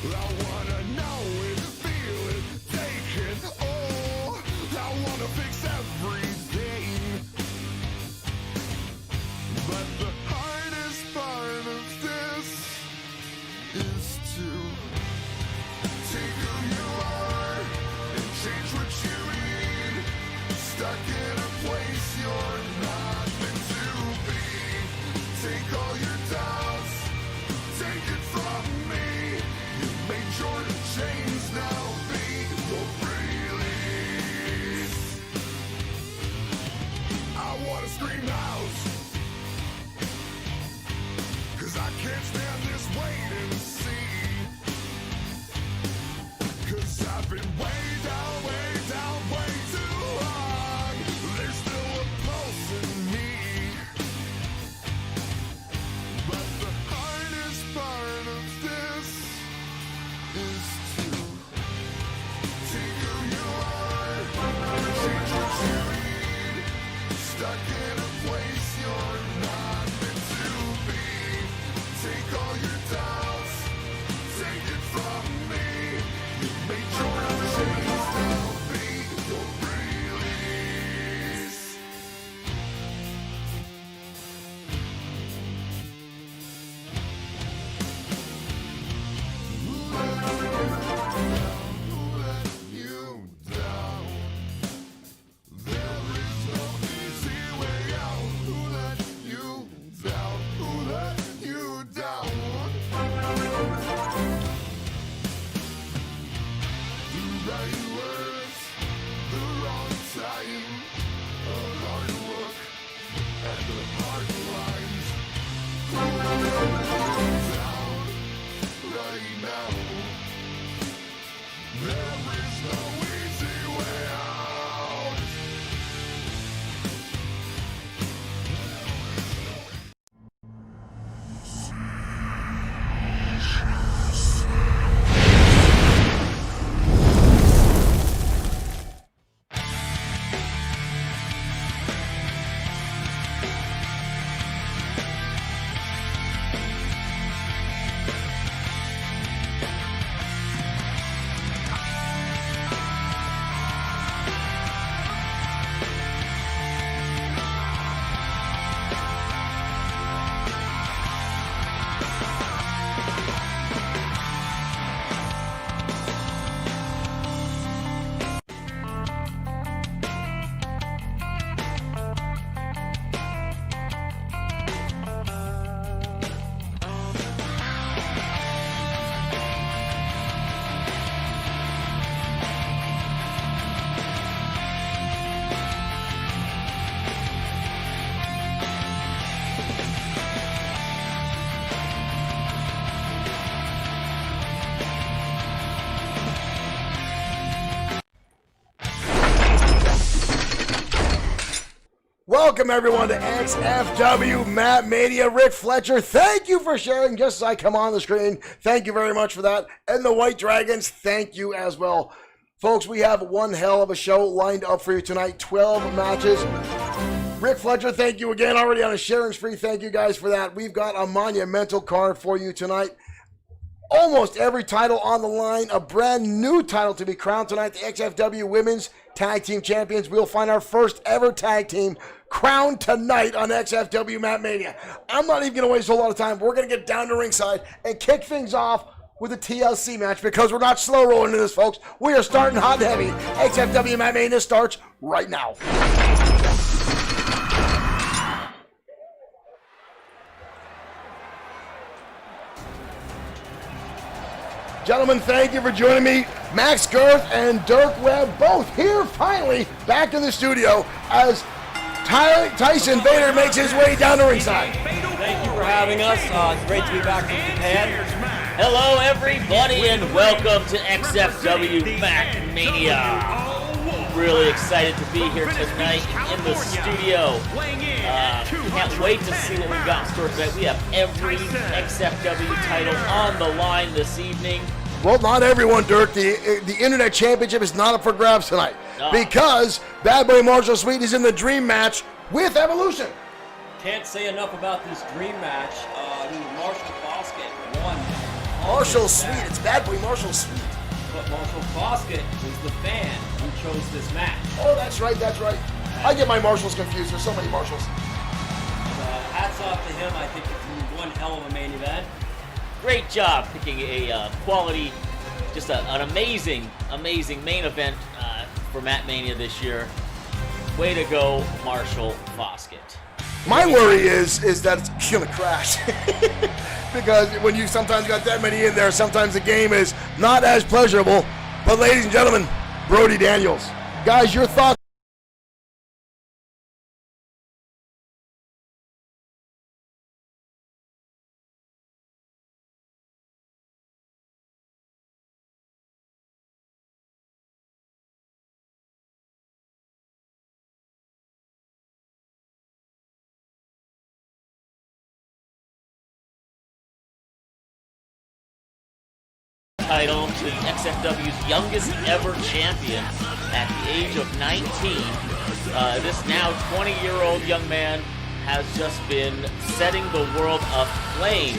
I wanna know it, feel it, take it all. I wanna fix everything. But the hardest part of this is to take who you are and change what you need. Stuck in a place you're not meant to be. Take all your doubts, take it from me. You made Jordan chains, now be the release. I wanna scream out, 'cause I can't stand this wait and see. 'Cause I've been way down, way too long. There's still a pulse in me. But the hardest part of this is to take who you are, change what you need. Stuck in a place you're not meant to be. Take all your doubts, take it from me. You made your chains, now be your release. Who let you down? There is no easy way out. Who let you down? Who let you down? The right words, the wrong time, a hard look at the hard lines. Who let you down right now? There is no easy way out. Welcome everyone to XFW MatMania. Rick Fletcher, thank you for sharing just as I come on the screen. Thank you very much for that. And the White Dragons, thank you as well. Folks, we have one hell of a show lined up for you tonight. 12 matches. Rick Fletcher, thank you again. Already on a sharing spree. Thank you guys for that. We've got a monumental card for you tonight. Almost every title on the line. A brand new title to be crowned tonight. The XFW Women's Tag Team Champions. We'll find our first ever tag team crowned tonight on XFW MatMania. I'm not even going to waste a lot of time. We're going to get down to ringside and kick things off with a TLC match because we're not slow rolling into this, folks. We are starting hot and heavy. XFW MatMania starts right now. Gentlemen, thank you for joining me. Max Girth and Dirk Webb both here finally back in the studio as Tyson Vader makes his way down to ringside. Thank you for having us. It's great to be back from Japan. Hello, everybody, and welcome to XFW MatMania. Really excited to be here tonight in the studio. Can't wait to see what we've got in store tonight. We have every XFW title on the line this evening. Well, not everyone, Dirk. The Internet Championship is not up for grabs tonight because Bad Boy Marshall Sweet is in the dream match with Evolution. Can't say enough about this dream match. Marshall Bosket won Marshall Sweet. It's Bad Boy Marshall Sweet. But Marshall Foskett was the fan who chose this match. Oh, that's right. I get my Marshalls confused. There's so many Marshalls. Hats off to him. I think it's one hell of a main event. Great job picking a quality, just an amazing main event for MatMania this year. Way to go, Marshall Foskett. My worry is that it's gonna crash. Because when you sometimes got that many in there, sometimes the game is not as pleasurable. But ladies and gentlemen, Brody Daniels. Guys, your thoughts? Title to XFW's youngest ever champion at the age of 19. This now 20-year-old young man has just been setting the world aflame.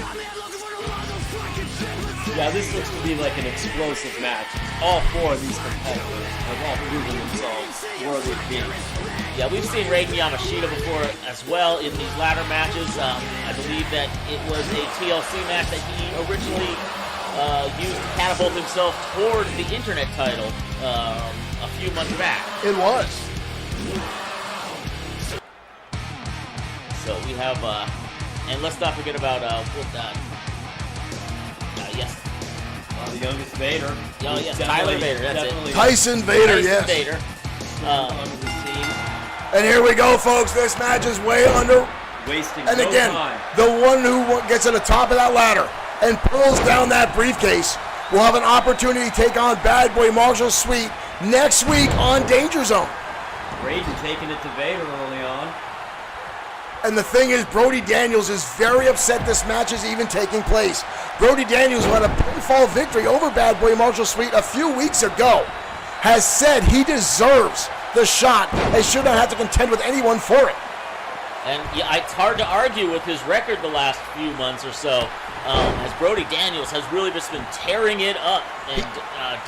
Yeah, this looks to be like an explosive match. All four of these competitors have all proven themselves worthy of being. Yeah, we've seen Raiden Yamashita before as well in these latter matches. I believe that it was a TLC match that he originally used to catapult himself toward the internet title a few months back. It was. So we have, and let's not forget about yes. The youngest Vader. Oh, yes, Tyler Vader, that's it. Tyson Vader, yes. Vader. And here we go, folks. This match is way under. Wasting and no again, time. the one who gets to the top of that ladder and pulls down that briefcase will have an opportunity to take on Bad Boy Marshall Sweet next week on Danger Zone. Raiden taking it to Vader early on. And the thing is, Brody Daniels is very upset this match is even taking place. Brody Daniels, who had a pinfall victory over Bad Boy Marshall Sweet a few weeks ago, has said he deserves the shot and should not have to contend with anyone for it. And yeah, it's hard to argue with his record the last few months or so, as Brody Daniels has really just been tearing it up and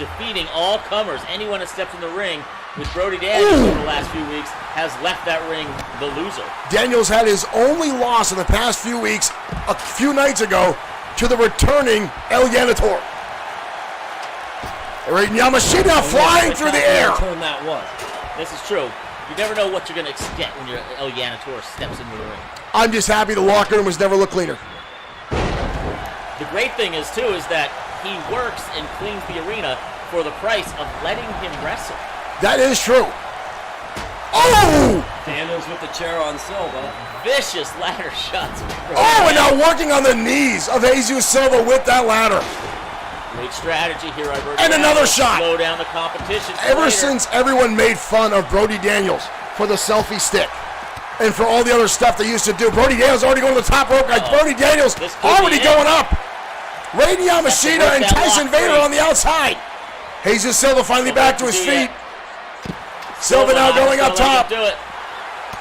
defeating all comers. Anyone that steps in the ring with Brody Daniels over the last few weeks has left that ring the loser. Daniels had his only loss in the past few weeks, a few nights ago, to the returning El Yanator. Raiden Yamashita flying through the air. Turn that was. This is true. You never know what you're going to get when your El Yanator steps into the ring. I'm just happy the locker room has never looked cleaner. The great thing is, too, is that he works and cleans the arena for the price of letting him wrestle. That is true. Oh! Daniels with the chair on Silva. Vicious ladder shots. Oh, and now working on the knees of Jesus Silva with that ladder. Great strategy here, Roberto. And another shot. Slow down the competition. Ever since everyone made fun of Brody Daniels for the selfie stick and for all the other stuff they used to do, Brody Daniels already going to the top rope, guys. Brody Daniels already going up. Raiden Yamashita and Tyson Vader on the outside. Jesus Silva finally back to his feet. Silva now going up top.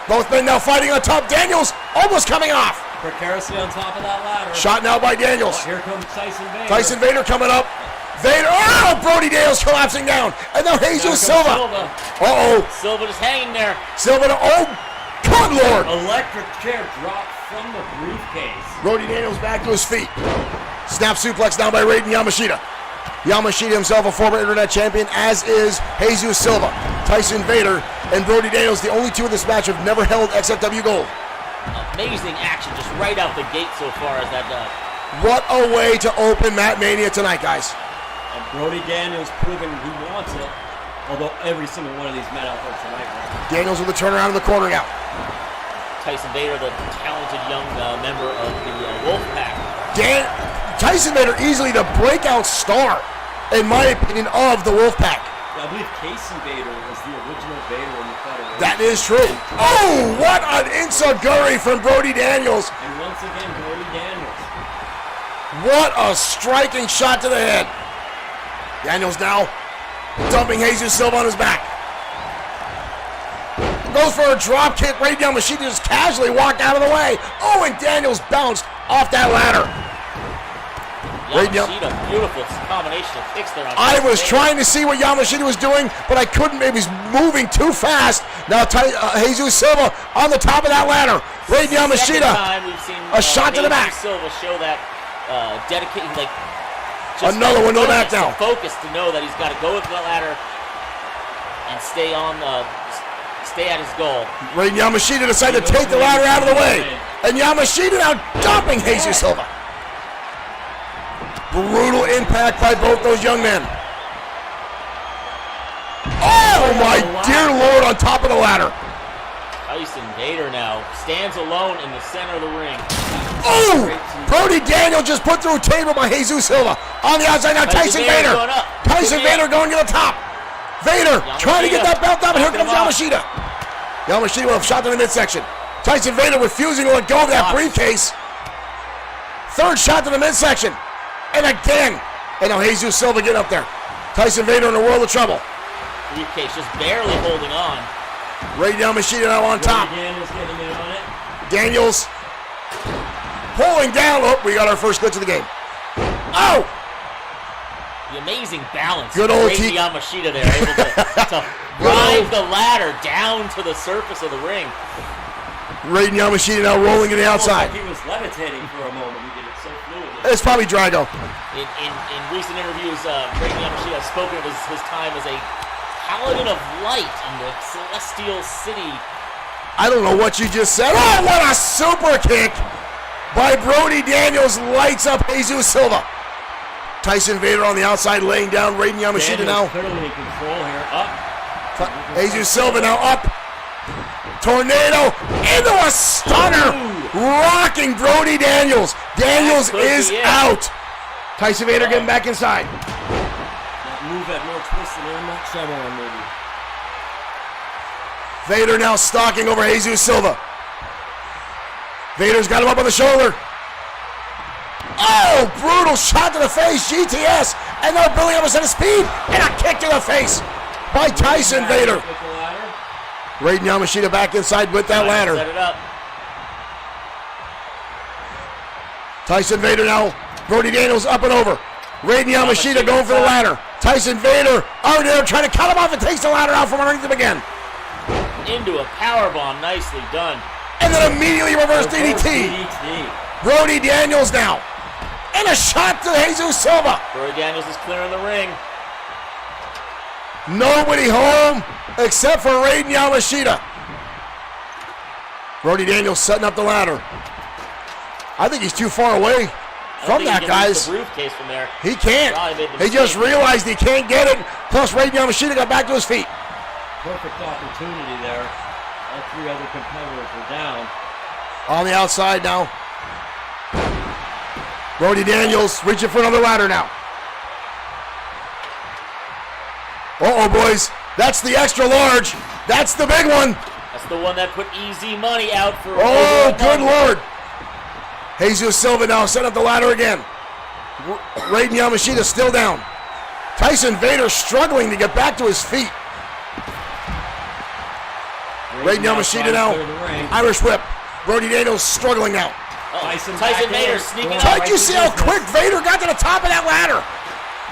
Both men now fighting on top. Daniels almost coming off. Precariously on top of that ladder. Shot now by Daniels. Here comes Tyson Vader. Tyson Vader coming up. Vader, oh, Brody Daniels collapsing down. And now Jesus Silva. Uh-oh. Silva just hanging there. Silva, oh, good Lord. Electric chair dropped from the briefcase. Brody Daniels back to his feet. Snap suplex down by Raiden Yamashita. Yamashita himself a former internet champion, as is Jesus Silva. Tyson Vader and Brody Daniels, the only two in this match, have never held XFW gold. Amazing action just right out the gate so far as that does. What a way to open MatMania tonight, guys. And Brody Daniels proving he wants it, although every single one of these men out there tonight. Daniels with a turnaround in the corner now. Tyson Vader, the talented young member of the Wolfpack. Tyson Vader easily the breakout star, in my opinion, of the Wolfpack. Yeah, I believe Casey Vader was the original Vader in the Federation. That is true. Oh, what an insaguri from Brody Daniels. And once again, Brody Daniels. What a striking shot to the head. Daniels now dumping Jesus Silva on his back. Goes for a drop kick. Raiden Yamashita just casually walked out of the way. Oh, and Daniels bounced off that ladder. Yamashita, beautiful combination of kicks there. I was trying to see what Yamashita was doing, but I couldn't. It was moving too fast. Now Jesus Silva on the top of that ladder. Raiden Yamashita, a shot to the back. Silva show that dedication, like another one to the back now. Focus to know that he's got to go with the ladder and stay at his goal. Raiden Yamashita decided to take the ladder out of the way, and Yamashita now dumping Jesus Silva. Brutal impact by both those young men. Oh my dear Lord, on top of the ladder. Tyson Vader now stands alone in the center of the ring. Oh! Brody Daniel just put through a table by Jesus Silva. On the outside now, Tyson Vader. Tyson Vader going to the top. Vader trying to get that belt up, and here comes Yamashita. Yamashita with a shot in the midsection. Tyson Vader refusing to let go of that briefcase. Third shot to the midsection. And again. And now Jesus Silva getting up there. Tyson Vader in a world of trouble. Briefcase just barely holding on. Raiden Yamashita now on top. Daniels getting in on it. Daniels pulling down. Oh, we got our first glitch of the game. Oh! The amazing balance. Good old Raiden Yamashita there, able to drive the ladder down to the surface of the ring. Raiden Yamashita now rolling to the outside. Like he was levitating for a moment. He did it so fluidly. It's probably Drago. In recent interviews, Raiden Yamashita has spoken of his time as a paladin of light in the Celestial City. I don't know what you just said. Oh, what a super kick by Brody Daniels. Lights up Jesus Silva. Tyson Vader on the outside laying down Raiden Yamashita now. Clearly in control here. Up. Jesus Silva now up. Tornado into a stunner. Rocking Brody Daniels. Daniels is out. Tyson Vader getting back inside. That move had more twist than in that Shyamalan movie. Vader now stalking over Jesus Silva. Vader's got him up on the shoulder. Oh, brutal shot to the face, GTS, and now building up a set of speed, and a kick to the face by Tyson Vader. Raiden Yamashita back inside with that ladder. Set it up. Tyson Vader now, Brody Daniels up and over. Raiden Yamashita going for the ladder. Tyson Vader already there trying to cut him off and takes the ladder out from underneath him again. Into a powerbomb, nicely done. And then immediately reverse DDT. Brody Daniels now. And a shot to Jesus Silva. Brody Daniels is clearing the ring. Nobody home except for Raiden Yamashita. Brody Daniels setting up the ladder. I think he's too far away from that, guys. The briefcase from there. He can't. He just realized he can't get it. Plus, Raiden Yamashita got back to his feet. Perfect opportunity there. All three other competitors were down. On the outside now. Brody Daniels reaching for another ladder now. Uh-oh, boys. That's the extra large. That's the big one. That's the one that put easy money out for. Oh, good Lord. Jesus Silva now setting up the ladder again. Raiden Yamashita still down. Tyson Vader struggling to get back to his feet. Raiden Yamashita now. Irish whip. Brody Daniels struggling now. Tyson Vader sneaking out. Did you see how quick Vader got to the top of that ladder?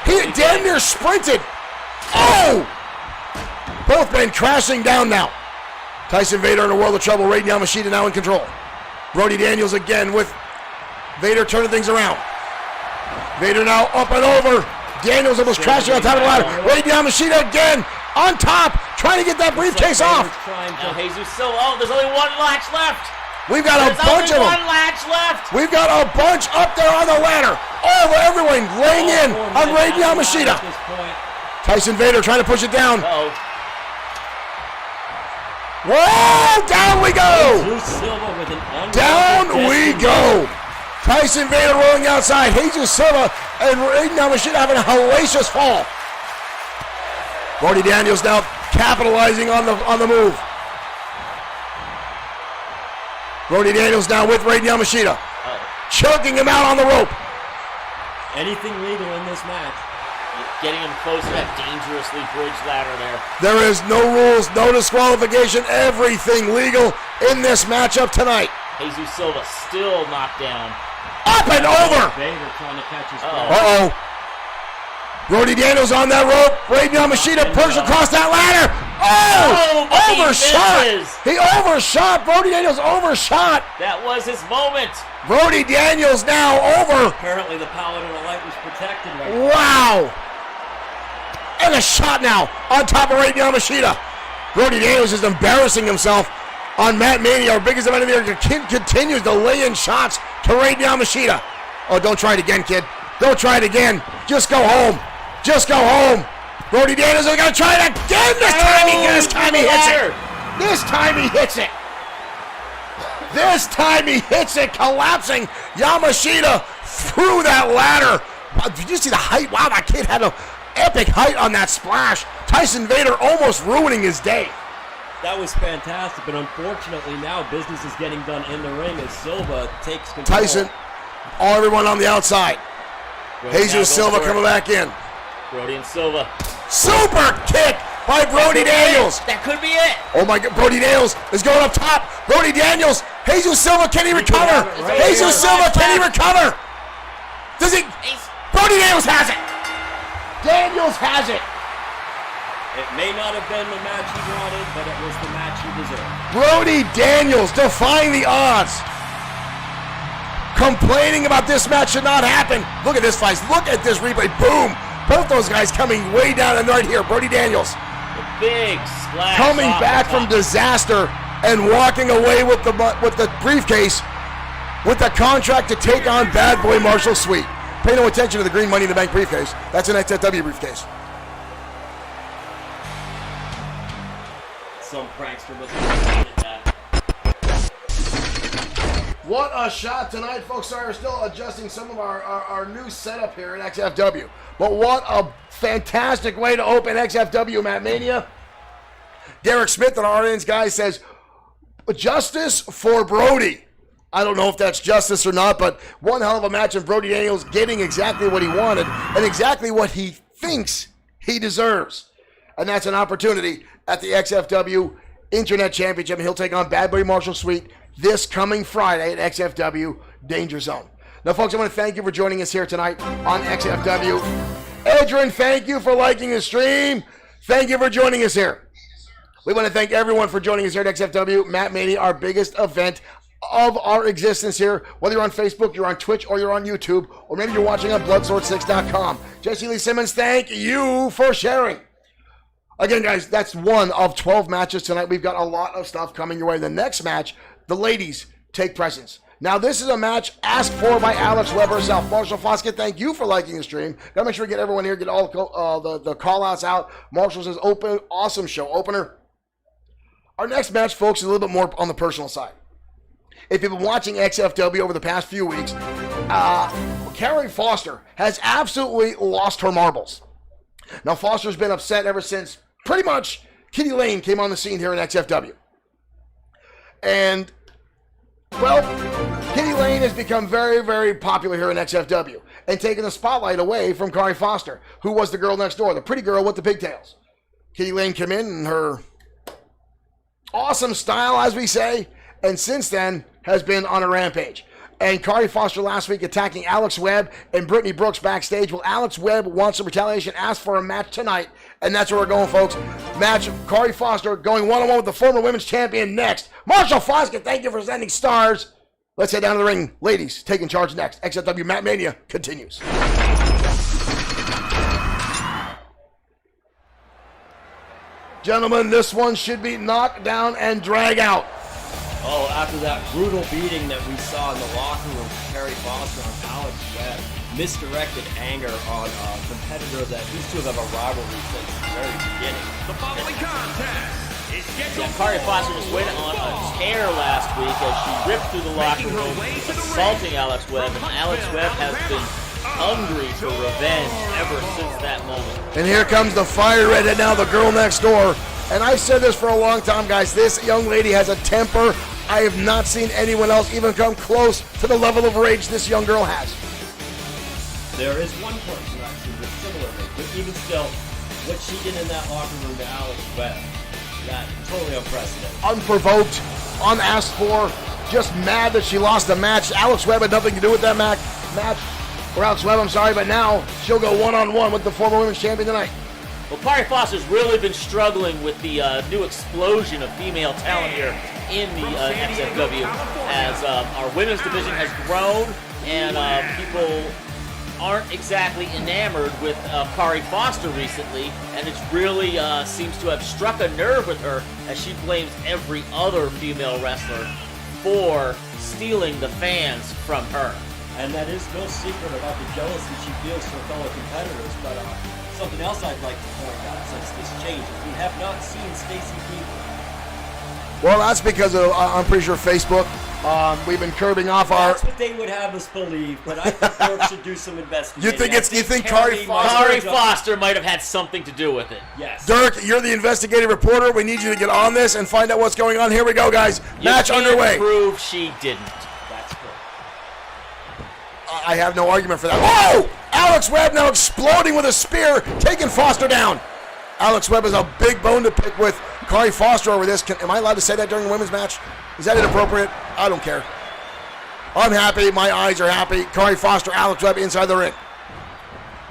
He damn near sprinted. Oh! Both men crashing down now. Tyson Vader in a world of trouble. Raiden Yamashita now in control. Brody Daniels again with Vader turning things around. Vader now up and over. Daniels almost crashing on top of the ladder. Raiden Yamashita again on top, trying to get that briefcase off. Now Jesus Silva. Oh, there's only one latch left. We've got a bunch of them. One latch left. We've got a bunch up there on the ladder. All everyone laying in on Raiden Yamashita. Tyson Vader trying to push it down. Whoa! Down we go! Down we go! Tyson Vader rolling outside. Jesus Silva and Raiden Yamashita having a hellacious fall. Brody Daniels now capitalizing on the move. Brody Daniels now with Raiden Yamashita. Choking him out on the rope. Anything legal in this match. Getting him close to that dangerously bridged ladder there. There is no rules, no disqualification, everything legal in this matchup tonight. Jesus Silva still knocked down. Up and over. Vader trying to catch his breath. Uh-oh. Brody Daniels on that rope. Raiden Yamashita pushed across that ladder. Oh! Overshot. He overshot. Brody Daniels overshot. That was his moment. Brody Daniels now over. Apparently the Paladin of Light was protected right now. Wow. And a shot now on top of Raiden Yamashita. Brody Daniels is embarrassing himself on MatMania. Our biggest event of the year continues to lay in shots to Raiden Yamashita. Oh, don't try it again, kid. Don't try it again. Just go home. Just go home. Brody Daniels is going to try it again. This time he hits it. This time he hits it. This time he hits it, collapsing Yamashita through that ladder. Wow, did you see the height? Wow, that kid had an epic height on that splash. Tyson Vader almost ruining his day. That was fantastic, but unfortunately now business is getting done in the ring as Silva takes control. Tyson, everyone on the outside. Jesus Silva coming back in. Brody and Silva. Super kick by Brody Daniels. That could be it. Oh my God, Brody Daniels is going up top. Brody Daniels, Jesus Silva, can he recover? Jesus Silva, can he recover? Does he? Brody Daniels has it. Daniels has it. It may not have been the match he wanted, but it was the match he deserved. Brody Daniels defying the odds. Complaining about this match should not happen. Look at this fight. Look at this replay. Boom. Both those guys coming way down and right here. Brody Daniels. The big splash. Coming back from disaster and walking away with the briefcase with the contract to take on Bad Boy Marshall Sweet. Pay no attention to the green Money in the Bank briefcase. That's an XFW briefcase. Some prankster must have did that. What a shot tonight, folks. Sorry, we're still adjusting some of our new setup here at XFW. But what a fantastic way to open XFW MatMania. Derek Smith, an audience guy, says, justice for Brody. I don't know if that's justice or not, but one hell of a match of Brody Daniels getting exactly what he wanted and exactly what he thinks he deserves. And that's an opportunity at the XFW Internet Championship. And he'll take on Bad Boy Marshall Sweet this coming Friday at XFW Danger Zone. Now, folks, I want to thank you for joining us here tonight on XFW. Adrian, thank you for liking the stream. Thank you for joining us here. We want to thank everyone for joining us here at XFW MatMania, our biggest event of our existence here. Whether you're on Facebook, you're on Twitch, or you're on YouTube, or maybe you're watching on Bloodsword6.com. Jesse Lee Simmons, thank you for sharing. Again, guys, that's one of 12 matches tonight. We've got a lot of stuff coming your way. The next match, the ladies take precedence. Now, this is a match asked for by Alex Webb herself. Marshall Foskett, thank you for liking the stream. Gotta make sure we get everyone here, get all the call-outs out. Marshall says, awesome show opener. Our next match, folks, is a little bit more on the personal side. If you've been watching XFW over the past few weeks, Carrie Foster has absolutely lost her marbles. Now, Foster's been upset ever since pretty much Kitty Lane came on the scene here in XFW. And, well, Kitty Lane has become very, very popular here in XFW and taken the spotlight away from Carrie Foster, who was the girl next door, the pretty girl with the pigtails. Kitty Lane came in her awesome style, as we say, and since then has been on a rampage. And Carrie Foster last week attacking Alex Webb and Brittany Brooks backstage. Well, Alex Webb wants some retaliation, asked for a match tonight, and that's where we're going, folks. Match Carrie Foster going one-on-one with the former women's champion next. Marshall Foskett, thank you for sending stars. Let's head down to the ring. Ladies, taking charge next. XFW MatMania continues. Gentlemen, this one should be knocked down and drag out. Oh, after that brutal beating that we saw in the locker room from Carrie Foster on Alex Webb, misdirected anger on a competitor that these two have a rivalry since the very beginning. The following contest is scheduled Carrie Foster was waiting on a tear last week as she ripped through the locker room, assaulting Alex Webb, and Alex Webb has been hungry for revenge ever since that moment. And here comes the fire redhead now, the girl next door. And I've said this for a long time, guys. This young lady has a temper. I have not seen anyone else even come close to the level of rage this young girl has. There is one person that seems similarly, but even still, what she did in that locker room to Alex Webb, that totally unprecedented. Unprovoked, unasked for, just mad that she lost the match. Alex Webb had nothing to do with that match. Or Alex Webb, I'm sorry, but now she'll go one-on-one with the former women's champion tonight. Well, Kari Foster's really been struggling with the new explosion of female talent here in the XFW as our women's division has grown and people aren't exactly enamored with Kari Foster recently, and it's really seems to have struck a nerve with her as she blames every other female wrestler for stealing the fans from her. And that is no secret about the jealousy she feels for fellow competitors, but something else I'd like to point out since this change is we have not seen Stacy Keibler. Well, that's because of, I'm pretty sure, Facebook. We've been curbing off our... That's what they would have us believe, but I think Dirk should do some investigating. You think Kari Foster might have had something to do with it? Yes. Dirk, you're the investigative reporter. We need you to get on this and find out what's going on. Here we go, guys. Match underway. Prove she didn't. That's good. I have no argument for that. Whoa! Alex Webb now exploding with a spear, taking Foster down. Alex Webb has a big bone to pick with Kari Foster over this. Am I allowed to say that during the women's match? Is that inappropriate? I don't care. I'm happy. My eyes are happy. Kari Foster, Alex Webb inside the ring.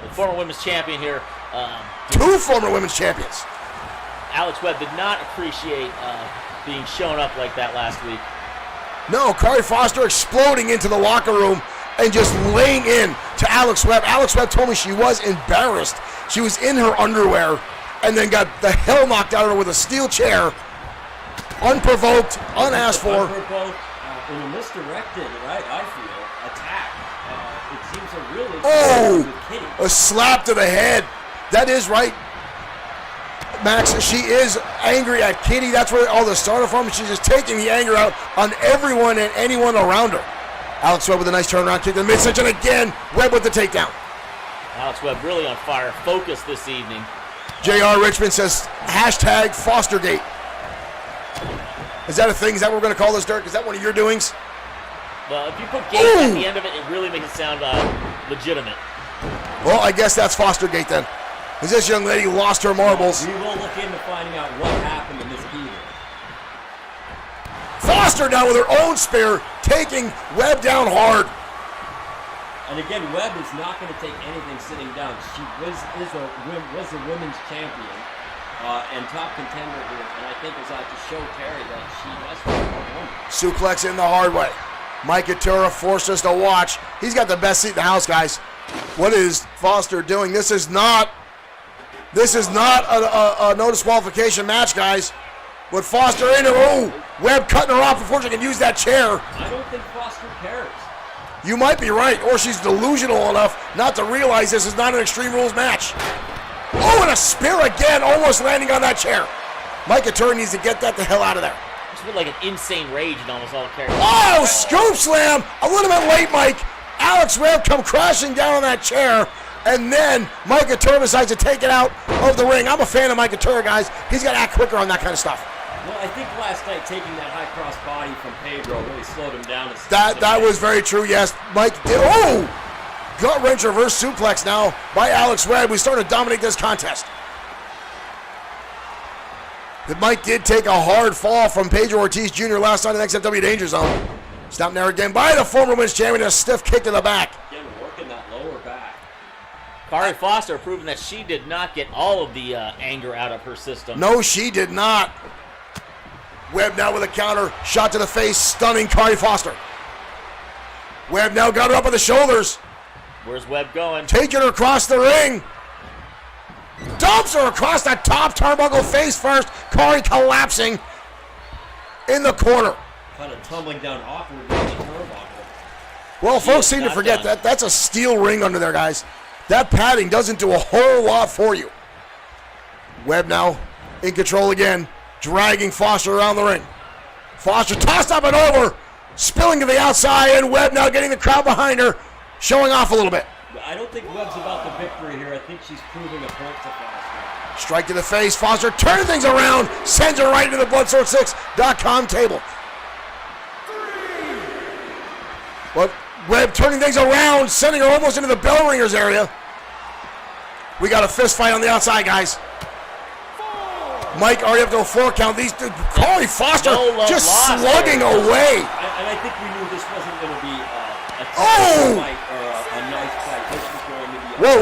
The former women's champion here. Two former women's champions. Alex Webb did not appreciate being shown up like that last week. No, Kari Foster exploding into the locker room and just laying in to Alex Webb. Alex Webb told me she was embarrassed. She was in her underwear and then got the hell knocked out of her with a steel chair. Unprovoked, unasked for. Unprovoked, in a misdirected, right, I feel, attack. It seems a really with Kitty. A slap to the head. That is right, Max. She is angry at Kitty. That's where all this started from. She's just taking the anger out on everyone and anyone around her. Alex Webb with a nice turnaround kick to the midsection again. Webb with the takedown. Alex Webb really on fire. Focus this evening. J.R. Richmond says, hashtag Fostergate. Is that a thing? Is that what we're going to call this, Dirk? Is that one of your doings? Well, if you put gate at the end of it, it really makes it sound legitimate. Well, I guess that's Fostergate then. Because this young lady lost her marbles. We will look into finding out what happened in this beating. Foster now with her own spear, taking Webb down hard. And again, Webb is not going to take anything sitting down. She was a women's champion and top contender here, and I think it's out to show Terry that she has a woman. Suplex in the hard way. Mike Atura forced us to watch. He's got the best seat in the house, guys. What is Foster doing? This is not a no disqualification match, guys. With Foster in her, Webb cutting her off before she can use that chair. I don't think Foster cares. You might be right, or she's delusional enough not to realize this is not an Extreme Rules match. Oh, and a spear again, almost landing on that chair. Mike Atura needs to get that the hell out of there. It's been like an insane rage in almost all the characters. Oh, scoop slam! A little bit late, Mike. Alex Webb come crashing down on that chair, and then Mike Atura decides to take it out of the ring. I'm a fan of Mike Atura, guys. He's got to act quicker on that kind of stuff. Well, I think last night taking that high cross body from Pedro really slowed him down. That was very true, yes. Mike did. Oh! Gut wrench reverse suplex now by Alex Webb. We started to dominate this contest. Mike did take a hard fall from Pedro Ortiz Jr. last night in XFW Danger Zone. Stopped there again by the former women's champion. A stiff kick to the back. Again, working that lower back. Kari Foster proving that she did not get all of the anger out of her system. No, she did not. Webb now with a counter. Shot to the face, stunning Kari Foster. Webb now got her up on the shoulders. Where's Webb going? Taking her across the ring. Dumps her across the top turnbuckle face first. Kari collapsing in the corner. Kind of tumbling down awkwardly on the turnbuckle. Well, folks seem to forget that that's a steel ring under there, guys. That padding doesn't do a whole lot for you. Webb now in control again, dragging Foster around the ring. Foster tossed up and over, spilling to the outside, and Webb now getting the crowd behind her, showing off a little bit. I don't think Webb's about the victory here. I think she's proving a point to Foster. Strike to the face. Foster turning things around, sends her right into the Bloodsource6.com table. But Webb turning things around, sending her almost into the bell ringers area. We got a fist fight on the outside, guys. Mike already up to a 4 count. These Corey Foster No love just lost slugging there. away. And I think we knew this wasn't going to be a Oh! fight or a nice fight. This was going to be a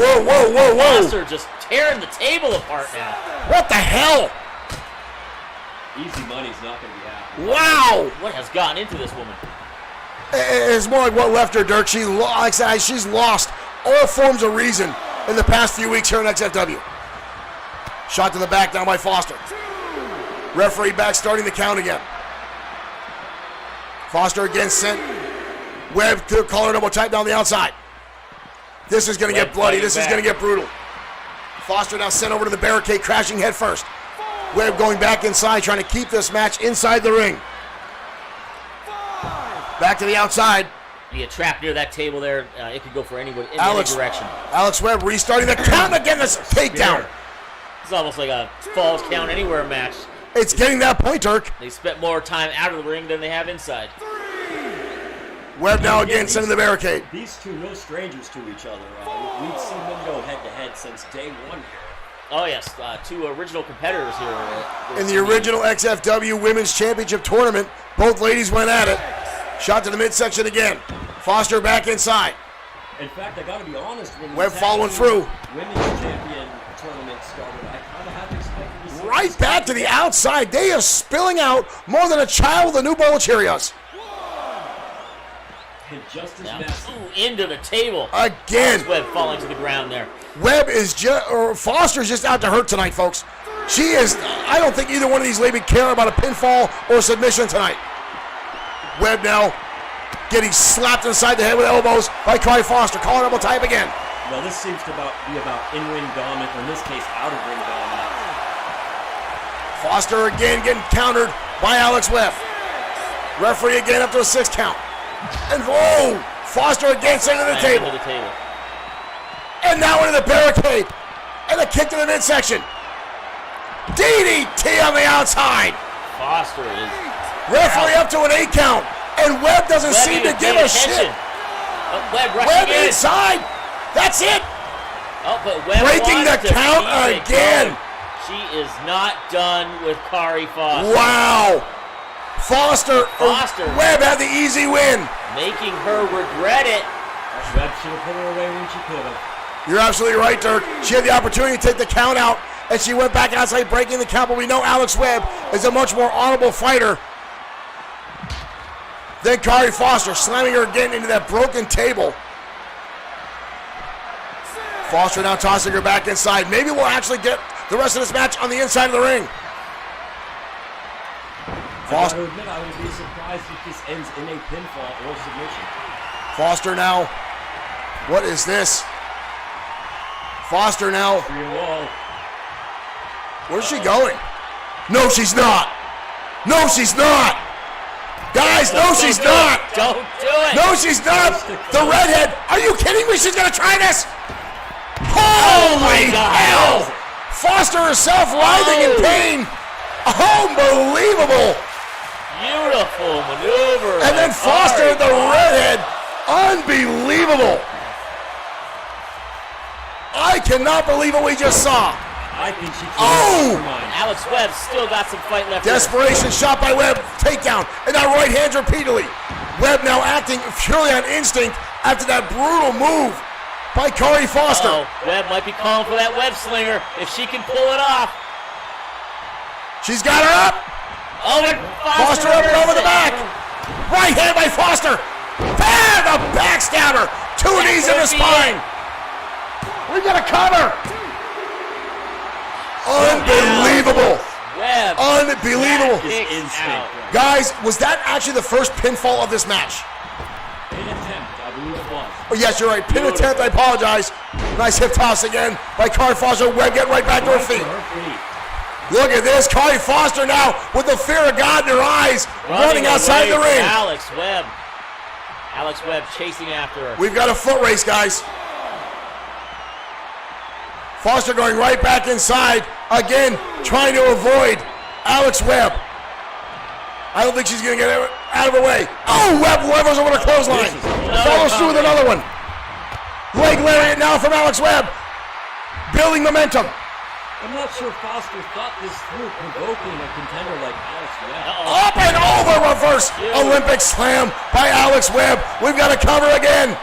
Whoa. Foster just tearing the table apart now. What the hell? easy money's not going to be happening. Wow. What has gotten into this woman? It's more like what left her, Dirk. Like I said, she's lost all forms of reason in the past few weeks here in XFW. Shot to the back now by Foster. Referee back, starting the count again. Foster again sent Webb to collar double tight down the outside. This is going to get bloody. This is going to get brutal. Foster now sent over to the barricade, crashing head first. Webb going back inside, trying to keep this match inside the ring. Back to the outside. You get trapped near that table there. It could go for any direction. Alex Webb restarting the count again. This takedown. It's almost like a falls count anywhere match. It's getting that point, Dirk. They spent more time out of the ring than they have inside. Webb now again sending the barricade. These two, no strangers to each other. We've seen them go head-to-head since day one here. Oh, yes. Two original competitors here. In the original XFW Women's Championship Tournament, both ladies went at it. Shot to the midsection again. Foster back inside. In fact, I got to be honest. When Webb following through. Women's champion tournament started, I kind of had expected to see Right back to the outside. They are spilling out more than a child with a new bowl of Cheerios. And just as Now, nasty. into the table. Again. Webb falling to the ground there. Webb is just, or Foster's just out to hurt tonight, folks. She is, I don't think either one of these ladies care about a pinfall or submission tonight. Webb now getting slapped inside the head with elbows by Corey Foster. Calling double type again. Well, this seems to be about in-ring dominance, or in this case, out-of-ring dominance. Foster again getting countered by Alex Webb. Referee again up to a 6 count. And whoa! Foster again sending to the table. To the table. And now into the barricade. And a kick to the midsection. DDT on the outside. Foster is... Referee up to an 8 count. And Webb doesn't seem to give a shit. Oh, Webb rushing Webb in. inside. That's it. Oh, but Webb Breaking the wants to count keep it again. going. She is not done with Corey Foster. Wow. Foster. Webb had the easy win. Making her regret it. Webb should have put her away when she could have. You're absolutely right, Dirk. She had the opportunity to take the count out, and she went back outside breaking the count, but we know Alex Webb is a much more honorable fighter than Corey Foster, slamming her again into that broken table. Foster now tossing her back inside. Maybe we'll actually get the rest of this match on the inside of the ring. I got to admit, I would be surprised if this ends in a pinfall or submission. Foster now. What is this? Foster now. Where's she going? No, she's not. No, she's not. Guys, no, she's not. Don't do it. No, she's not. The redhead. Are you kidding me? She's going to try this. Holy hell. Foster herself writhing in pain. Unbelievable. Beautiful maneuver. And then Foster, the redhead. Unbelievable. I cannot believe what we just saw. I think she Alex Webb still got some fight left. Desperation shot by Webb. Takedown. And now right hands repeatedly. Webb now acting purely on instinct after that brutal move by Corey Foster. Webb might be calling for that web slinger if she can pull it off. She's got her up. Oh, and Foster up and over the back. Right hand by Foster. Bam! A backstabber. 2 knees in the spine. We got a cover. Unbelievable. Webb. Unbelievable. Instinct. Guys, was that actually the first pinfall of this match? Pin attempt, I believe it was. Oh, yes, you're right. Pin attempt, I apologize. Nice hip toss again by Corey Foster. Webb getting right back to her feet. Look at this. Corey Foster now with the fear of God in her eyes, running outside the ring. Alex Webb. Alex Webb chasing after her. We've got a foot race, guys. Foster going right back inside, again, trying to avoid Alex Webb. I don't think she's going to get out of her way. Oh, Webb levers over the clothesline. Follows through with another one. Leg lariat now from Alex Webb. Building momentum. I'm not sure Foster thought this through, provoking a contender like Alex Webb. Up and over, reverse Olympic slam by Alex Webb. We've got a cover again.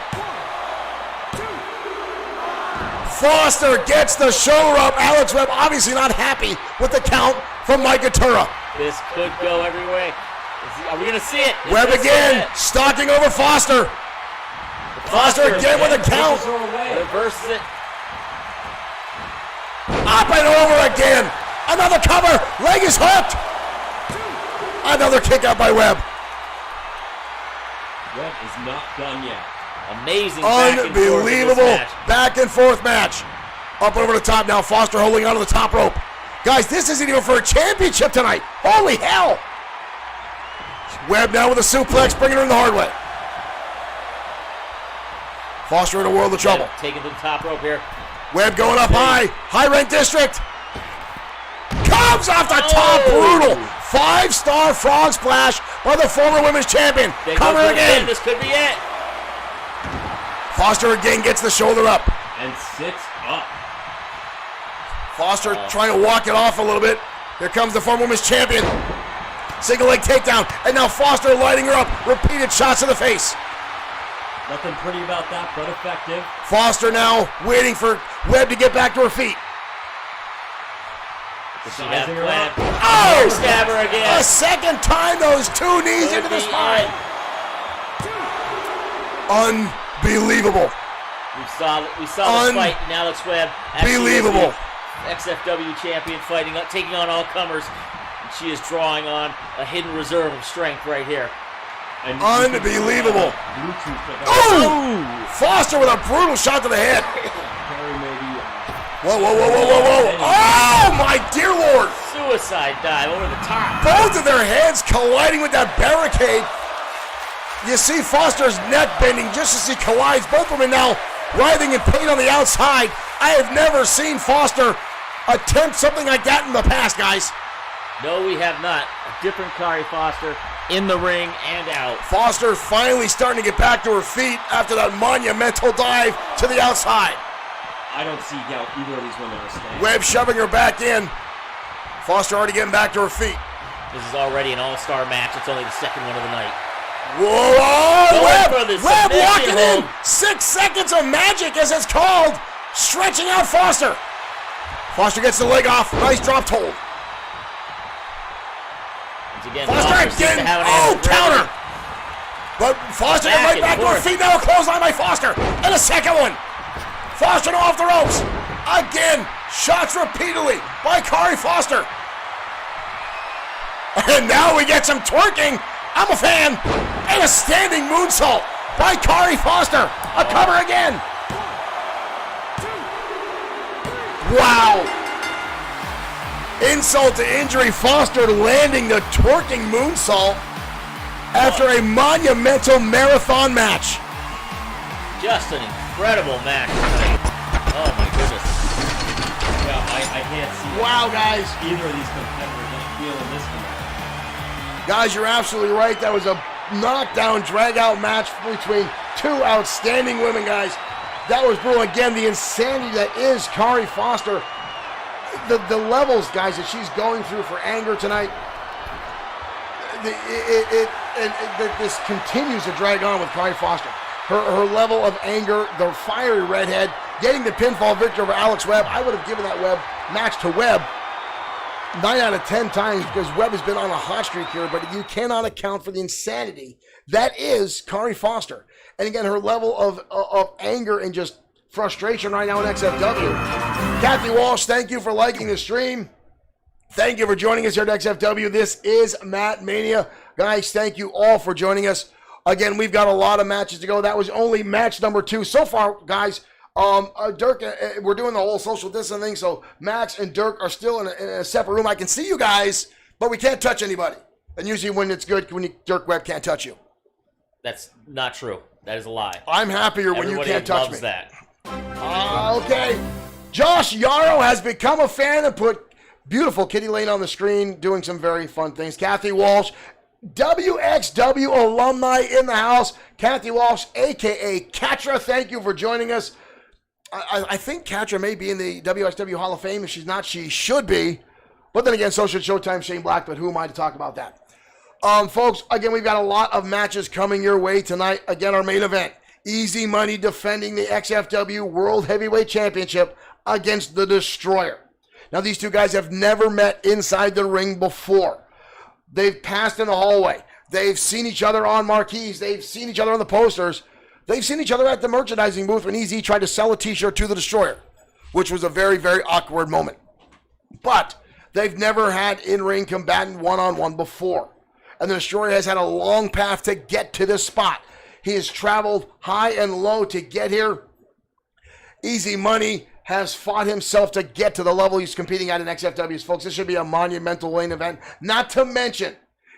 Foster gets the shoulder up. Alex Webb obviously not happy with the count from Mike Atura. This could go every way. Are we going to see it? Webb again, stalking over Foster. Foster again with a count. Reverses it. Up and over again. Another cover. Leg is hooked. Another kick out by Webb. Webb is not done yet. Amazing. Unbelievable back and forth match. Up over the top now. Foster holding onto the top rope. Guys, this isn't even for a championship tonight. Holy hell. Webb now with a suplex, bringing her in the hard way. Foster in a world of trouble. Taking to the top rope here. Webb going up high. High rank district. Comes off the top. Brutal. 5-star frog splash by the former women's champion. Cover again. This could be it. Foster again gets the shoulder up. And sits up. Foster trying to walk it off a little bit. Here comes the former women's champion. Single leg takedown. And now Foster lighting her up. Repeated shots to the face. Nothing pretty about that, but effective. Foster now waiting for Webb to get back to her feet. Oh! Stab her again. A second time those two knees into the spine. Unbelievable. We saw the fight in Alex Webb. Unbelievable. XFW champion taking on all comers. And she is drawing on a hidden reserve of strength right here. Unbelievable. Oh! Foster with a brutal shot to the head. Whoa, whoa, whoa, whoa, whoa, whoa. Oh, my dear Lord. Suicide dive over the top. Both of their heads colliding with that barricade. You see Foster's neck bending just as he collides. Both of them now writhing in pain on the outside. I have never seen Foster attempt something like that in the past, guys. No, we have not. A different Kari Foster in the ring and out. Foster finally starting to get back to her feet after that monumental dive to the outside. I don't see how either of these women are staying. Webb shoving her back in. Foster already getting back to her feet. This is already an all-star match. It's only the second one of the night. Whoa! Webb locking hold. in. 6 seconds of magic, as it's called. Stretching out Foster. Foster gets the leg off. Nice dropped hold. Once again, Foster again. Oh, counter. But Foster right back to her feet. Now a clothesline by Foster. And a second one. Foster off the ropes. Again. Shots repeatedly by Kari Foster. And now we get some twerking. I'm a fan. And a standing moonsault by Kari Foster. A cover again. Wow. Insult to injury. Foster landing the twerking moonsault after a monumental marathon match. Just an incredible match. Oh my goodness. Yeah, I can't see. Wow, guys. Either of these competitors not feeling this tonight. Guys, you're absolutely right. That was a knockdown, drag-out match between two outstanding women, guys. That was brutal. Again, the insanity that is Kari Foster. The levels, guys, that she's going through for anger tonight. This continues to drag on with Kari Foster. Her level of anger, the fiery redhead, getting the pinfall victory over Alex Webb. I would have given that match to Webb 9 out of 10 times because Webb has been on a hot streak here, but you cannot account for the insanity that is Kari Foster. And again, her level of anger and just frustration right now in XFW. Kathy Walsh, thank you for liking the stream. Thank you for joining us here at XFW. This is MatMania. Guys, thank you all for joining us. Again, we've got a lot of matches to go. That was only match number 2. So far, guys, Dirk, we're doing the whole social distancing thing, so Max and Dirk are still in a separate room. I can see you guys, but we can't touch anybody. And usually when it's good, Dirk Webb can't touch you. That's not true. That is a lie. I'm happier when you can't touch me. That. Okay. Josh Yarrow has become a fan and put beautiful Kitty Lane on the screen, doing some very fun things. Kathy Walsh, WXW alumni in the house. Kathy Walsh, a.k.a. Katra, thank you for joining us. I think Katra may be in the WXW Hall of Fame. If she's not, she should be. But then again, so should Showtime Shane Black, but who am I to talk about that? Folks, again, we've got a lot of matches coming your way tonight. Again, our main event, Easy Money defending the XFW World Heavyweight Championship against the Destroyer. Now, these two guys have never met inside the ring before. They've passed in the hallway. They've seen each other on marquees. They've seen each other on the posters. They've seen each other at the merchandising booth when Easy tried to sell a t-shirt to the Destroyer, which was a very, very awkward moment. But they've never had in-ring combatant one-on-one before. And the Destroyer has had a long path to get to this spot. He has traveled high and low to get here. Easy Money has fought himself to get to the level he's competing at in XFWs. Folks, this should be a monumental main event. Not to mention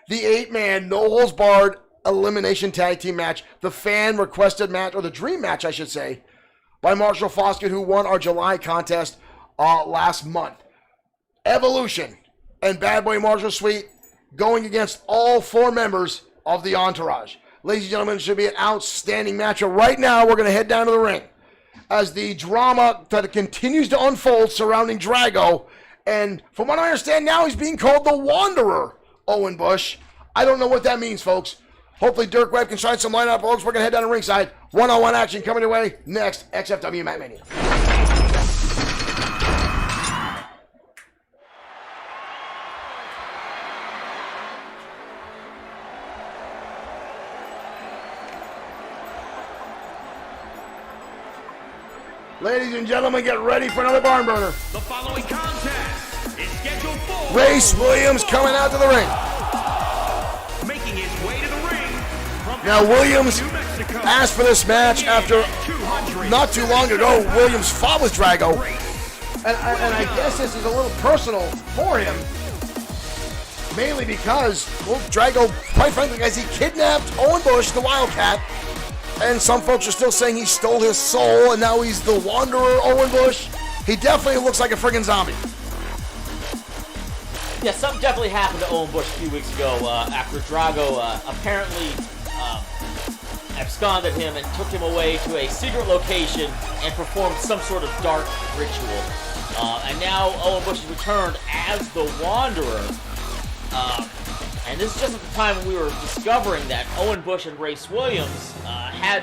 the 8-man, no-holds-barred elimination tag team match, the fan-requested match, or the dream match, I should say, by Marshall Foskett, who won our July contest last month. Evolution and Bad Boy Marshall Sweet going against all 4 members of the Entourage. Ladies and gentlemen, it should be an outstanding matchup. Right now, we're going to head down to the ring as the drama that continues to unfold surrounding Drago. And from what I understand now, he's being called the Wanderer, Owen Bush. I don't know what that means, folks. Hopefully Dirk Webb can shine some light on it, folks. We're going to head down to ringside. One-on-one action coming your way next, XFW MatMania. Ladies and gentlemen, get ready for another barn burner. The following contest is scheduled for Race Williams coming out to the ring. Making his way to the ring from Now, Williams New Mexico. asked for this match after 200. not too long ago, Williams fought with Drago. And I guess this is a little personal for him. Mainly because, well, Drago, quite frankly, guys, he kidnapped Owen Bush, the Wildcat. And some folks are still saying he stole his soul, and now he's the Wanderer, Owen Bush. He definitely looks like a friggin' zombie. Yeah, something definitely happened to Owen Bush a few weeks ago after Drago apparently absconded him and took him away to a secret location and performed some sort of dark ritual. And now Owen Bush has returned as the Wanderer. And this is just at the time when we were discovering that Owen Bush and Race Williams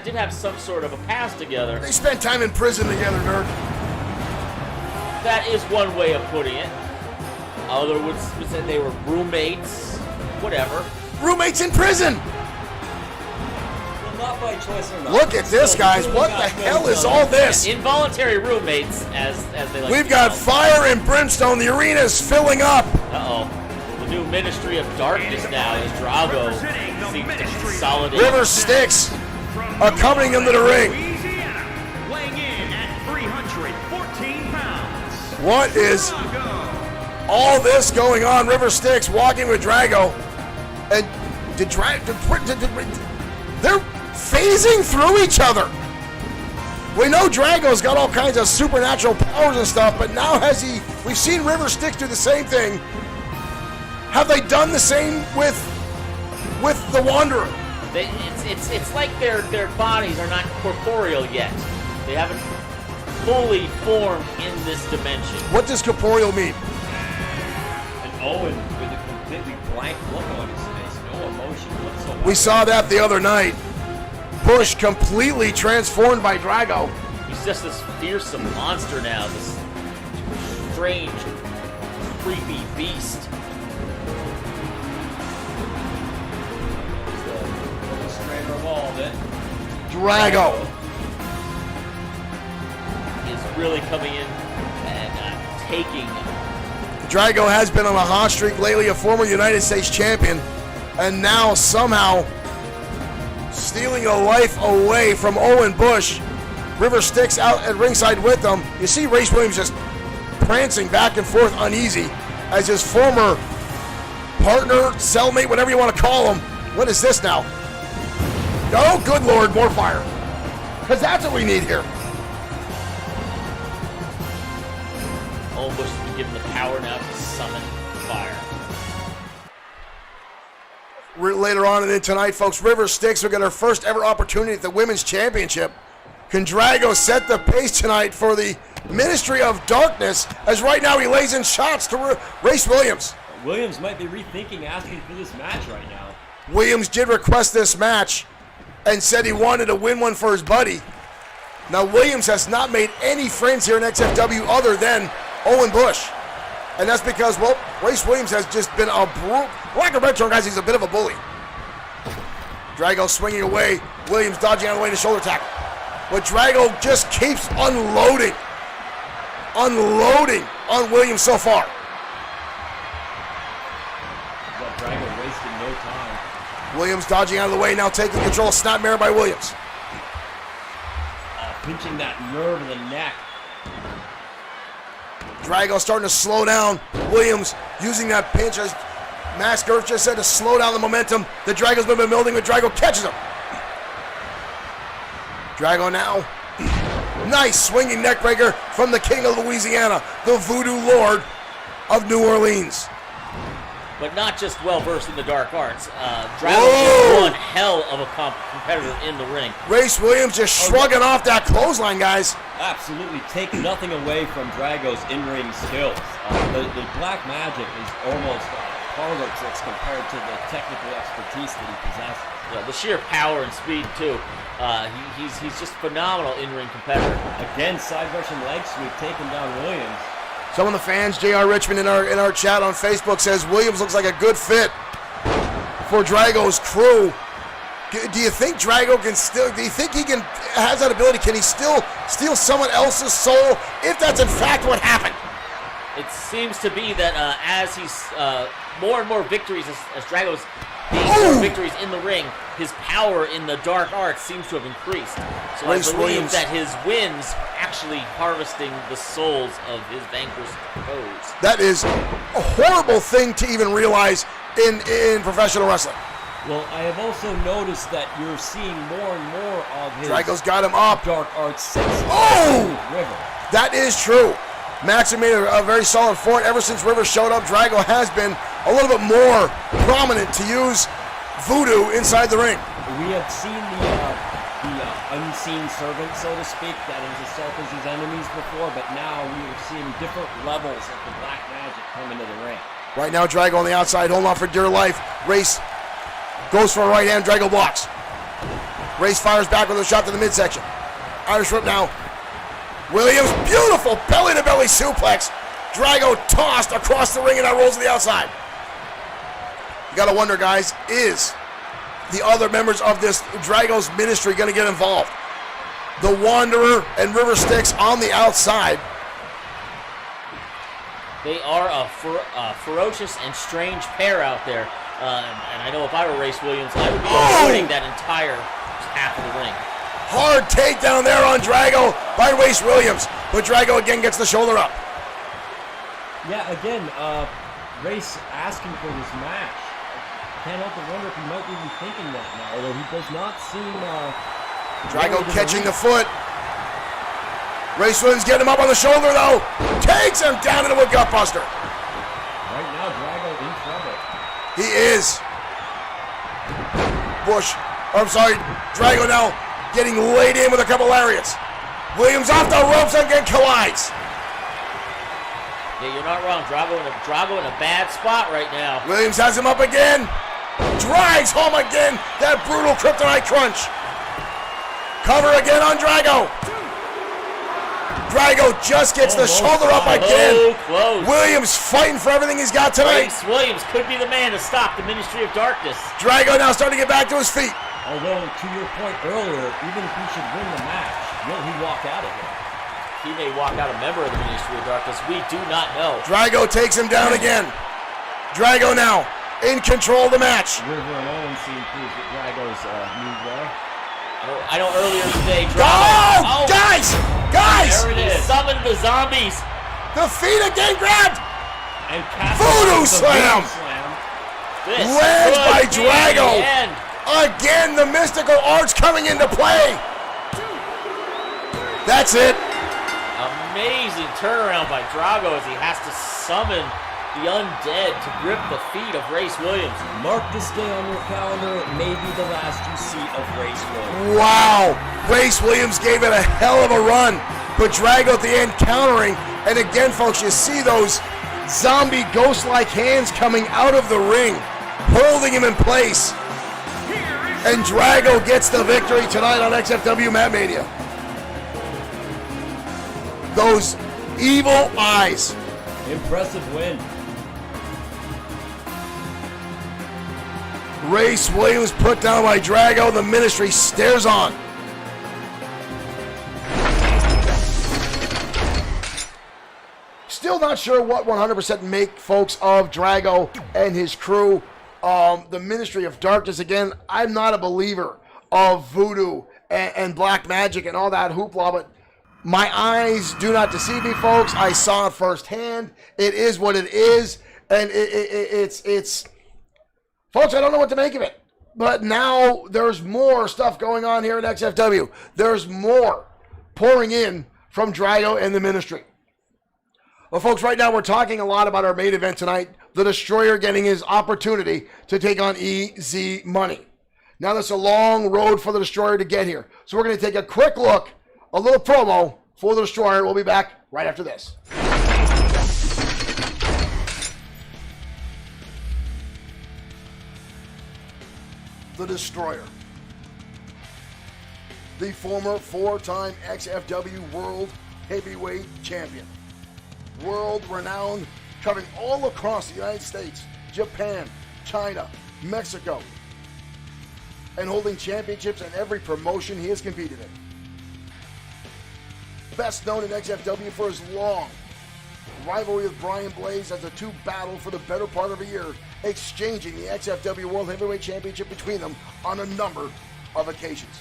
did have some sort of a past together. They spent time in prison together, Dirk. That is one way of putting it. Other would say they were roommates, whatever. Roommates in prison! Well, not by choice or not. Look at this, guys. What the hell is all this? Involuntary roommates, as they like We've to got call them. fire and brimstone. The arena's filling up. Uh-oh. The new Ministry of Darkness now is Drago seems to consolidate. River Styx accompanying him to the ring. Louisiana, weighing in at 314 pounds. What is Drago. all this going on? River Styx walking with Drago. And they're phasing through each other. We know Drago's got all kinds of supernatural powers and stuff, but now we've seen River Styx do the same thing. Have they done the same with the Wanderer? It's like their bodies are not corporeal yet. They haven't fully formed in this dimension. What does corporeal mean? And Owen with a completely blank look on his face, no emotion whatsoever. We saw that the other night. Bush completely transformed by Drago. He's just this fearsome monster now, this strange, creepy beast. Drago. Is really coming in and taking. Drago has been on a hot streak lately, a former United States champion, and now somehow stealing a life away from Owen Bush. River Styx out at ringside with them. You see Race Williams just prancing back and forth uneasy as his former partner, cellmate, whatever you want to call him. What is this now? Oh, good Lord, more fire. Because that's what we need here. Owen Bush has been given the power now to summon fire. Later on and then tonight, folks, River Styx will get her first ever opportunity at the Women's Championship Can Drago set the pace tonight for the Ministry of Darkness, as right now he lays in shots to Race Williams. Williams might be rethinking asking for this match right now. Williams did request this match and said he wanted to win one for his buddy. Now Williams has not made any friends here in XFW other than Owen Bush. And that's because, well, Race Williams has just been a lack of better term, guys, he's a bit of a bully. Drago swinging away, Williams dodging out of the way to shoulder tackle. But Drago just keeps unloading on Williams so far. But Drago wasting no time. Williams dodging out of the way, now taking control. Snapmare by Williams. Pinching that nerve in the neck. Drago starting to slow down. Williams using that pinch, as Max Gertz just said, to slow down the momentum that Drago's been building, but Drago catches him. Drago now. Nice swinging neckbreaker from the King of Louisiana, the Voodoo Lord of New Orleans. But not just well-versed in the dark arts. Drago is one hell of a competitor in the ring. Race Williams just shrugging off that clothesline, guys. Absolutely take nothing away from Drago's in-ring skills. The black magic is almost parlor tricks compared to the technical expertise that he possesses. Yeah, the sheer power and speed, too. He's just phenomenal in-ring competitor. Again, side Russian leg sweep taking down Williams. Some of the fans, J.R. Richmond in our chat on Facebook, says Williams looks like a good fit for Drago's crew. Do you think Drago can still, do you think he has that ability? Can he still steal someone else's soul if that's in fact what happened? It seems to be that as he's more and more victories, as Drago's gaining more victories in the ring, his power in the dark arts seems to have increased. So Race I believe Williams, that his wins actually harvesting the souls of his vanquished foes. that is a horrible thing to even realize in professional wrestling. Well, I have also noticed that you're seeing more and more of his Drago's got him up. dark arts sense. River. That is true. Max had made a very solid for it. Ever since River showed up, Drago has been a little bit more prominent to use voodoo inside the ring. We have seen the unseen servant, so to speak, that has assaulted his enemies before, but now we are seeing different levels of the black magic come into the ring. Right now, Drago on the outside, holding on for dear life. Race goes for a right hand, Drago blocks. Race fires back with a shot to the midsection. Irish whip now. Williams, beautiful belly-to-belly suplex. Drago tossed across the ring and now rolls to the outside. You gotta wonder, guys, is the other members of this Drago's ministry gonna get involved? The Wanderer and River Styx on the outside. They are a ferocious and strange pair out there. And I know if I were Race Williams, I would be avoiding that entire half of the ring. Hard takedown there on Drago by Race Williams. But Drago again gets the shoulder up. Yeah, again, Race asking for this match. Can't help but wonder if he might be rethinking that now, although he does not seem... Drago catching the foot. Race Williams getting him up on the shoulder, though. Takes him down into a gutbuster. Right now, Drago in trouble. He is. Drago now getting laid in with a couple lariats. Williams off the ropes and again collides. Yeah, you're not wrong. Drago in a bad spot right now. Williams has him up again. Drives home again. That brutal kryptonite crunch. Cover again on Drago. Drago just gets the shoulder up again. Close. Williams fighting for everything he's got tonight. Race Williams could be the man to stop the Ministry of Darkness. Drago now starting to get back to his feet. Although, to your point earlier, even if he should win the match, will he walk out of here? He may walk out a member of the Ministry of Darkness. We do not know. Drago takes him down again. Drago now in control of the match. River and Owen seem pleased with Drago's move there. I know earlier today, Drago... Guys! There it is. He summoned the zombies. The feet again grabbed. And Voodoo slam. Lands by Drago. Again, the mystical arts coming into play. That's it. Amazing turnaround by Drago as he has to summon the undead to grip the feet of Race Williams. Mark this day on your calendar. It may be the last you see of Race Williams. Wow, Race Williams gave it a hell of a run, but Drago at the end countering. And again, folks, you see those zombie ghost-like hands coming out of the ring, holding him in place. And Drago gets the victory tonight on XFW MatMania. Those evil eyes. Impressive win. Race Williams put down by Drago. The Ministry stares on. Still not sure what 100% make, folks, of Drago and his crew. The Ministry of Darkness, again, I'm not a believer of voodoo and black magic and all that hoopla, but my eyes do not deceive me, folks. I saw it firsthand. It is what it is, and it's folks, I don't know what to make of it. But now there's more stuff going on here at XFW. There's more pouring in from Drago and the Ministry. Well, folks, right now we're talking a lot about our main event tonight, the Destroyer getting his opportunity to take on Easy Money. Now, that's a long road for the Destroyer to get here. So we're going to take a quick look, a little promo for the Destroyer. We'll be back right after this. The Destroyer, the former four-time XFW World Heavyweight Champion. World-renowned, covering all across the United States, Japan, China, Mexico, and holding championships in every promotion he has competed in. Best known in XFW for his long rivalry with Brian Blaze as the two battled for the better part of a year, exchanging the XFW World Heavyweight Championship between them on a number of occasions.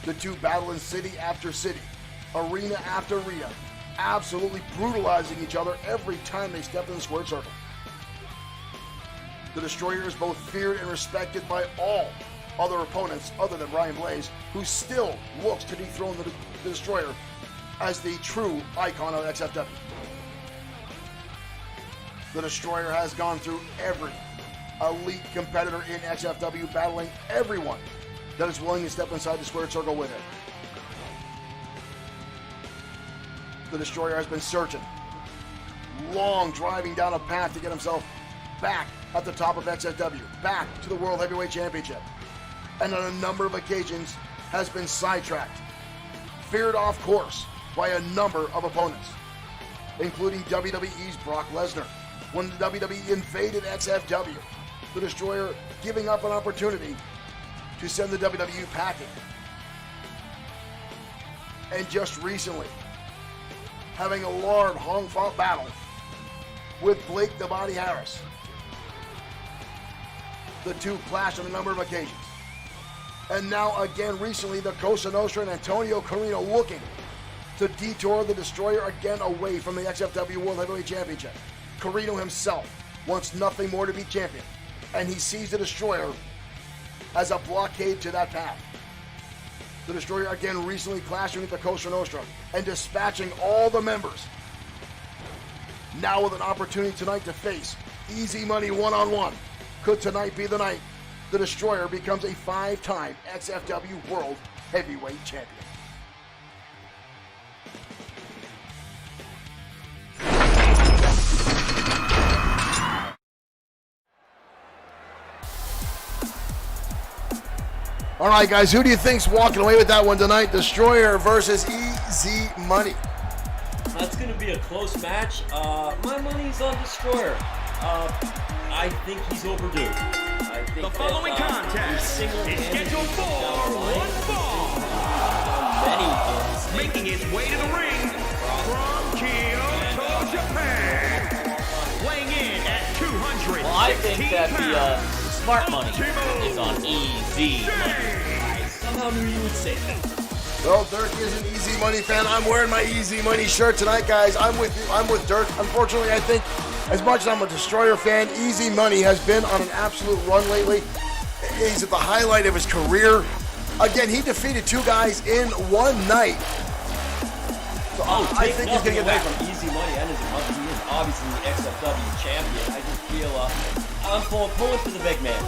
The two battle in city after city, arena after arena, absolutely brutalizing each other every time they stepped in the squared circle. The Destroyer is both feared and respected by all other opponents other than Brian Blaze, who still looks to dethrone the Destroyer as the true icon of XFW. The Destroyer has gone through every elite competitor in XFW, battling everyone that is willing to step inside the squared circle with him. The Destroyer has been searching, long driving down a path to get himself back at the top of XFW, back to the World Heavyweight Championship, and on a number of occasions has been sidetracked, veered off course by a number of opponents, including WWE's Brock Lesnar. When the WWE invaded XFW, the Destroyer giving up an opportunity to send the WWE packing. And just recently, having a large hard-fought battle with Blake the Body Harris. The two clashed on a number of occasions. And now again recently, the Cosa Nostra and Antonio Carino looking to detour the Destroyer again away from the XFW World Heavyweight Championship. Carino himself wants nothing more to be champion, and he sees the Destroyer as a blockade to that path. The Destroyer again recently clashing with the Cosa Nostra and dispatching all the members. Now with an opportunity tonight to face Easy Money one-on-one. Could tonight be the night the Destroyer becomes a 5-time XFW World Heavyweight Champion? All right, guys, who do you think's walking away with that one tonight? Destroyer versus Easy Money. That's going to be a close match. My money's on Destroyer. I think he's overdue. I think The following contest is scheduled for one fall. Making his way to the ring from Kyoto, Japan. Weighing in at 200. Well, I think that the smart money is on Easy Money. I somehow knew you would say that. Well, Dirk is an Easy Money fan. I'm wearing my Easy Money shirt tonight, guys. I'm with you. I'm with Dirk. Unfortunately, I think as much as I'm a Destroyer fan, Easy Money has been on an absolute run lately. He's at the highlight of his career. Again, he defeated two guys in one night. So I think he's going to get that. From Easy Money and his money. He is obviously the XFW champion. I just feel I'm pulling for the big man.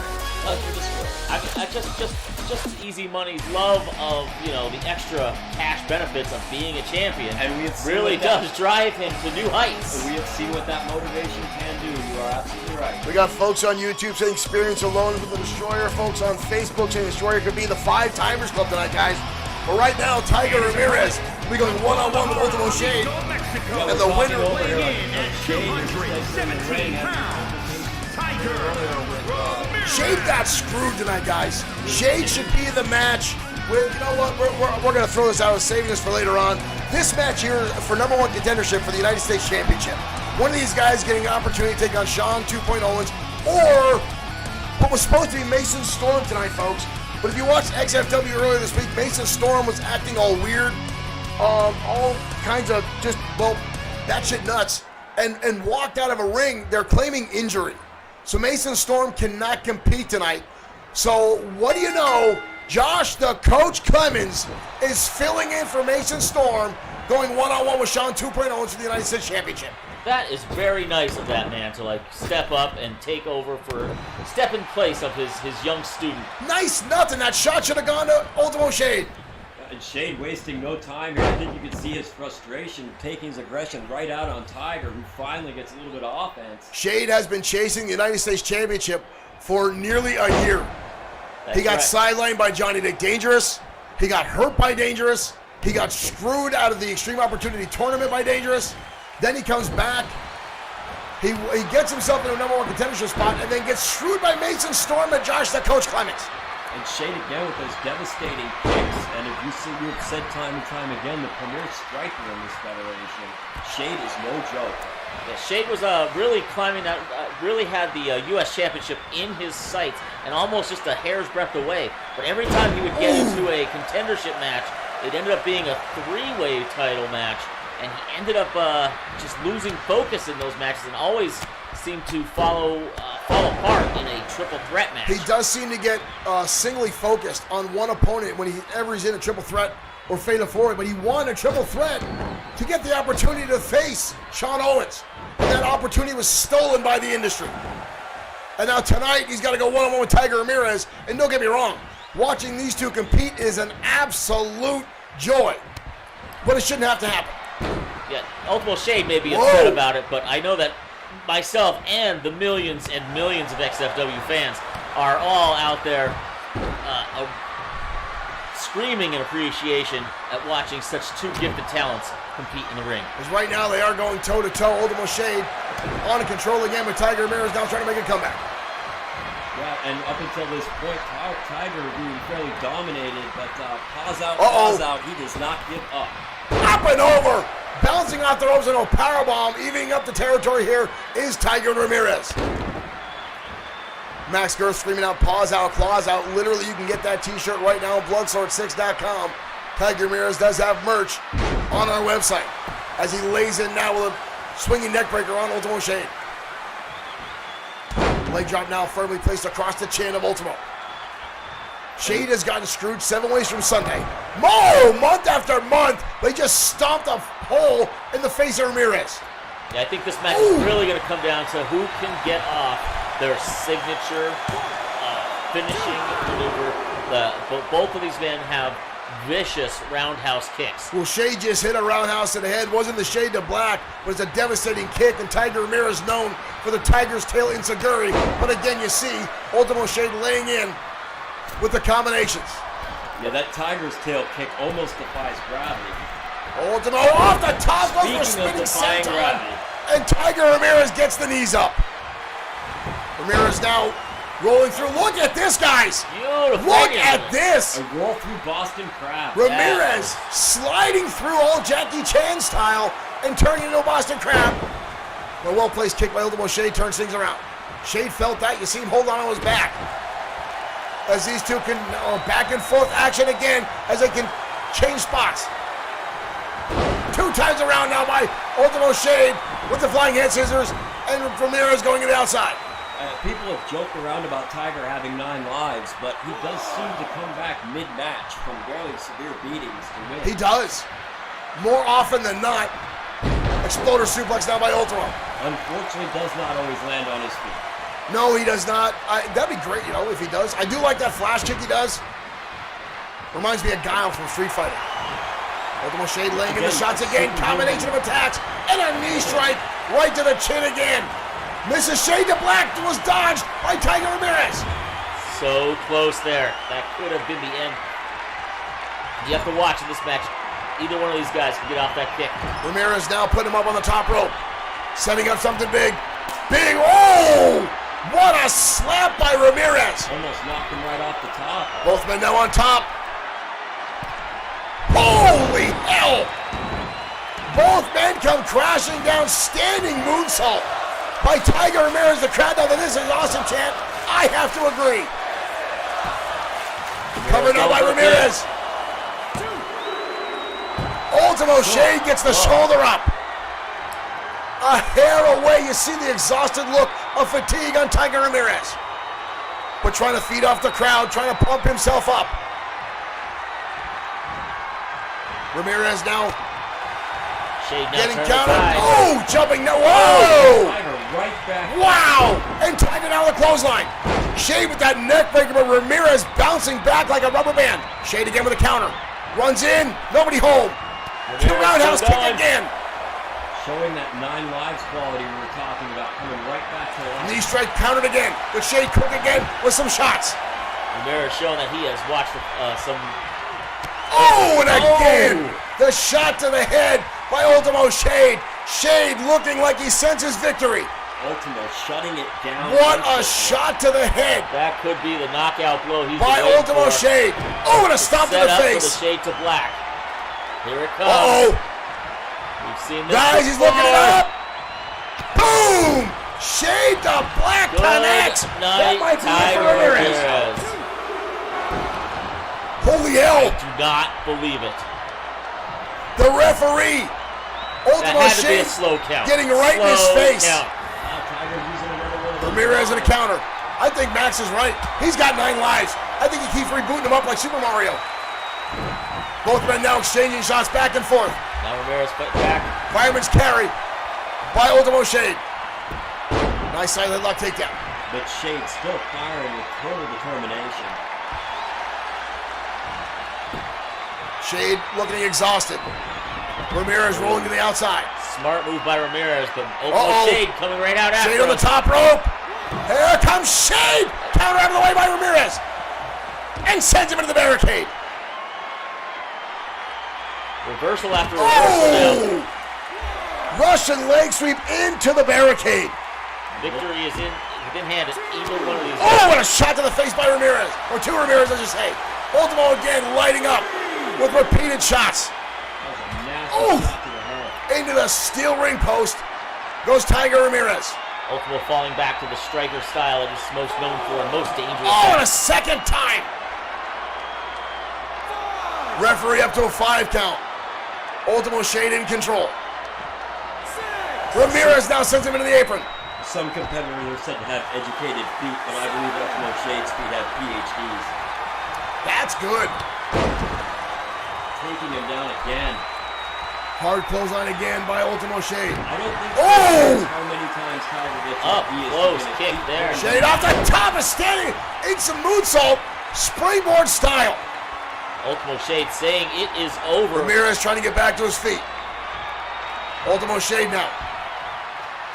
I just easy money's love of the extra cash benefits of being a champion, and we have seen really does drive him to new heights. We have seen what that motivation can do. You are absolutely right. We got folks on YouTube saying experience alone with the Destroyer. Folks on Facebook saying Destroyer could be in the 5 Timers Club tonight, guys. But right now, Tiger Ramirez will be going one-on-one with Ultimo Shade. And the winner weighing in at 217 pounds, Tiger Ramirez. Shade got screwed tonight, guys. Shade should be in the match. You know what? We're going to throw this out. I was saving this for later on. This match here for #1 contendership for the United States Championship. One of these guys getting an opportunity to take on Sean 2.0 Owens or what was supposed to be Mason Storm tonight, folks. But if you watched XFW earlier this week, Mason Storm was acting all weird. All kinds of just, that shit nuts. And walked out of a ring. They're claiming injury. So Mason Storm cannot compete tonight. So what do you know? Josh, the Coach Clemens, is filling in for Mason Storm, going one-on-one with Sean 2.0 for the United States Championship. That is very nice of that man to step up and take over step in place of his young student. Nice nothing. That shot should have gone to Ultimo Shade. And Shade wasting no time here. I think you can see his frustration, taking his aggression right out on Tiger, who finally gets a little bit of offense. Shade has been chasing the United States Championship for nearly a year. He got sidelined by Johnny Dick Dangerous. He got hurt by Dangerous. He got screwed out of the Extreme Opportunity Tournament by Dangerous. Then he comes back. He gets himself in a #1 contendership spot and then gets screwed by Mason Storm and Josh the Coach Clemens. And Shade again with those devastating kicks. And if you've said time and time again, the premier striker in this federation, Shade is no joke. Yeah, Shade was really climbing that, really had the U.S. Championship in his sights and almost just a hair's breadth away. But every time he would get into a contendership match, it ended up being a 3-way title match. And he ended up just losing focus in those matches and always seemed to fall apart in a triple threat match. He does seem to get singly focused on one opponent whenever he's in a triple threat or fatal four-way, but he won a triple threat to get the opportunity to face Sean Owens. And that opportunity was stolen by the industry. And now tonight, he's got to go one-on-one with Tiger Ramirez. And don't get me wrong, watching these two compete is an absolute joy. But it shouldn't have to happen. Yeah, Ultimo Shade may be upset about it, but I know that myself and the millions and millions of XFW fans are all out there screaming in appreciation at watching such two gifted talents compete in the ring. Because right now they are going toe-to-toe. Ultimo Shade on control again with Tiger Ramirez now trying to make a comeback. Yeah, and up until this point, Tiger being fairly dominated, but pause out, he does not give up. Up and over! Bouncing off the ropes and a powerbomb, evening up the territory here is Tiger Ramirez. Max Girth screaming out, paws out, claws out. Literally, you can get that t-shirt right now on Bloodsword6.com. Tiger Ramirez does have merch on our website as he lays in now with a swinging neckbreaker on Ultimo Shade. Leg drop now firmly placed across the chin of Ultimo. Shade has gotten screwed 7 ways from Sunday. Month after month, they just stomped a hole in the face of Ramirez. Yeah, I think this match is really going to come down to who can get off their signature finishing maneuver. Both of these men have vicious roundhouse kicks. Well, Shade just hit a roundhouse to the head. Wasn't the Shade to black, but it's a devastating kick, and Tiger Ramirez known for the Tiger's tail enziguri. But again, you see Ultimo Shade laying in with the combinations. Yeah, that Tiger's tail kick almost defies gravity. Ultimo off the top of the spinning senton, and Tiger Ramirez gets the knees up. Ramirez now rolling through. Look at this, guys. Beautiful. Look at this. A roll through Boston Crab. Ramirez sliding through all Jackie Chan style and turning into a Boston Crab. A well-placed kick by Ultimo Shade turns things around. Shade felt that. You see him hold on to his back. As these two can back and forth action again as they can change spots. 2 times around now by Ultimo Shade with the flying hand scissors and Ramirez going to the outside. People have joked around about Tiger having 9 lives, but he does seem to come back mid-match from fairly severe beatings to win. He does. More often than not. Exploder suplex now by Ultimo. Unfortunately, does not always land on his feet. No, he does not. That'd be great, if he does. I do like that flash kick he does. Reminds me of Guile from Street Fighter. Ultimo Shade laying in the shots again. Combination of attacks. And a knee strike right to the chin again. Mrs. Shade to Black was dodged by Tiger Ramirez. So close there. That could have been the end. You have to watch in this match. Either one of these guys can get off that kick. Ramirez now putting him up on the top rope. Setting up something big. Big, oh! What a slap by Ramirez. Almost knocked him right off the top. Both men now on top. Holy hell! Both men come crashing down, standing moonsault by Tiger Ramirez. The crowd now that this is awesome chant. I have to agree. Covered now by Ramirez. Ultimo Shade gets the shoulder up. A hair away. You see the exhausted look of fatigue on Tiger Ramirez. But trying to feed off the crowd, trying to pump himself up. Ramirez now Shade now getting turning countered. the tide. Oh, jumping now. Whoa! Tiger right back. Wow! And Tiger now the clothesline. Shade with that neck breaker, but Ramirez bouncing back like a rubber band. Shade again with a counter. Runs in, nobody home. Ramirez Roundhouse still kick going. again. Showing that 9 lives quality we were talking about, coming right back to life. Knee strike countered again. With Shade cook again with some shots. Ramirez showing that he has watched some. Oh, and again, the shot to the head by Ultimo Shade. Shade looking like he senses victory. Ultimo shutting it down. What a shot to the head That could be the knockout blow he's by been waiting Ultimo for. Shade. Oh, and a stop to Set the up face. for the Shade to Black. Here it comes. Uh-oh. We've seen this Guys, he's before. looking it up. Boom! Shade to Black Good connects. night, That might be it Tiger for Ramirez. Ramirez. Holy hell. Do not believe it. The referee, That Ultimo had to be a Shade, slow count. getting right in his Slow face. count. Tiger's using another one of those. Ramirez in a counter. I think Max is right. He's got 9 lives. I think he keeps rebooting him up like Super Mario. Both men now exchanging shots back and forth. Now Ramirez fighting back. Fireman's carry by Ultimo Shade. Nice side headlock takedown. But Shade still firing with total determination. Shade looking exhausted. Ramirez rolling to the outside. Smart move by Ramirez, but Ultimo Uh-oh. Shade coming right out after Shade on the him. top rope. Here comes Shade. Counter out of the way by Ramirez. And sends him into the barricade. Reversal after reversal now. Oh! Russian leg sweep into the barricade. Victory is within hand of either one of these. Oh, what a shot to the face by Ramirez. Or to Ramirez, I should say. Ultimo again lighting up with repeated shots. That was a nasty Oof. shot to the head. Into the steel ring post goes Tiger Ramirez. Ultimo falling back to the striker style that he's most known for and most dangerous. Oh, and a second time. Referee up to a 5 count. Ultimo Shade in control. Ramirez now sends him into the apron. Some competitors are said to have educated feet, but I believe Ultimo Shade's feet have PhDs. That's good. Taking him down again. Hard clothesline again by Ultimo Shade. I don't think Oh! how many times Tiger gets Up he is close doing it. kick there. Shade off the top is standing in some moonsault, springboard style. Ultimo Shade saying it is over. Ramirez trying to get back to his feet. Ultimo Shade now.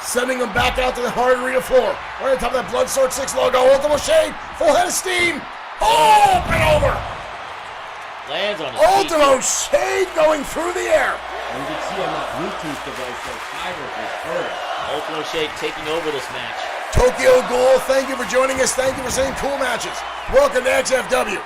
Sending him back out to the hard arena floor. Right on top of that Bloodsport 6 logo. Ultimo Shade, full head of steam. Oh, up and over. Lands on his feet. Ultimo Shade going through the air. And you can see on that Bluetooth device that Tiger is hurt. Ultimo Shade taking over this match. Tokyo Ghoul, thank you for joining us. Thank you for saying cool matches. Welcome to XFW.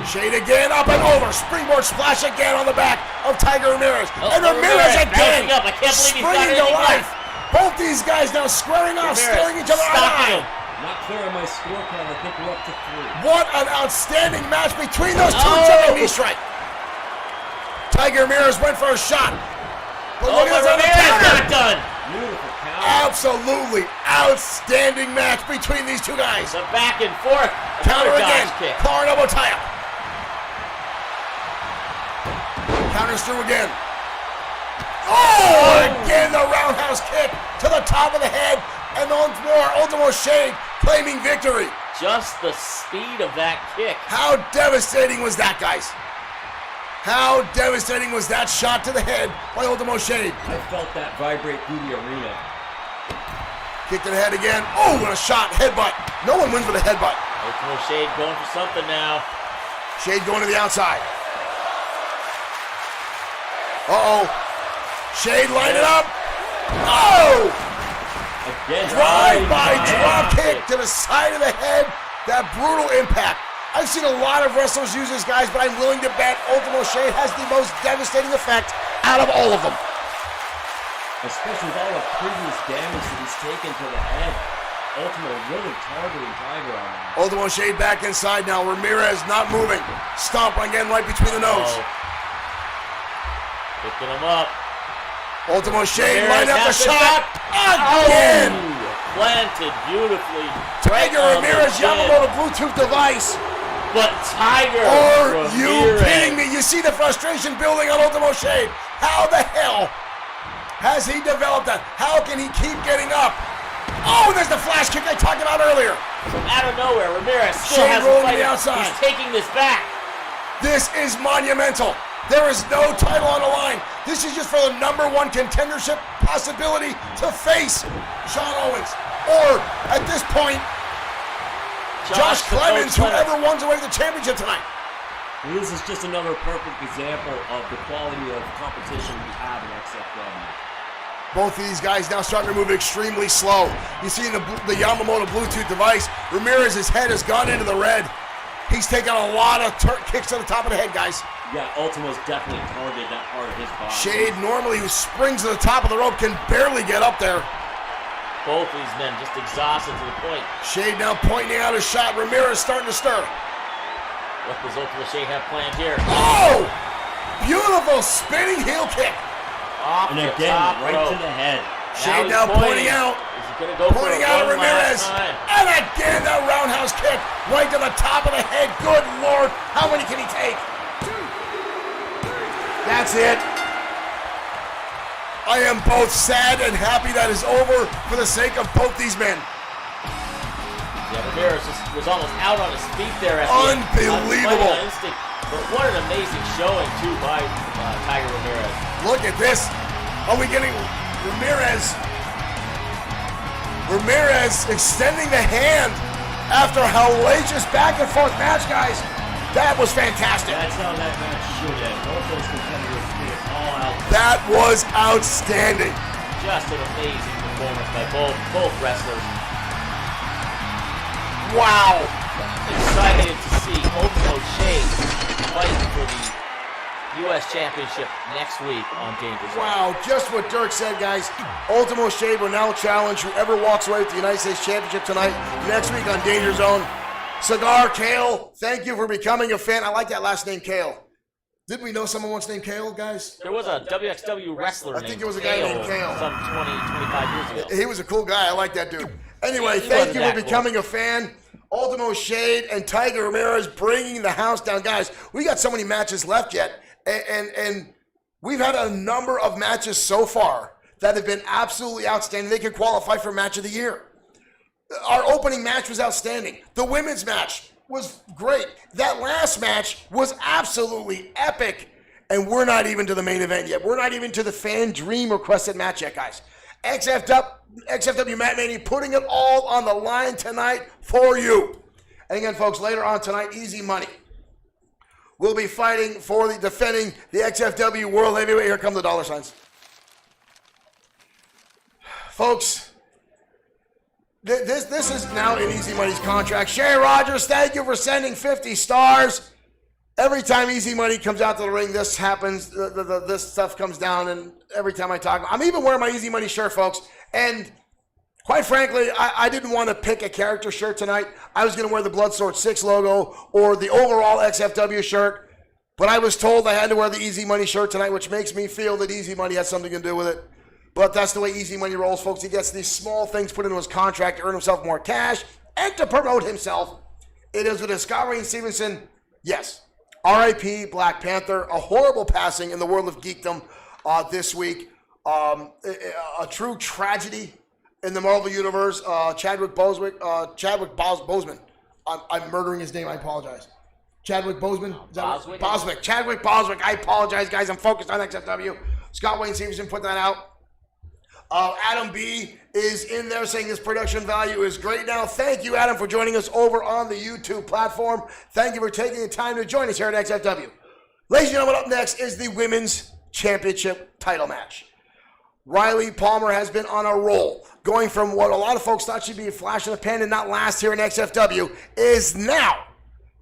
Shade again, up and over. Springboard splash again on the back of Tiger Ramirez. Oh, and Ramirez Ramirez again, bouncing up. I can't believe he's got springing to anything life. Both these guys now squaring off, Ramirez staring each other eye to stopping eye. him. Not clear on my scorecard. I think we're up to 3. What an outstanding match between those two. Oh. Jumping knee strike. Tiger Ramirez went for a shot. But Oh, look but at this on the Ramirez counter. not done. Beautiful counter. Absolutely outstanding match between these two guys. The back and forth. Counter Another again. dodge kick. Car and elbow tie up. Counters through again. Oh, again the roundhouse kick to the top of the head, and once more, Ultimo Shade claiming victory. Just the speed of that kick. How devastating was that, guys? How devastating was that shot to the head by Ultimo Shade? I felt that vibrate through the arena. Kick to the head again. Oh, what a shot. Headbutt. No one wins with a headbutt. Ultimo Shade going for something now. Shade going to the outside. Uh-oh. Shade line it up. Oh! Again, Drive-by drop kick to the side of the head. That brutal impact. I've seen a lot of wrestlers use this, guys, but I'm willing to bet Ultimo Shade has the most devastating effect out of all of them. Especially with all the previous damage that he's taken to the head. Ultimo really targeting Tiger on that. Ultimo Shade back inside now. Ramirez not moving. Stomp again right between the nose. Picking him up. Ultimo Shade Ramirez lined up the has the shot. Again. Planted beautifully. Tiger Right on Ramirez the chin. Yamamoto Bluetooth device. But Tiger Are you Ramirez. kidding me? You see the frustration building on Ultimo Shade. How the hell has he developed that? How can he keep getting up? Oh, there's the flash kick I talked about earlier. From out of nowhere, Ramirez still Shade has rolling to a the fight. outside. He's taking this back. This is monumental. There is no title on the line. This is just for the #1 contendership possibility to face Sean Owens. Or, at this point, Josh Clemens, whoever wins away the championship tonight. And this is just another perfect example of the quality of competition we have in XFW. Both of these guys now starting to move extremely slow. You see the Yamamoto Bluetooth device, Ramirez's head has gone into the red. He's taken a lot of kicks to the top of the head, guys. Yeah, Ultimo's definitely targeted that part of his body. Shade, normally who springs to the top of the rope, can barely get up there. Both of these men just exhausted to the point. Shade now pointing out his shot. Ramirez starting to stir. What does Ultimo Shade have planned here? Oh! Beautiful spinning heel kick. Off And the again, top right rope. to the head. Shade he's now pointing out. Is he gonna go Pointing for it out at one Ramirez. last time? And again, that roundhouse kick right to the top of the head. Good Lord. How many can he take? That's it. I am both sad and happy that is over for the sake of both these men. Yeah, Ramirez was almost out on his feet there at the end. Unbelievable. On instinct. But what an amazing showing, too, by Tiger Ramirez. Look at this. Are we getting Ramirez extending the hand after a hellacious back and forth match, guys. That was fantastic. That's how that match should end. Both those competitors put it all out. That was outstanding. Just an amazing performance by both wrestlers. Wow. Excited to see Ultimo Shade fighting for the U.S. Championship next week on Danger Zone. Wow, just what Dirk said, guys. Ultimo Shade will now challenge whoever walks away with the United States Championship tonight, next week on Danger Zone. Cigar Kale, thank you for becoming a fan. I like that last name, Kale. Didn't we know someone once named Kale, guys? There was a WXW wrestler I think it was a guy named Kale. some 20, 25 years ago. He was a cool guy. I like that dude. Anyway, He thank wasn't you for that becoming a fan. Ultimo Shade and Tiger Ramirez bringing the house down. Guys, we got so many matches left yet. And we've had a number of matches so far that have been absolutely outstanding. They could qualify for Match of the Year. Our opening match was outstanding. The women's match was great. That last match was absolutely epic. And we're not even to the main event yet. We're not even to the fan dream requested match yet, guys. XFW MatMania putting it all on the line tonight for you. And again, folks, later on tonight, Easy Money will be fighting for defending the XFW World Heavyweight. Here come the dollar signs. Folks, this is now in Easy Money's contract. Sherry Rogers, thank you for sending 50 stars. Every time Easy Money comes out to the ring, this happens. This stuff comes down, and every time I talk, I'm even wearing my Easy Money shirt, folks. And quite frankly, I didn't want to pick a character shirt tonight. I was going to wear the Bloodsport 6 logo or the overall XFW shirt, but I was told I had to wear the Easy Money shirt tonight, which makes me feel that Easy Money has something to do with it. But that's the way Easy Money rolls, folks. He gets these small things put into his contract to earn himself more cash and to promote himself. It is with Scott Wayne Stevenson. Yes, R.I.P. Black Panther. A horrible passing in the world of geekdom this week. A true tragedy in the Marvel Universe. Chadwick Boseman. I'm murdering his name. I apologize. Chadwick Boseman? Boswick. Chadwick Boswick. I apologize, guys. I'm focused on XFW. Scott Wayne Stevenson put that out. Adam B is in there saying this production value is great now. Thank you, Adam, for joining us over on the YouTube platform. Thank you for taking the time to join us here at XFW. Ladies and gentlemen, up next is the Women's Championship title match. Riley Palmer has been on a roll, going from what a lot of folks thought she'd be a flash in the pan and not last here in XFW, is now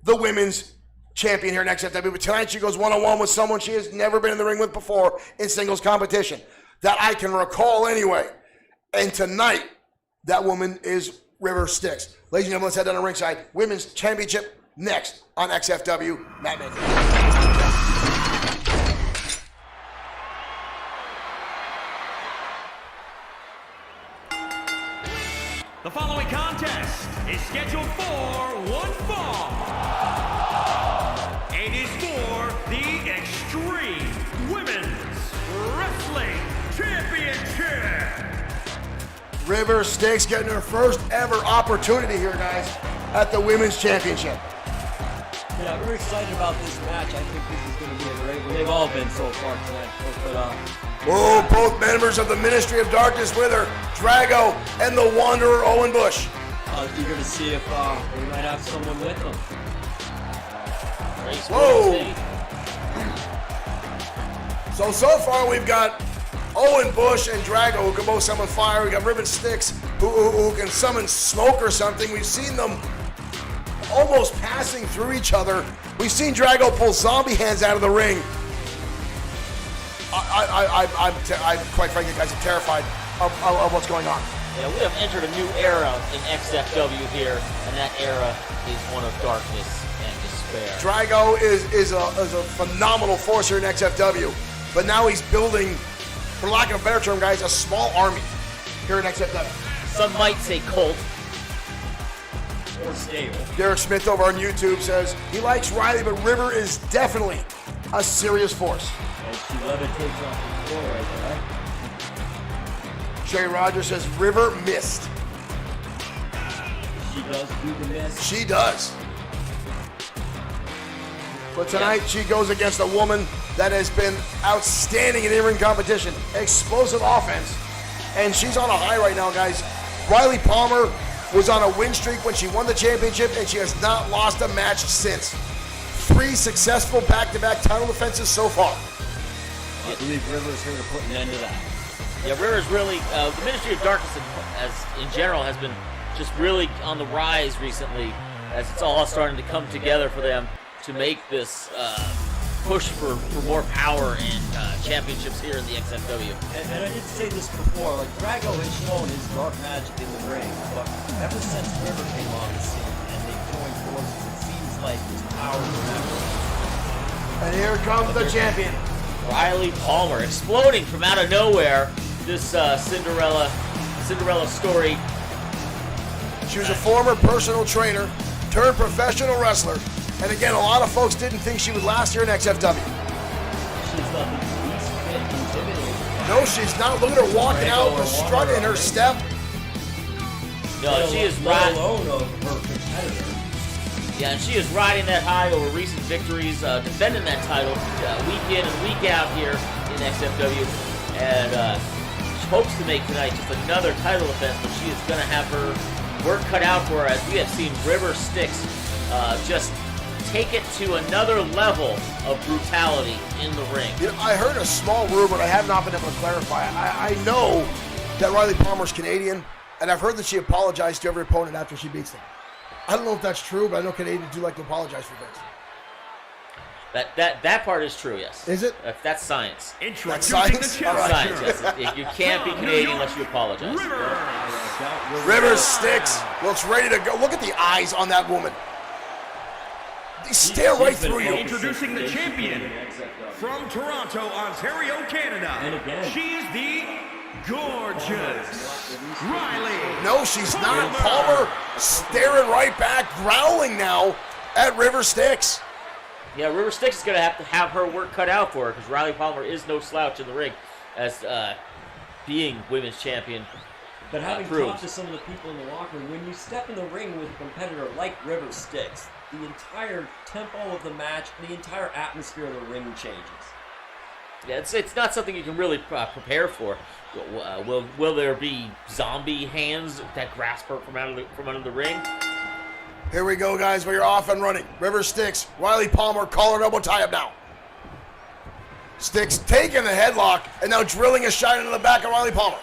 the Women's Champion here in XFW. But tonight she goes one-on-one with someone she has never been in the ring with before in singles competition, that I can recall anyway. And tonight, that woman is River Styx. Ladies and gentlemen, let's head down to ringside. Women's Championship next on XFW MatMania. The following contest is scheduled for one fall. It is for the Extreme Women's Wrestling Championship. River Styx getting her first ever opportunity here, guys, at the Women's Championship. Yeah, we're excited about this match. I think this is going to be a great one. They've all been so far tonight. Oh, both members of the Ministry of Darkness with her, Drago and the Wanderer Owen Bush. I was eager to see if we might have someone with them. Whoa! So far we've got Owen Bush and Drago who can both summon fire. We got River Styx who can summon smoke or something. We've seen them almost passing through each other. We've seen Drago pull zombie hands out of the ring. I'm quite frankly, guys, I'm terrified of what's going on. Yeah, we have entered a new era in XFW here, and that era is one of darkness and despair. Drago is a phenomenal force here in XFW, but now he's building, for lack of a better term, guys, a small army here in XFW. Some might say cult. Or stable. Derek Smith over on YouTube says he likes Riley, but River is definitely a serious force. And she levitates off the floor right there. Sherry Rogers says River missed. She does do the miss. She does. But tonight she goes against a woman that has been outstanding in in-ring competition. Explosive offense. And she's on a high right now, guys. Riley Palmer was on a win streak when she won the championship, and she has not lost a match since. 3 successful back-to-back title defenses so far. I believe River's here to put an end to that. Yeah, River's really, the Ministry of Darkness in general has been just really on the rise recently, as it's all starting to come together for them to make this push for more power and championships here in the XFW. And I did say this before, like Drago has shown his dark magic in the ring, but ever since River came on the scene and they joined forces, it seems like his power is And here comes the champion. Riley Palmer exploding from out of nowhere. This Cinderella story. She was a former personal trainer turned professional wrestler. And again, a lot of folks didn't think she would last here in XFW. She's not the least bit intimidating. No, she's not. Look at her walking out with a strut in her step. No, she is let riding. alone of her competitor. Yeah, and she is riding that high over recent victories, defending that title week in and week out here in XFW. And she hopes to make tonight just another title defense, but she is going to have her work cut out for her, as we have seen River Styx just take it to another level of brutality in the ring. You know, I heard a small rumor, I have not been able to clarify. I know that Riley Palmer's Canadian, and I've heard that she apologized to every opponent after she beats them. I don't know if that's true, but I know Canadians do like to apologize for things. That part is true, yes. Is it? That's science. That's science? The All right. Science, yes. You can't be Canadian unless you apologize. River Styx looks ready to go. Look at the eyes on that woman. They stare right through you. Introducing the champion from Toronto, Ontario, Canada. And again. She is the gorgeous Riley. No, she's not. Palmer staring right back, growling now at River Styx. Yeah, River Styx is going to have her work cut out for her, because Riley Palmer is no slouch in the ring. As being women's champion. But having proves. talked to some of the people in the locker room, when you step in the ring with a competitor like River Styx, the entire tempo of the match, the entire atmosphere of the ring changes. Yeah, it's not something you can really prepare for. Will there be zombie hands that grasp her from under the ring? Here we go, guys. We are off and running. River Styx, Riley Palmer, collar and elbow tie up now. Styx taking the headlock and now drilling a shot into the back of Riley Palmer.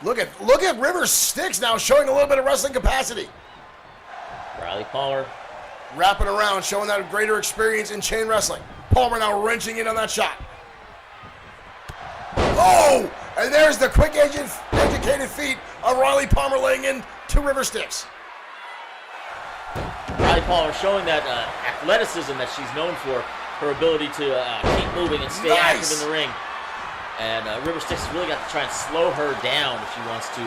Look at River Styx now showing a little bit of wrestling capacity. Riley Palmer. Wrapping around, showing that greater experience in chain wrestling. Palmer now wrenching in on that shot. Oh! And there's the quick, educated feet of Riley Palmer laying in to River Styx. Riley Palmer showing that athleticism that she's known for, her ability to keep moving and stay active in the ring. And River Styx has really got to try and slow her down if she wants to.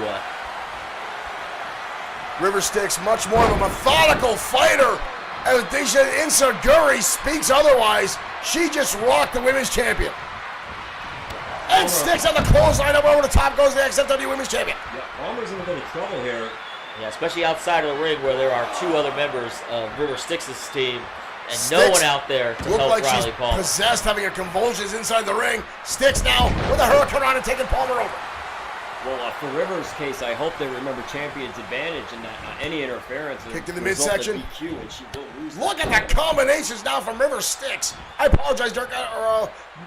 River Styx, much more of a methodical fighter. As Disha Insaguri speaks otherwise, she just rocked the women's champion. And Styx on the clothesline up over the top goes the XFW women's champion. Yeah, Palmer's in a bit of trouble here. Yeah, especially outside of the ring where there are two other members of River Styx's team and Styx no one out there to help like Riley she's Palmer. possessed, having a convulsions inside the ring. Styx now with a hurricane on and taking Palmer over. Well, for Rivers' case, I hope they remember champion's advantage and that any interference Kick to the result in midsection. DQ, and she will lose. Look at the combinations now from River Styx. I apologize, Dirk,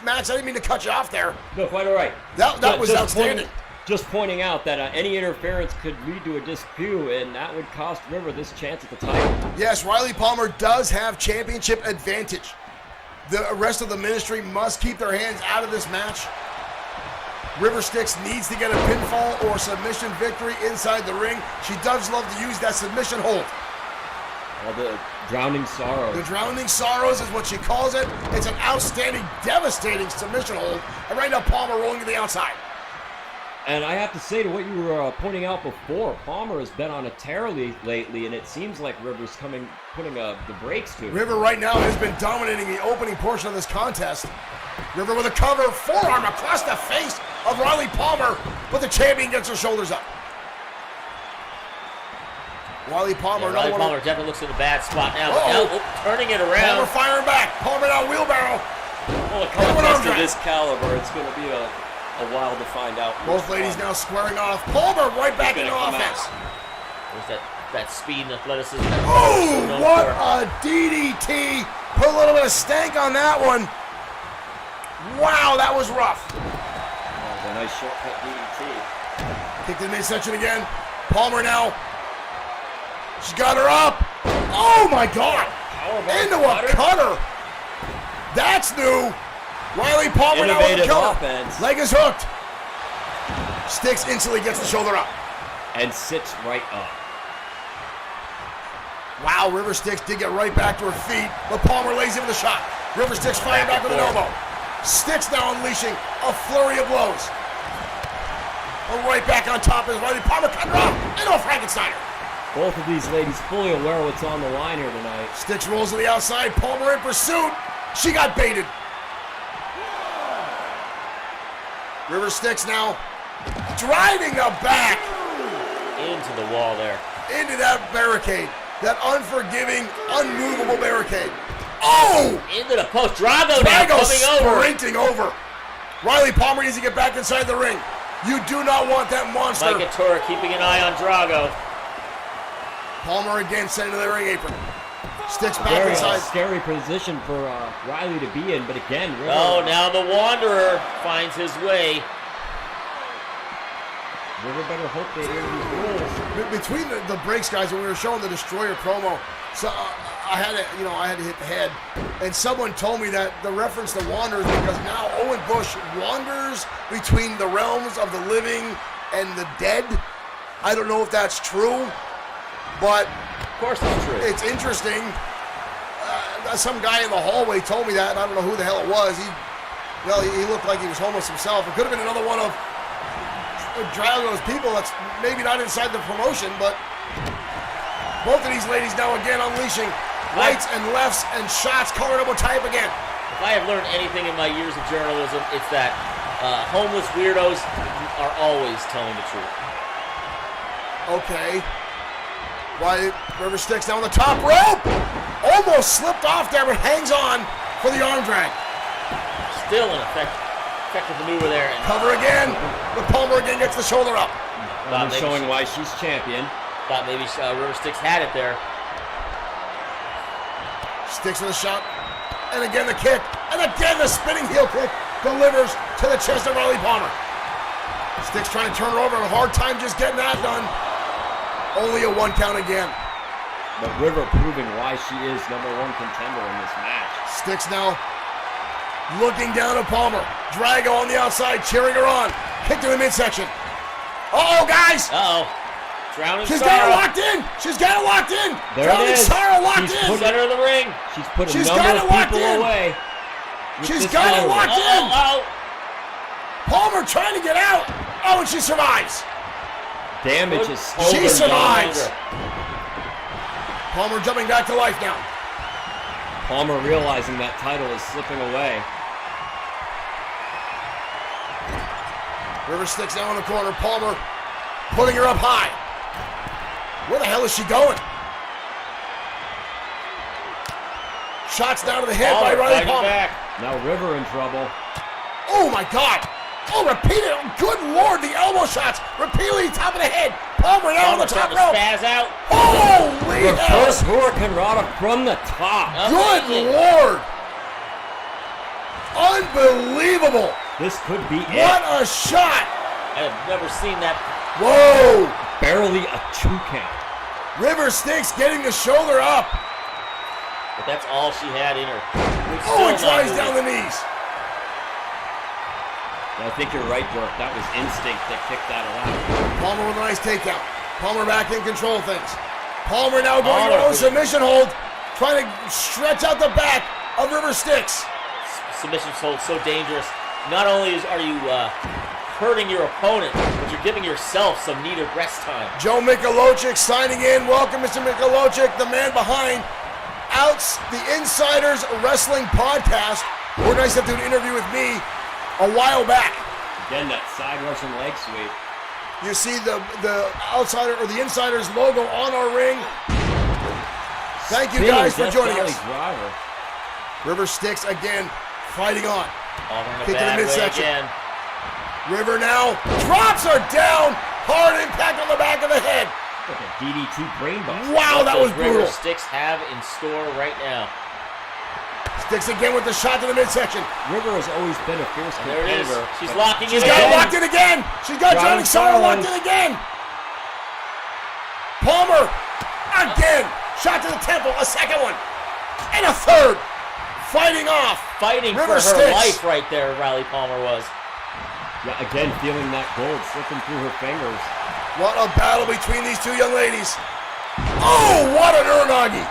Max, I didn't mean to cut you off there. No, quite all right. That was outstanding. Just pointing out that any interference could lead to a dispute, and that would cost River this chance at the title. Yes, Riley Palmer does have championship advantage. The rest of the ministry must keep their hands out of this match. River Styx needs to get a pinfall or submission victory inside the ring. She does love to use that submission hold. Well, the drowning sorrow. The drowning sorrows is what she calls it. It's an outstanding, devastating submission hold. And right now, Palmer rolling to the outside. And I have to say, to what you were pointing out before, Palmer has been on a tear lately, and it seems like River's putting the brakes to it. River right now has been dominating the opening portion of this contest. River with a cover, forearm across the face of Riley Palmer, but the champion gets her shoulders up. Riley Palmer, Riley Palmer definitely looks in a bad spot now. Turning it around. Palmer firing back. Palmer now wheelbarrow. Well, a contest of this caliber, it's going to be a while to find out. Both ladies now squaring off. Palmer right back into offense. There's that speed and athleticism. Oh, what a DDT. Put a little bit of stank on that one. Wow, that was rough. A nice shortcut DDT. Kick to the midsection again. Palmer now. She's got her up. Oh my God. Into a cutter. That's new. Riley Palmer now with the cover. Offense. Leg is hooked. Styx instantly gets the shoulder up. And sits right up. Wow, River Styx did get right back to her feet, but Palmer lays in with a shot. River Styx firing back with an elbow. Styx now unleashing a flurry of blows. And right back on top is Riley Palmer, cut her off into a Frankensteiner. Both of these ladies fully aware of what's on the line here tonight. Styx rolls to the outside, Palmer in pursuit. She got baited. River Styx now driving the back into the wall there. Into that barricade. That unforgiving, unmovable barricade. Oh! Into the post. Drago now coming over. Sprinting over. Riley Palmer needs to get back inside the ring. You do not want that monster. Mike Atura keeping an eye on Drago. Palmer again sent to the ring apron. Styx back Very inside. Scary position for Riley to be in, but again, River. Oh, now the Wanderer finds his way. River better hope they hear these rules. Between the breaks, guys, when we were showing the Destroyer promo, so I had to hit the head, and someone told me that the reference to Wanderers because now Owen Bush wanders between the realms of the living and the dead. I don't know if that's true, but of course it's true. It's interesting. Some guy in the hallway told me that, and I don't know who the hell it was. He looked like he was homeless himself. It could have been another one of Drago's people that's maybe not inside the promotion, but both of these ladies now again unleashing rights and lefts and shots, collar double type again. If I have learned anything in my years of journalism, it's that Homeless weirdos are always telling the truth. Okay. Riley River Styx down the top rope. Almost slipped off there, but hangs on for the arm drag. Still an effective maneuver there. And Cover again. But Palmer again gets the shoulder up. Showing why she's champion. Thought maybe River Styx had it there. Styx with a shot. And again the kick. And again the spinning heel kick delivers to the chest of Riley Palmer. Styx trying to turn her over. A hard time just getting that done. Only a 1 count again. But River proving why she is #1 contender in this match. Styx now looking down at Palmer. Drago on the outside, cheering her on. Kick to the midsection. Uh-oh, guys! Uh-oh. Drowning She's Sarah. got it locked in! She's got it locked in! There Drowning it is. Sarah locked in! Center of the ring. She's put a She's number got of it locked people in. away. She's got it locked in! Uh-oh. Palmer trying to get out! Oh, and she survives! Damage is She over. survives! Palmer jumping back to life now. Palmer realizing that title is slipping away. River Styx down in the corner. Palmer putting her up high. Where the hell is she going? Shots down to the head by Riley fighting Palmer. back. Now River in trouble. Oh my God! Oh, repeated! Good Lord, the elbow shots repeatedly top of the head. Palmer now on the top Starting to rope. spaz out. Holy hell! Reverse Hurricane Rana from the top. Good Amazing. Lord! Unbelievable! This could be What it. a shot! I have never seen that. Whoa! Barely a 2 count. River Styx getting the shoulder up. But that's all she had in her. Oh, it Still not drives down the moving. knees. I think you're right, Dirk. That was instinct that kicked that out. Palmer with a nice takedown. Palmer back in control of things. Palmer now going to Palmer her own with it. submission hold, trying to stretch out the back of River Styx. Submission hold so dangerous. Not only are you hurting your opponent, but you're giving yourself some needed rest time. Joe Michalowczyk signing in. Welcome, Mr. Michalowczyk, the man behind the Insiders Wrestling Podcast. Organized him to do an interview with me a while back. Again, that side Russian leg sweep. You see the outsider or the Insiders logo on our ring. Thank you guys for joining us. Driver. River Styx again fighting on. Palmer in a Kick to the bad way midsection. again. River now drops her down. Hard impact on the back of the head. Like a DDT brainbuster. Wow, that What was does River brutal. Styx have in store right now? Styx again with the shot to the midsection. River has always been a fierce And there it is. competitor. She's but locking She's in got it again. locked in again. She's got Drowning Drowning Sorrow Sorrow. locked in again. Palmer again. Shot to the temple. A second one. And a third. Fighting off. Fighting River for her Styx. life right there, Riley Palmer was. Yeah, again, feeling that gold slipping through her fingers. What a battle between these two young ladies. Oh, what an Uranagi.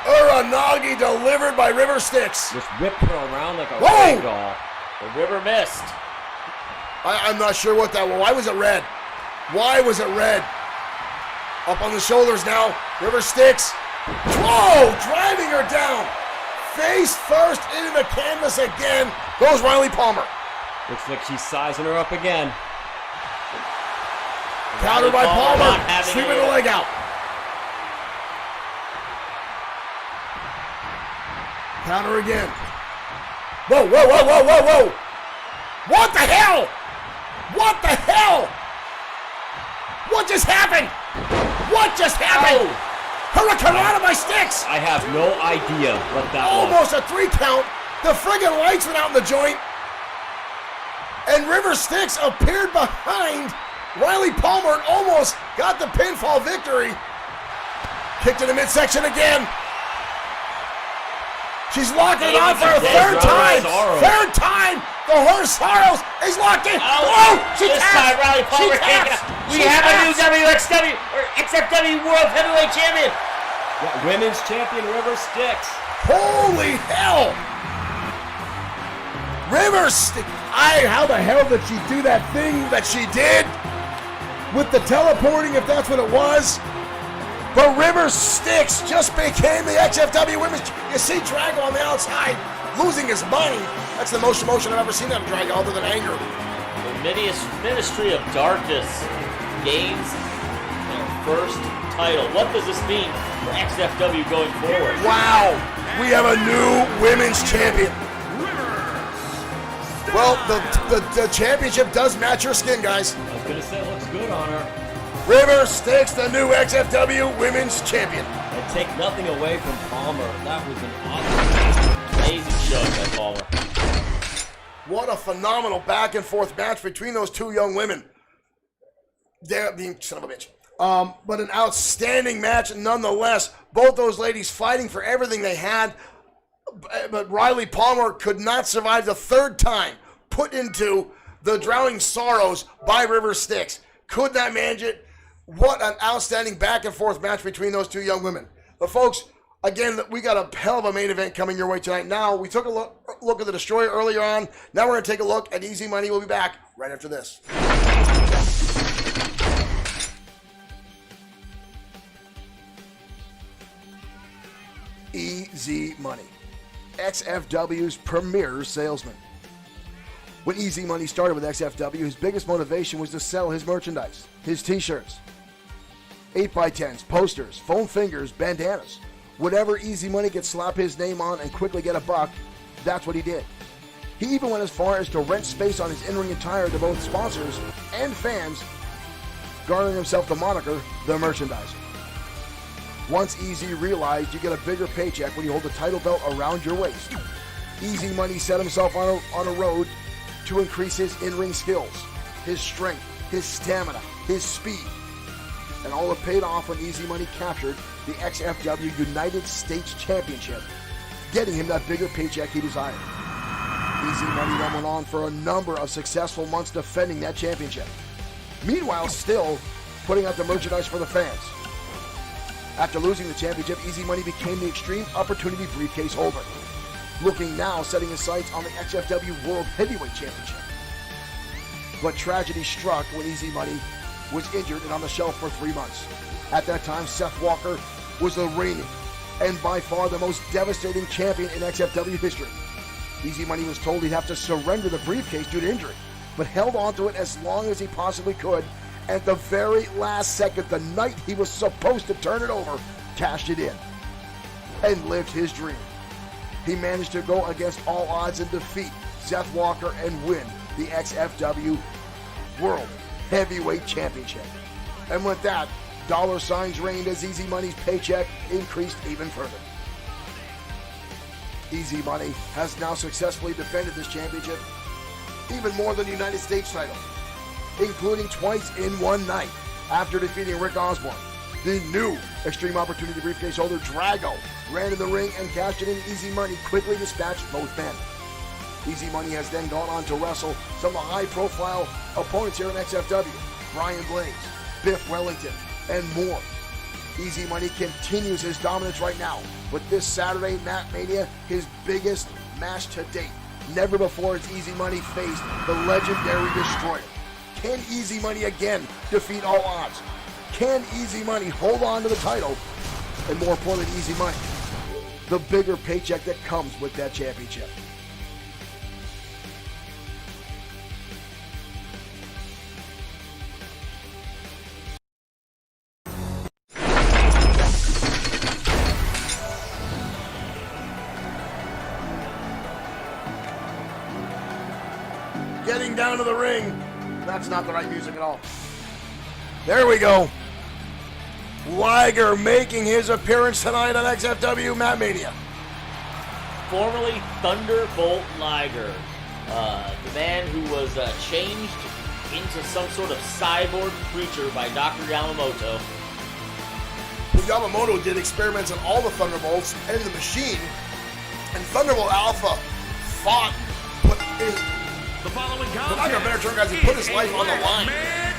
Uranagi delivered by River Styx. Just whipped her around like a Whoa! rag doll. The River missed. I'm not sure what that was. Why was it red? Why was it red? Up on the shoulders now. River Styx. Whoa! Driving her down. Face first into the canvas again. Goes Riley Palmer. Looks like she's sizing her up again. Countered by Palmer not Palmer. having Sweeping it. the leg out. Counter again. Whoa, whoa, whoa, whoa, whoa, whoa. What the hell? What the hell? What just happened? What just happened? Oh. Hurricanrana by Styx. I have no idea what that was. Almost a 3 count. The friggin' lights went out in the joint. And River Styx appeared behind Riley Palmer and almost got the pinfall victory. Kicked in the midsection again. She's locking it on for a third time. Sorrow. Third time. The Horse Sorrows is locked in. Oh, she this taps. time Riley Palmer She can't taps. get out. We She have taps. a new WXW or XFW World Heavyweight Champion. Yeah, women's champion River Styx. Holy hell! River Styx. How the hell did she do that thing that she did? With the teleporting, if that's what it was. But River Styx just became the XFW Women's. You see Drago on the outside losing his money. That's the most emotion I've ever seen out of Drago, other than anger. The Ministry of Darkness gains their first title. What does this mean for XFW going forward? Wow, we have a new women's champion. Well, the championship does match her skin, guys. I was gonna say it looks good on her. River Styx, the new XFW women's champion. And take nothing away from Palmer. That was an awesome, Amazing show by Palmer. What a phenomenal back and forth match between those two young women. They're being son of a bitch. But an outstanding match nonetheless. Both those ladies fighting for everything they had. But Riley Palmer could not survive the third time put into the drowning sorrows by River Styx. Could not manage it. What an outstanding back and forth match between those two young women. But folks, again, we got a hell of a main event coming your way tonight. Now, we took a look at the Destroyer earlier on. Now we're going to take a look at Easy Money. We'll be back right after this. Easy Money, XFW's premier salesman. When Easy Money started with XFW, his biggest motivation was to sell his merchandise, his t-shirts, 8x10s, posters, foam fingers, bandanas. Whatever Easy Money could slap his name on and quickly get a buck, that's what he did. He even went as far as to rent space on his in-ring attire to both sponsors and fans, garnering himself the moniker, The Merchandiser. Once Easy realized you get a bigger paycheck when you hold the title belt around your waist, Easy Money set himself on a road to increase his in-ring skills, his strength, his stamina, his speed. And all it paid off when Easy Money captured the XFW United States Championship, getting him that bigger paycheck he desired. Easy Money then went on for a number of successful months defending that championship. Meanwhile, still putting out the merchandise for the fans. After losing the championship, Easy Money became the Extreme Opportunity briefcase holder, looking now setting his sights on the XFW World Heavyweight Championship. But tragedy struck when Easy Money was injured and on the shelf for 3 months. At that time, Seth Walker was the reigning and by far the most devastating champion in XFW history. Easy Money was told he'd have to surrender the briefcase due to injury, but held onto it as long as he possibly could. At the very last second, the night he was supposed to turn it over, cashed it in and lived his dream. He managed to go against all odds and defeat Seth Walker and win the XFW World Heavyweight Championship. And with that, dollar signs reigned as Easy Money's paycheck increased even further. Easy Money has now successfully defended this championship, even more than the United States title, including twice in one night after defeating Rick Osborne. The new Extreme Opportunity briefcase holder, Drago, ran in the ring and cashed it in. Easy Money quickly dispatched both men. Easy Money has then gone on to wrestle some of the high-profile opponents here in XFW, Brian Blaze, Biff Wellington, and more. Easy Money continues his dominance right now with this Saturday MatMania, his biggest match to date. Never before has Easy Money faced the legendary Destroyer. Can Easy Money again defeat all odds? Can Easy Money hold on to the title? And more importantly, Easy Money, the bigger paycheck that comes with that championship. Getting down to the ring. That's not the right music at all. There we go. Liger making his appearance tonight on XFW MatMania. Formerly Thunderbolt Liger, the man who was changed into some sort of cyborg creature by Dr. Yamamoto. Well, Yamamoto did experiments on all the Thunderbolts and the machine, and Thunderbolt Alpha fought, The following for lack of a better term, guys, he put his life on the line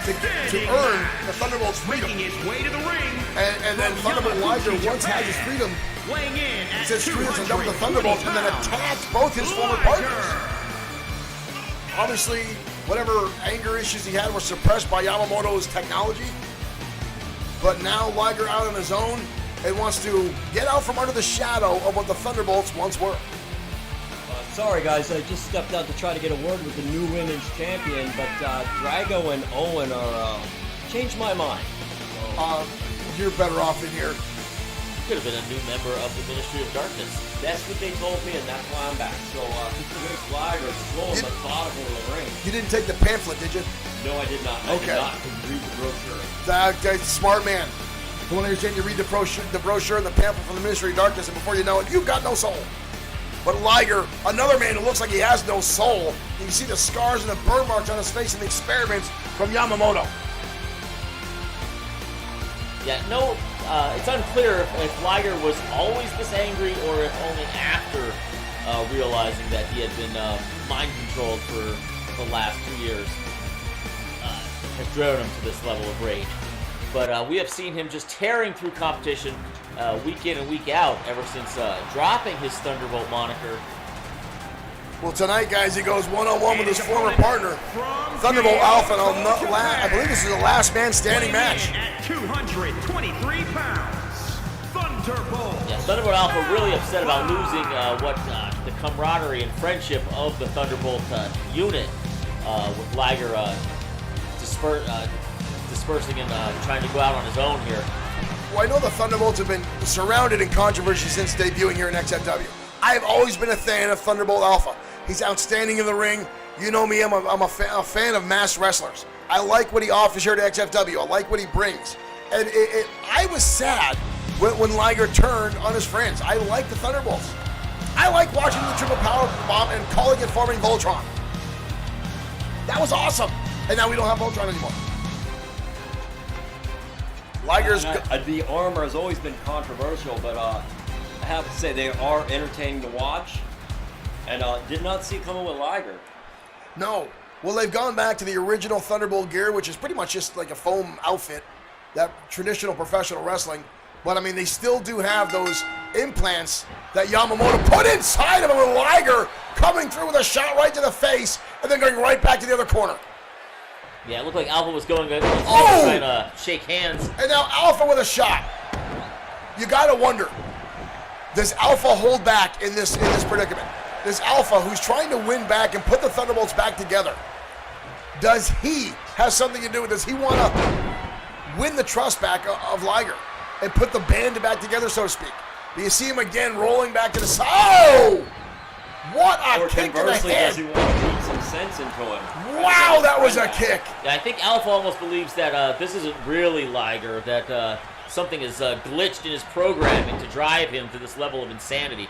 to earn the Thunderbolt's freedom. making his way to the ring. And then Thunderbolt Liger, once had his freedom, Weighing in at said screw this and jumped the Thunderbolts and then attacked both his former partners. Obviously, whatever anger issues he had were suppressed by Yamamoto's technology. But now Liger out on his own and wants to get out from under the shadow of what the Thunderbolts once were. Sorry, guys, I just stepped out to try to get a word with the new women's champion, but Drago and Owen are changed my mind. You're better off in here. Could have been a new member of the Ministry of Darkness. That's what they told me, and that's why I'm back. So, Rick Liger, slow and methodical in the ring. You didn't take the pamphlet, did you? No, I did not. Okay. I did not read the brochure. That's smart man. The one understand you read the brochure and the pamphlet from the Ministry of Darkness, and before you know it, you've got no soul. But Liger, another man who looks like he has no soul. You can see the scars and the burn marks on his face and the experiments from Yamamoto. Yeah, no, it's unclear if Liger was always this angry or if only after realizing that he had been mind controlled for the last 2 years has driven him to this level of rage. But we have seen him just tearing through competition week in and week out ever since dropping his Thunderbolt moniker. Well, tonight, guys, he goes one-on-one with his former partner, Thunderbolt Alpha. I believe this is the last man standing match. At 223 pounds, Thunderbolt. Yeah, Thunderbolt Alpha really upset about losing the camaraderie and friendship of the Thunderbolt unit with Liger dispersing and trying to go out on his own here. Well, I know the Thunderbolts have been surrounded in controversy since debuting here in XFW. I have always been a fan of Thunderbolt Alpha. He's outstanding in the ring. You know me, I'm a fan of masked wrestlers. I like what he offers here to XFW. I like what he brings. And I was sad when Liger turned on his friends. I like the Thunderbolts. I like watching the triple power bomb and calling it forming Voltron. That was awesome. And now we don't have Voltron anymore. Liger's the armor has always been controversial, but I have to say they are entertaining to watch, and did not see it coming with Liger. No. Well, they've gone back to the original Thunderbolt gear, which is pretty much just like a foam outfit, that traditional professional wrestling. But, I mean, they still do have those implants that Yamamoto put inside of him with Liger coming through with a shot right to the face and then going right back to the other corner. Yeah, it looked like Alpha was going to trying to shake hands. And now Alpha with a shot. You got to wonder, does Alpha hold back in this predicament? This Alpha who's trying to win back and put the Thunderbolts back together, does he have something to do with this? Does he want to win the trust back of Liger and put the band back together, so to speak? Do you see him again rolling back to the side? Oh! What a kick to the head! Does he want to beat some sense into him? Wow, that was a kick! Yeah, I think Alpha almost believes that this isn't really Liger, that something is glitched in his programming to drive him to this level of insanity.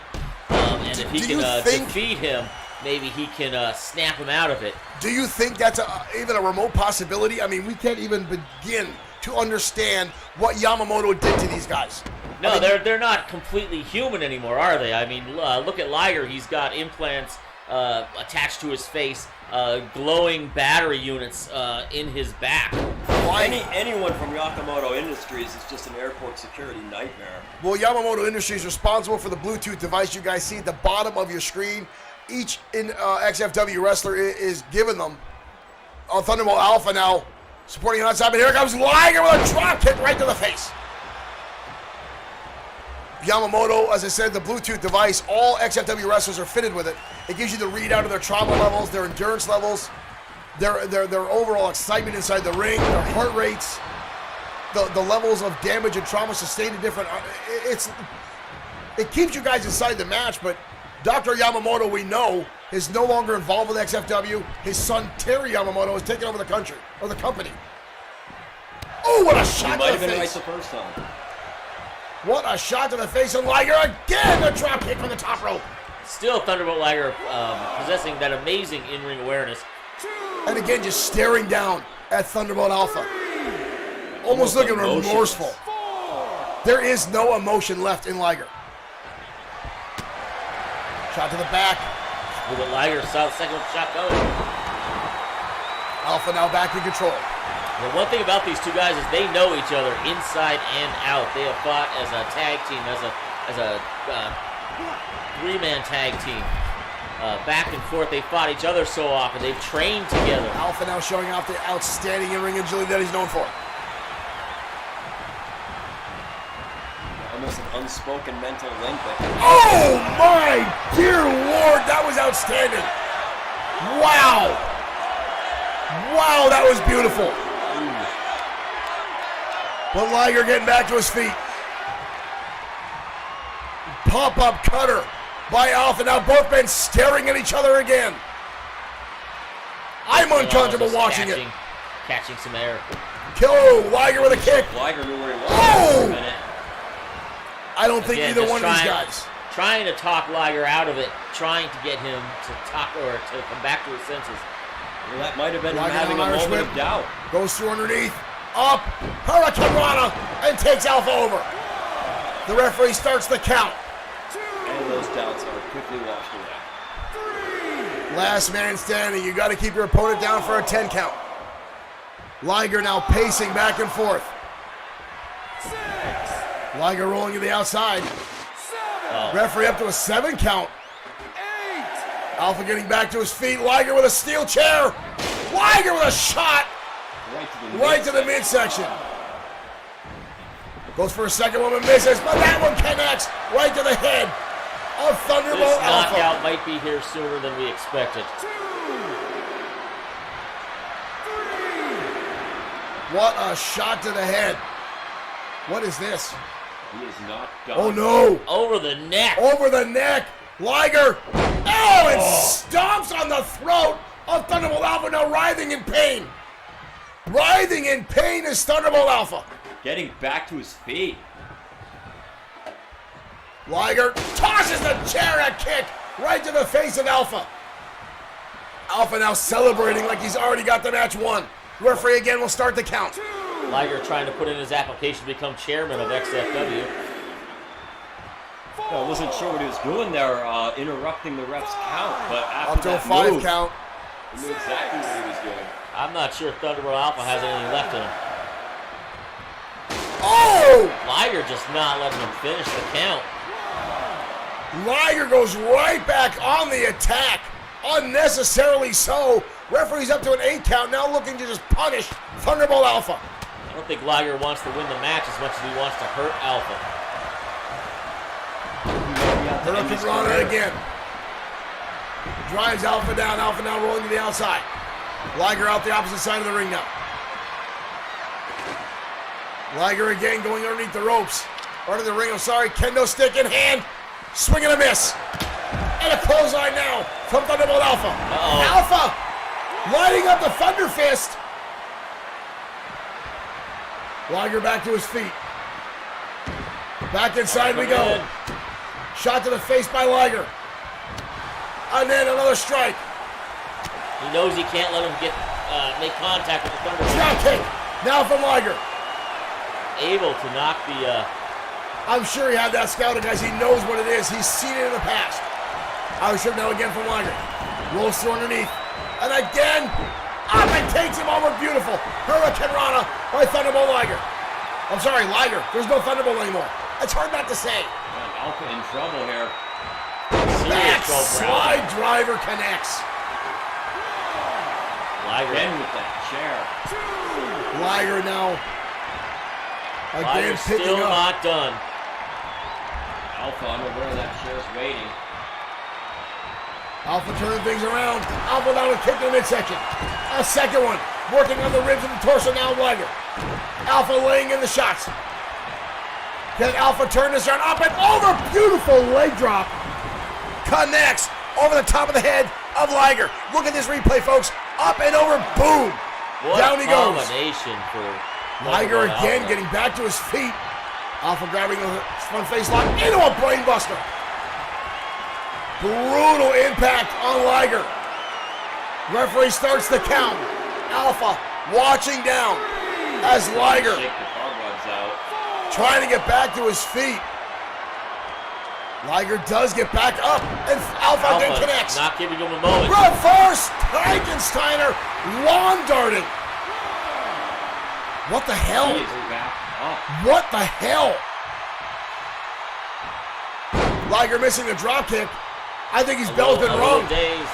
And if he can defeat him, maybe he can snap him out of it. Do you think that's even a remote possibility? I mean, we can't even begin to understand what Yamamoto did to these guys. No, I mean, they're not completely human anymore, are they? I mean, look at Liger. He's got implants attached to his face, glowing battery units in his back. Anyone from Yamamoto Industries is just an airport security nightmare. Well, Yamamoto Industries is responsible for the Bluetooth device you guys see at the bottom of your screen. Each XFW wrestler is given them. Thunderbolt Alpha now supporting outside, but here comes Liger with a drop kick right to the face. Yamamoto, as I said, the Bluetooth device, all XFW wrestlers are fitted with it. It gives you the readout of their trauma levels, their endurance levels, their overall excitement inside the ring, their heart rates, the levels of damage and trauma sustained in different... It keeps you guys inside the match, but Dr. Yamamoto, we know, is no longer involved with XFW. His son, Terry Yamamoto, has taken over the company. Oh, what a shot to the face. He might have been right the first time. What a shot to the face of Liger. Again, a drop kick from the top rope. Still Thunderbolt Liger possessing that amazing in-ring awareness. And again, just staring down at Thunderbolt Alpha. Almost looking remorseful. There is no emotion left in Liger. Shot to the back. With a Liger second shot going. Alpha now back in control. The one thing about these two guys is they know each other inside and out. They have fought as a tag team, as a three-man tag team. Back and forth, they fought each other so often. They've trained together. Alpha now showing off the outstanding in-ring agility that he's known for. almost an unspoken mental link. Oh my dear Lord, that was outstanding. Wow. Wow, that was beautiful. But Liger getting back to his feet. Pop-up cutter by Alpha. Now both men staring at each other again. I'm uncomfortable watching it. Catching some air. Kill Liger with a kick. Liger knew where he was Oh! for a minute. I don't think Again, either just one of these guys. Trying to talk Liger out of it, trying to get him to talk or to come back to his senses. Well, that might have been him Liger having a on Irish moment whip. of doubt. Goes through underneath. Up. Hurricane Rana. And takes Alpha over. The referee starts the count. And those doubts are quickly washed away. Last man standing. You got to keep your opponent down for a 10 count. Liger now pacing back and forth. Liger rolling to the outside. Referee up to a 7 count. Alpha getting back to his feet. Liger with a steel chair. Liger with a shot. Right to the midsection. Goes for a second one and misses, but that one connects right to the head of Thunderbolt This Alpha. knockout might be here sooner than we expected. What a shot to the head. What is this? He is not done. Oh no. Over the neck. Over the neck. Liger. Oh, and stomps on the throat of Thunderbolt Alpha, now writhing in pain. Writhing in pain is Thunderbolt Alpha. Getting back to his feet. Liger tosses the chair, a kick right to the face of Alpha. Alpha now celebrating like he's already got the match won. Referee again will start the count. Liger trying to put in his application to become chairman of XFW. I wasn't sure what he was doing there, interrupting the ref's count, but after Up to a that 5 move, count. he knew exactly what he was doing. I'm not sure if Thunderbolt Alpha has anything left in him. Oh! Liger just not letting him finish the count. Liger goes right back on the attack. Unnecessarily so. Referee's up to an 8 count, now looking to just punish Thunderbolt Alpha. I don't think Liger wants to win the match as much as he wants to hurt Alpha. Hurricane Rana again. Drives Alpha down. Alpha now rolling to the outside. Liger out the opposite side of the ring now. Liger again going underneath the ropes. Under the ring, I'm sorry. Kendo stick in hand. Swing and a miss. And a clothesline now from Thunderbolt Alpha. Alpha lighting up the Thunder Fist. Liger back to his feet. Back inside we go. Shot to the face by Liger. And then another strike. He knows he can't let him make contact with the Thunderbolt. Drop kick. Now from Liger. Able to knock the... I'm sure he had that scouted, guys. He knows what it is. He's seen it in the past. Irish now again from Liger. Rolls through underneath. And again, up and takes him over. Beautiful. Hurricane Rana by Thunderbolt Liger. I'm sorry, Liger. There's no Thunderbolt anymore. It's hard not to say. Man, Alpha in trouble here. Backslide driver connects. Liger Again with that chair. Liger now. Again Liger's picking still up. not done. Alpha unaware that chair's waiting. Alpha turning things around. Alpha now with kick to the midsection. A second one. Working on the ribs and the torso now of Liger. Alpha laying in the shots. Can Alpha turn this around? Up and over. Beautiful leg drop. Connects over the top of the head of Liger. Look at this replay, folks. Up and over. Boom. What Down a he goes. combination for Liger Thunderbolt again Alpha. getting back to his feet. Alpha grabbing the front face lock into a brainbuster. Brutal impact on Liger. Referee starts the count. Alpha watching down as Liger Shake the cobwebs out. trying to get back to his feet. Liger does get back up, and Alpha again connects. Not giving him a moment. Reverse Frankensteiner lawn darting. What the hell? He is back up. What the hell? Liger missing the drop kick. I think his bell's been A rung. little dazed.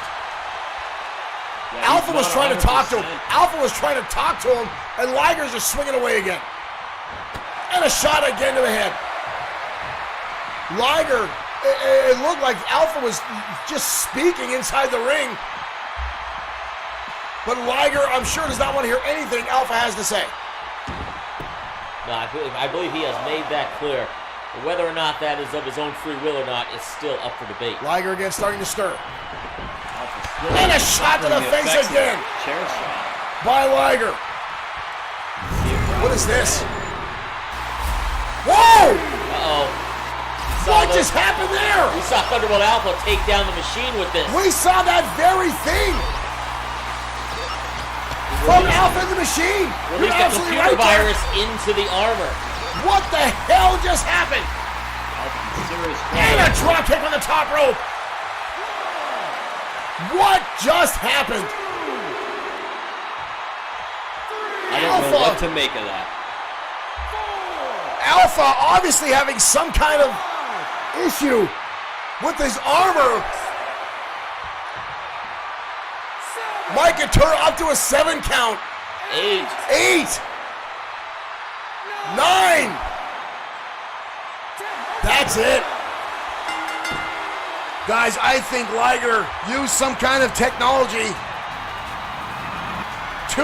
Yeah, Alpha he's was not trying to talk to him. 100%. Alpha was trying to talk to him, and Liger's just swinging away again. And a shot again to the head. Liger, it looked like Alpha was just speaking inside the ring. But Liger, I'm sure, does not want to hear anything Alpha has to say. No, I believe he has made that clear. Whether or not that is of his own free will or not is still up for debate. Liger again starting to stir. And a shot to the face again. Chair shot. By Liger. What is this? Whoa! Uh-oh. What just happened there? We saw Thunderbolt Alpha take down the machine with this. We saw that very thing. From Alpha in the machine. You're Released the absolutely computer right there. virus into the armor. What the hell just happened? And a drop kick on the top rope. What just happened? I don't know what to make of that. Alpha obviously having some kind of issue with his armor. Mike and Turner up to a 7 count. 8. 9. That's it. Guys, I think Liger used some kind of technology to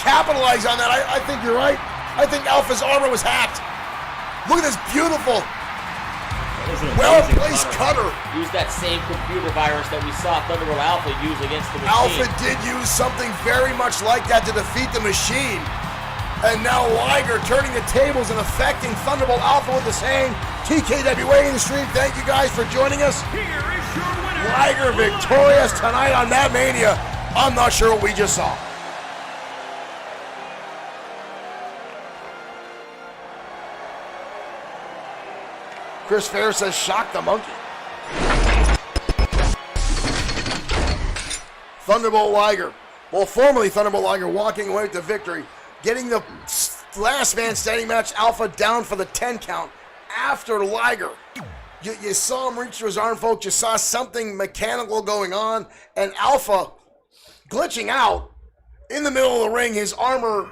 capitalize on that. I think you're right. I think Alpha's armor was hacked. Look at this beautiful, well-placed cutter. Use that same computer virus that we saw Thunderbolt Alpha use against the machine. Alpha did use something very much like that to defeat the machine. And now Liger turning the tables and affecting Thunderbolt Alpha with the saying, TKWA in the stream, thank you guys for joining us. Here is your winner. Liger victorious tonight on MatMania. I'm not sure what we just saw. Chris Fair says, shock the monkey. Thunderbolt Liger. Well, formerly Thunderbolt Liger walking away with the victory. Getting the last man standing match Alpha down for the 10 count after Liger. You saw him reach to his arm, folks. You saw something mechanical going on. And Alpha glitching out in the middle of the ring. His armor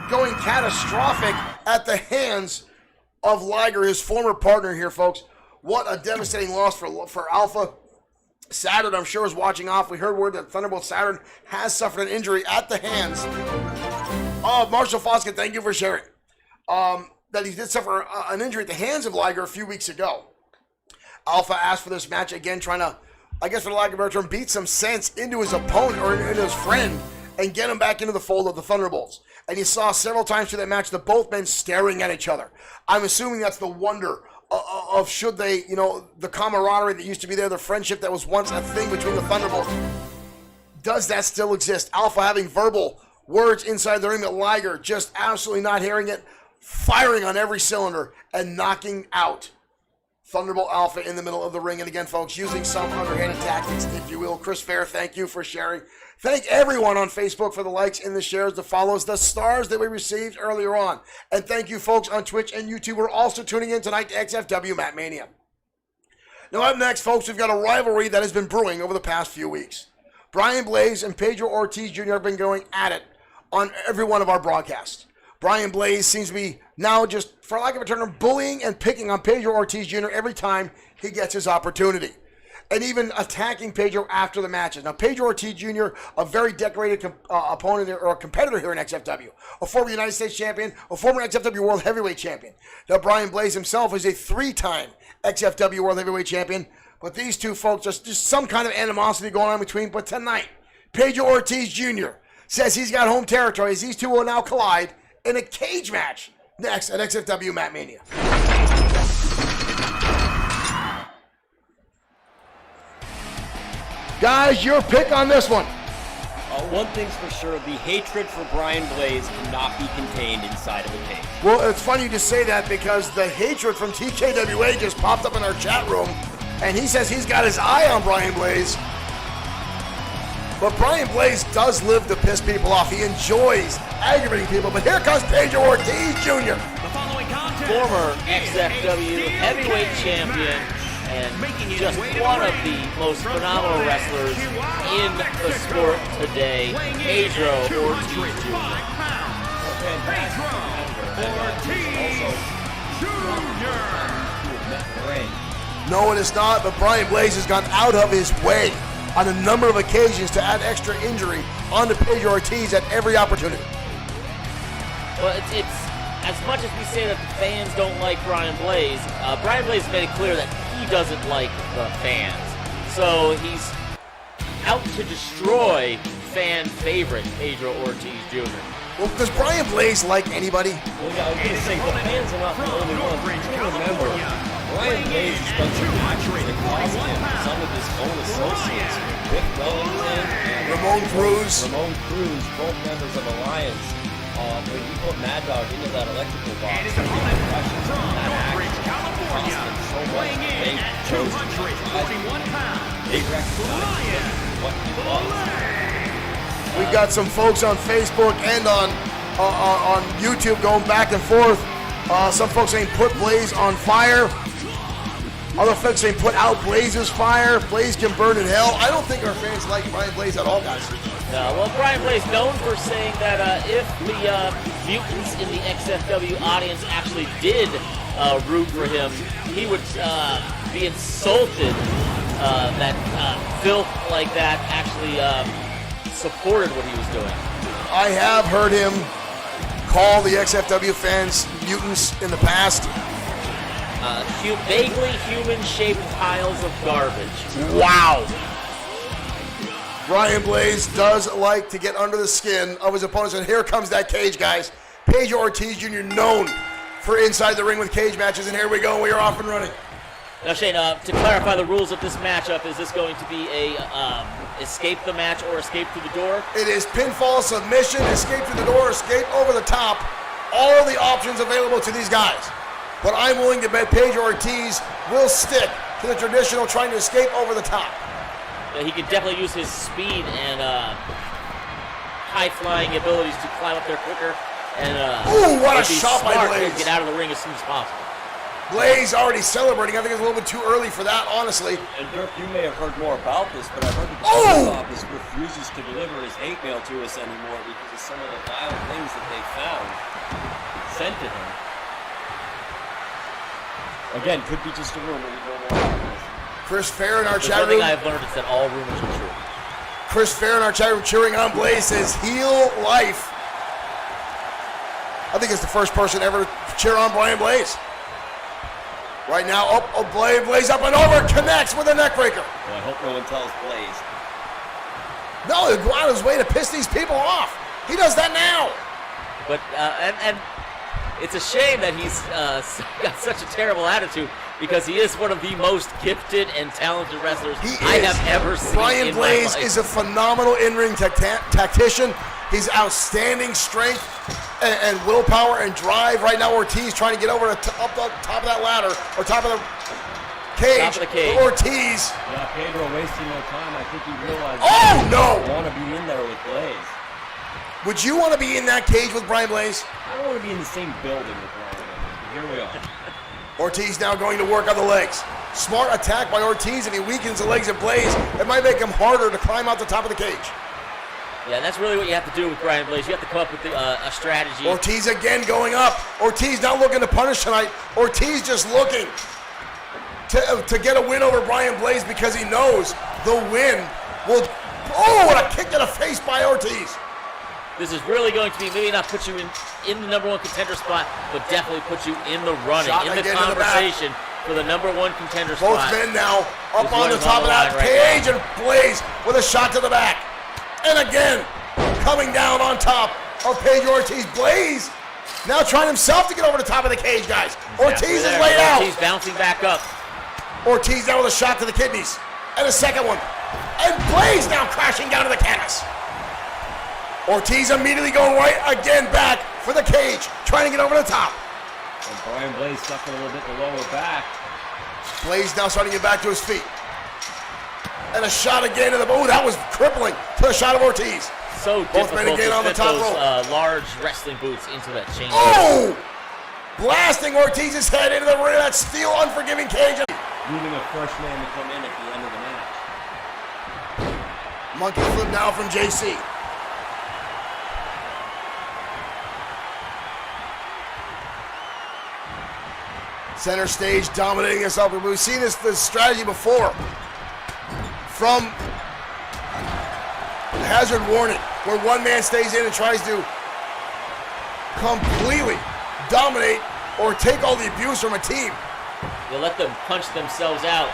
going catastrophic at the hands of Liger, his former partner here, folks. What a devastating loss for Alpha. Saturn, I'm sure, is watching off. We heard word that Thunderbolt Saturn has suffered an injury at the hands of Marshall Foskett. Thank you for sharing. That he did suffer an injury at the hands of Liger a few weeks ago. Alpha asked for this match again, trying to, I guess for the lack of a better term, beat some sense into his opponent or into his friend and get him back into the fold of the Thunderbolts. And you saw several times through that match the both men staring at each other. I'm assuming that's the wonder of should they, the camaraderie that used to be there, the friendship that was once a thing between the Thunderbolts. Does that still exist? Alpha having verbal words inside the ring that Liger just absolutely not hearing it, firing on every cylinder and knocking out Thunderbolt Alpha in the middle of the ring. And again, folks, using some underhanded tactics, if you will. Chris Fair, thank you for sharing. Thank everyone on Facebook for the likes and the shares, the follows, the stars that we received earlier on. And thank you folks on Twitch and YouTube. We're also tuning in tonight to XFW MatMania. Now up next, folks, we've got a rivalry that has been brewing over the past few weeks. Brian Blaze and Pedro Ortiz Jr. have been going at it on every one of our broadcasts. Brian Blaze seems to be now just, for lack of a term, bullying and picking on Pedro Ortiz Jr. every time he gets his opportunity. And even attacking Pedro after the matches. Now, Pedro Ortiz Jr., a very decorated opponent or competitor here in XFW. A former United States champion, a former XFW World Heavyweight champion. Now, Brian Blaze himself is a 3-time XFW World Heavyweight champion. But these two folks, just some kind of animosity going on between. But tonight, Pedro Ortiz Jr. says he's got home territory as these two will now collide in a cage match next at XFW MatMania. Guys, your pick on this one. One thing's for sure, the hatred for Brian Blaze cannot be contained inside of a cage. Well, it's funny you just say that because the hatred from TKWA just popped up in our chat room, and he says he's got his eye on Brian Blaze. But Brian Blaze does live to piss people off. He enjoys aggravating people. But here comes Pedro Ortiz Jr. Former XFW heavyweight champion and just one of the most phenomenal wrestlers in the sport today, Pedro Ortiz Jr. No, it is not, but Brian Blaze has gone out of his way on a number of occasions to add extra injury onto Pedro Ortiz at every opportunity. Well, it's as much as we say that the fans don't like Brian Blaze made it clear that he doesn't like the fans. So he's out to destroy fan favorite Pedro Ortiz Jr. Well, does Brian Blaze like anybody? Well, yeah, I was going to say, the fans are not the only ones. You remember, Brian Blaze has done some actions that cost him some of his own associates. Rick Wellington and Ramon Cruz, both members of Alliance. When you put Mad Dog into that electrical box, that action cost him so much. They chose to they recognized what he was. we've got some folks on Facebook and on YouTube going back and forth. Some folks saying put Blaze on fire. Other folks saying put out Blaze's fire. Blaze can burn in hell. I don't think our fans like Brian Blaze at all, guys. Well, Brian Blaze known for saying that if the mutants in the XFW audience actually did root for him, he would be insulted that filth like that actually supported what he was doing. I have heard him call the XFW fans mutants in the past. Vaguely human-shaped piles of garbage. Wow. Brian Blaze does like to get under the skin of his opponents, and here comes that cage, guys. Pedro Ortiz Jr. known for inside the ring with cage matches, and here we go. We are off and running. Now, Shane, to clarify the rules of this matchup, is this going to be a escape the match or escape through the door? It is pinfall, submission, escape through the door, escape over the top. All the options available to these guys. But I'm willing to bet Pedro Ortiz will stick to the traditional trying to escape over the top. He could definitely use his speed and high-flying abilities to climb up there quicker. And ooh, what a shot by Blaze. Get out of the ring as soon as possible. Blaze already celebrating. I think it's a little bit too early for that, honestly. And Dirk, you may have heard more about this, but I've heard that the post office refuses to deliver his hate mail to us anymore because of some of the violent things that they found sent to him. Again, could be just a rumor. We don't know. Chris Fair in our The chat one thing room. I've learned is that all rumors are true. Chris Fair in our chat room cheering on Blaze says, "Heel life." I think it's the first person ever to cheer on Brian Blaze. Right now, Blaze up and over, connects with a neckbreaker. Well, I hope no one tells Blaze. No, he'll go out of his way to piss these people off. He does that now. But and it's a shame that he's got such a terrible attitude because he is one of the most gifted and talented wrestlers I have ever seen. Brian Blaze is a phenomenal in-ring tactician. He's outstanding strength and willpower and drive. Right now, Ortiz trying to get over up the top of that ladder or top of the cage. Top of the cage. Ortiz. Yeah, Pedro wasting no time. I think he realized. Oh no! I want to be in there with Blaze. Would you want to be in that cage with Brian Blaze? I don't want to be in the same building with Brian Blaze. Here we are. Ortiz now going to work on the legs. Smart attack by Ortiz, and he weakens the legs of Blaze. It might make him harder to climb out the top of the cage. Yeah, that's really what you have to do with Brian Blaze. You have to come up with a strategy. Ortiz again going up. Ortiz not looking to punish tonight. Ortiz just looking to get a win over Brian Blaze because he knows the win will... Oh, what a kick to the face by Ortiz. This is really going to be maybe not put you in the number one contender spot, but definitely put you in the running, Shot in the again to the conversation for the number one contender Both spot. men now up This on one the is top on of the that line cage, and Blaze with a shot to the back. And again, coming down on top of Pedro Ortiz. Blaze now trying himself to get over the top of the cage, guys. Ortiz is laid out. Ortiz bouncing back up. Ortiz now with a shot to the kidneys. And a second one. And Blaze now crashing down to the canvas. Ortiz immediately going right again back for the cage, trying to get over the top. And Brian Blaze sucking a little bit the lower back. Blaze now starting to get back to his feet. And a shot again to the... Oh, that was crippling to the shot of Ortiz. So Both men difficult again to on the fit top those rope. large wrestling boots into that chain. Oh! Blasting Ortiz's head into the ring of that steel unforgiving cage. Needing a fresh man to come in at the end of the match. Monkey flip now from JC. Center stage dominating this upper. We've seen this strategy before from Hazard Warning, where one man stays in and tries to completely dominate or take all the abuse from a team. They let them punch themselves out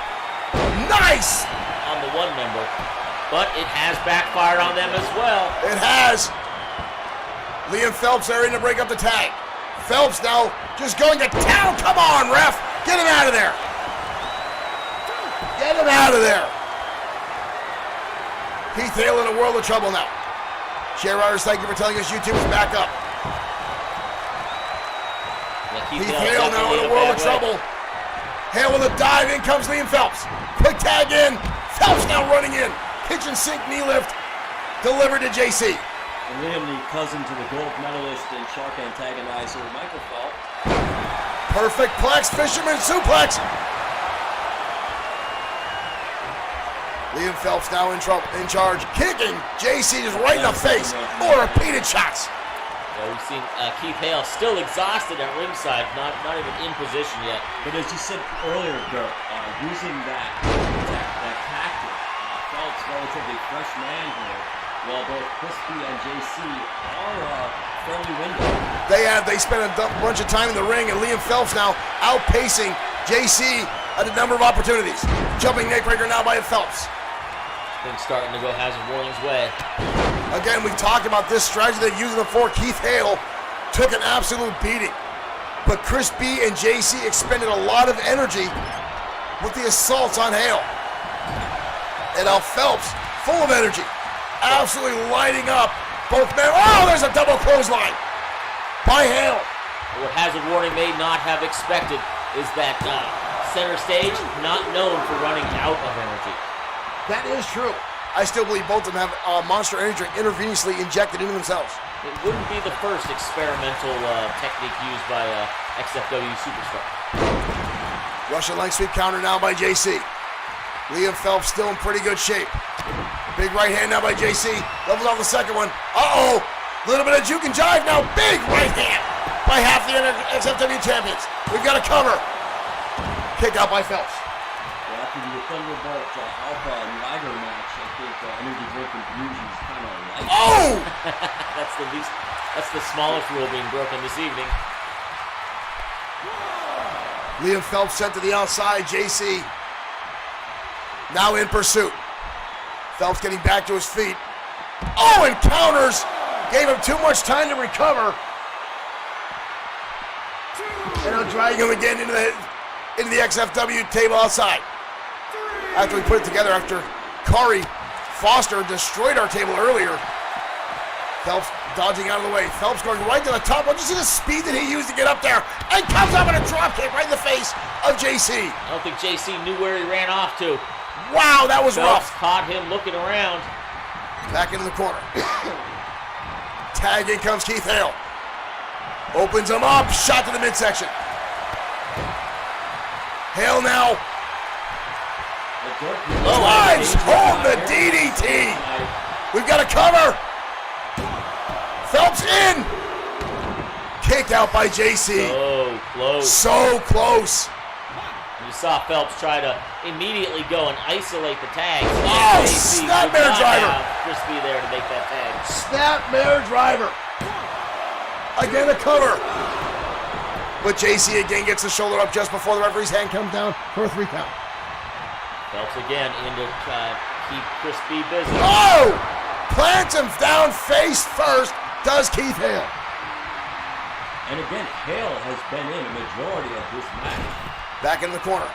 Nice! on the one member, but it has backfired on them as well. It has. Liam Phelps there in to break up the tag. Phelps now just going to town. Come on, ref. Get him out of there. Get him out of there. Keith Hale in a world of trouble now. Share Riders, thank you for telling us YouTube is back up. Yeah, Keith Hale now in a world of trouble. Hale with a dive. In comes Liam Phelps. Quick tag in. Phelps now running in. Kitchen sink knee lift delivered to JC. And Liam, the cousin to the gold medalist and Shark antagonizer, Michael Phelps. Perfect plex, fisherman suplex. Liam Phelps now in charge, kicking JC just right in the face. More repeated shots. Yeah, we've seen Keith Hale still exhausted at ringside, not even in position yet. But as you said earlier, Dirk, using that tactic, Phelps, relatively fresh man here, while both Crispy and JC are fairly windowed. They spent a bunch of time in the ring, and Liam Phelps now outpacing JC at a number of opportunities. Jumping neckbreaker now by Phelps. Things starting to go Hazard Warning's way. Again, we've talked about this strategy they've used before. Keith Hale took an absolute beating, but Chris B and JC expended a lot of energy with the assaults on Hale. And now Phelps, full of energy, absolutely lighting up both men. Oh, there's a double clothesline by Hale. What Hazard Warning may not have expected is that center stage not known for running out of energy. That is true. I still believe both of them have Monster Energy drink intravenously injected into themselves. It wouldn't be the first experimental technique used by XFW Superstar. Russian leg sweep counter now by JC. Liam Phelps still in pretty good shape. Big right hand now by JC. Levels off the second one. Uh-oh. Little bit of juke and jive now. Big right hand by half the XFW champions. We've got a cover. Kick out by Phelps. Well, after the Thunderbolt Alpha and Liger match, I think energy drink infusion is kind of light. Oh! That's the smallest rule being broken this evening. Liam Phelps sent to the outside. JC now in pursuit. Phelps getting back to his feet. Oh, and counters. Gave him too much time to recover. And now dragging him again into the XFW table outside. After we put it together, after Corey Foster destroyed our table earlier. Phelps dodging out of the way. Phelps going right to the top. Don't you see the speed that he used to get up there? And comes up in a drop kick right in the face of JC. I don't think JC knew where he ran off to. Wow, that was Phelps rough. caught him looking around. Back into the corner. Tag in comes Keith Hale. Opens him up. Shot to the midsection. Hale now. Drives home the DDT. We've got a cover. Phelps in. Kick out by JC. So close. So close. You saw Phelps try to immediately go and isolate the tag. Oh, JC snap did mare not driver. have Crispy there to make that tag. Snapmare driver. Again a cover. But JC again gets the shoulder up just before the referee's hand comes down for a 3 count. Phelps again in to keep Crispy busy. Oh! Plants him down face first, does Keith Hale. And again, Hale has been in a majority of this match. Back in the corner.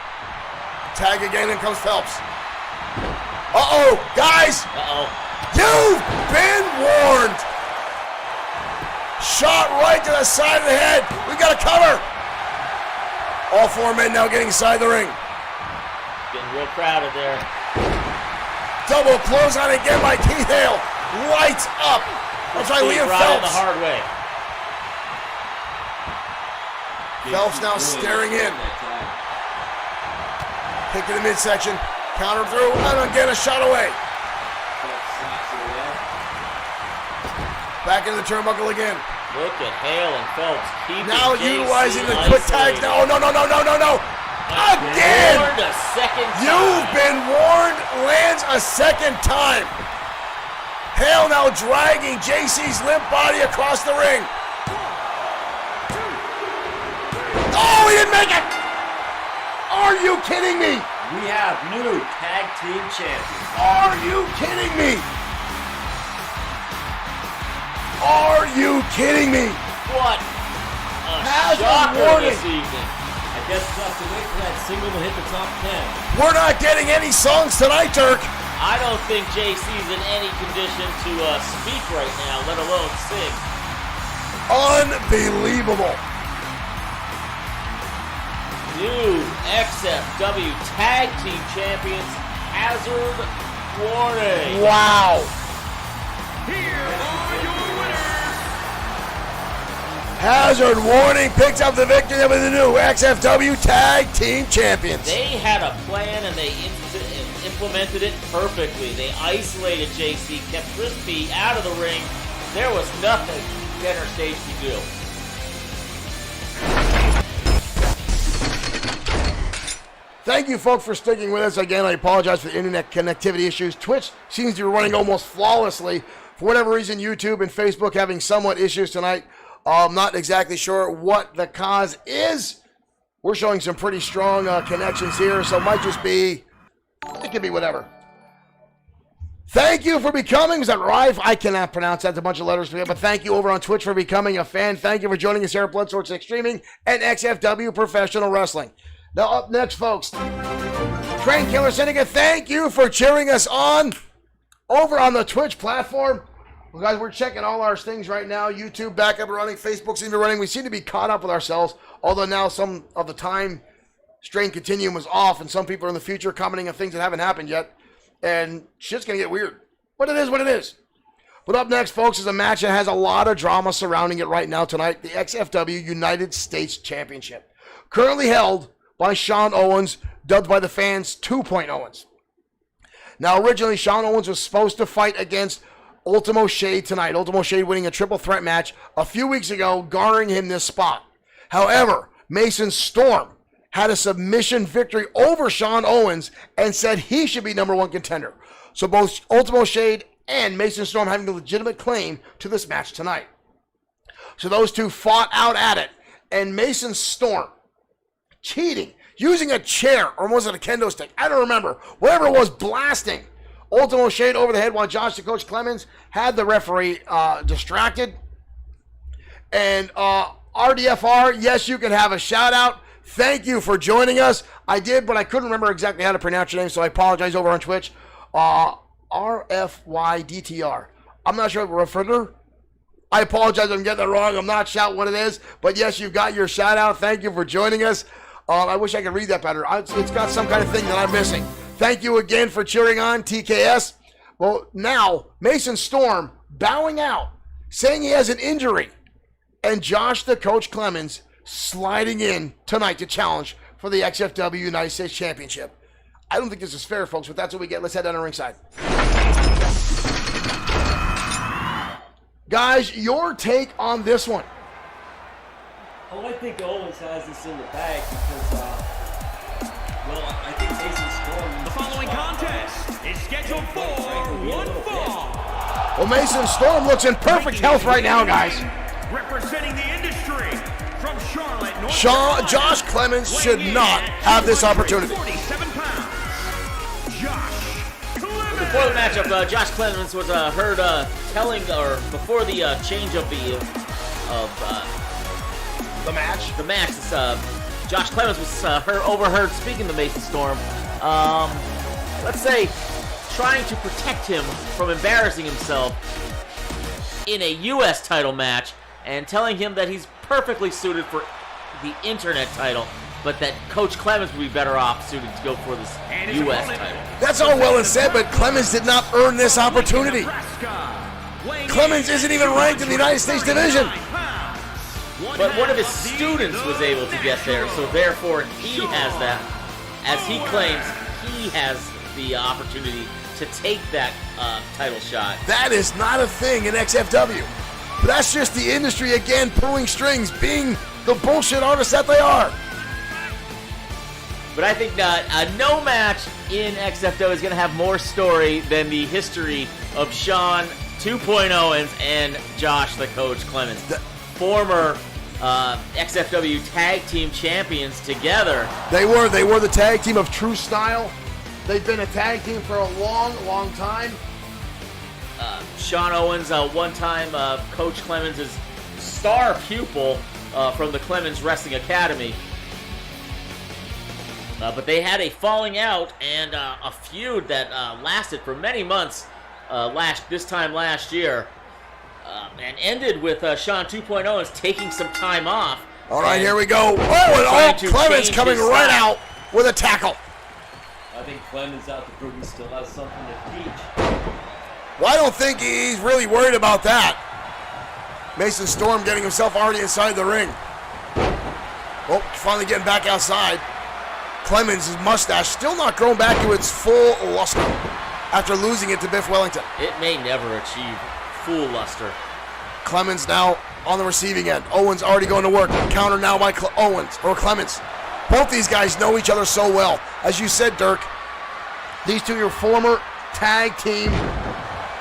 Tag again, and comes Phelps. Uh-oh, guys! Uh-oh. You've been warned! Shot right to the side of the head. We've got a cover. All 4 men now getting inside the ring. Getting real crowded there. Double clothesline again by Keith Hale. Lights up. That's by Liam Right Phelps. the hard way. Phelps now staring in. Kick to the midsection. Counter through, and again a shot away. Back into the turnbuckle again. Look at Hale and Phelps keeping Now JC utilizing the quick tags. isolated. No. Again! Warned a second time. You've been warned, lands a second time. Hale now dragging JC's limp body across the ring. Oh, he didn't make it! Are you kidding me? We have new tag team champions. Are you kidding me? Are you kidding me? What a Has a shocker warning. this evening. I guess we'll have to wait for that single to hit the top 10. We're not getting any songs tonight, Dirk. I don't think JC's in any condition to speak right now, let alone sing. Unbelievable. New XFW Tag Team Champions, Hazard Warning. Wow. Here are your winners. Hazard Warning picks up the victory of the new XFW Tag Team Champions. They had a plan and they implemented it perfectly. They isolated JC, kept Crispy out of the ring. There was nothing center stage could do. Thank you, folks, for sticking with us. Again, I apologize for the internet connectivity issues. Twitch seems to be running almost flawlessly. For whatever reason, YouTube and Facebook having somewhat issues tonight. I'm not exactly sure what the cause is. We're showing some pretty strong connections here, so it might just be, it could be whatever. Thank you for becoming, is that right? I cannot pronounce that. It's a bunch of letters for you, but thank you over on Twitch for becoming a fan. Thank you for joining us here at Bloodsport 6 Streaming and XFW Professional Wrestling. Now up next, folks, Train Killer Syndicate, thank you for cheering us on over on the Twitch platform. Well, guys, we're checking all our things right now. YouTube back up and running. Facebook seems to be running. We seem to be caught up with ourselves, although now some of the time strain continuum is off, and some people are in the future commenting on things that haven't happened yet, and shit's going to get weird. But it is what it is. But up next, folks, is a match that has a lot of drama surrounding it right now tonight, the XFW United States Championship. Currently held by Sean Owens, dubbed by the fans 2.0 Owens. Now, originally, Sean Owens was supposed to fight against Ultimo Shade tonight. Ultimo Shade winning a triple threat match a few weeks ago, garnering him this spot. However, Mason Storm had a submission victory over Sean Owens and said he should be number one contender. So both Ultimo Shade and Mason Storm having a legitimate claim to this match tonight. So those two fought out at it, and Mason Storm cheating, using a chair, or was it a kendo stick? I don't remember. Whatever it was, blasting Ultimo Shade over the head while Josh the Coach Clemens had the referee distracted. And RDFR, yes, you can have a shout out. Thank you for joining us. I did, but I couldn't remember exactly how to pronounce your name, so I apologize over on Twitch. RFYDTR. I'm not sure what further. I apologize if I'm getting that wrong. I'm not shouting what it is, but yes, you've got your shout out. Thank you for joining us. I wish I could read that better. It's got some kind of thing that I'm missing. Thank you again for cheering on TKS. Well, now, Mason Storm bowing out, saying he has an injury, and Josh the Coach Clemens sliding in tonight to challenge for the XFW United States Championship. I don't think this is fair, folks, but that's what we get. Let's head down to ringside. Guys, your take on this one. Oh, I think Owens has this in the bag because, I think Mason Storm... The following contest is scheduled for one fall. Well, Mason Storm looks in perfect health right now, guys. Representing the industry from Charlotte, North Carolina. Josh Clemens should not have this opportunity. 47 pounds. Josh Clemens. Before the matchup, Josh Clemens was heard telling, or before the change of the match, Josh Clemens was overheard speaking to Mason Storm. Let's say, trying to protect him from embarrassing himself in a U.S. title match, and telling him that he's perfectly suited for the Internet title, but that Coach Clemens would be better off suited to go for this U.S. title. That's all well and said, but Clemens did not earn this opportunity. Clemens isn't even ranked in the United States division. But one of his students was able to get there, so therefore he has that. As he claims, he has the opportunity to take that title shot. That is not a thing in XFW. But that's just the industry again pulling strings, being the bullshit artists that they are. But I think no match in XFW is going to have more story than the history of Sean 2.0 Owens and Josh the Coach Clemens. Former XFW Tag Team Champions together. They were the tag team of True Style. They've been a tag team for a long, long time. Sean Owens, one-time Coach Clemens' star pupil from the Clemens Wrestling Academy. But they had a falling out and a feud that lasted for many months this time last year. And ended with Sean 2.0 Owens taking some time off. All right, here we go. Oh, and Clemens coming right out with a tackle. I think Clemens out to prove he still has something to teach. Well, I don't think he's really worried about that. Mason Storm getting himself already inside the ring. Oh, finally getting back outside. Clemens' mustache still not growing back to its full luster after losing it to Biff Wellington. It may never achieve full luster. Clemens now on the receiving end. Owens already going to work. Counter now by Clemens. Both these guys know each other so well. As you said, Dirk, these two are former tag team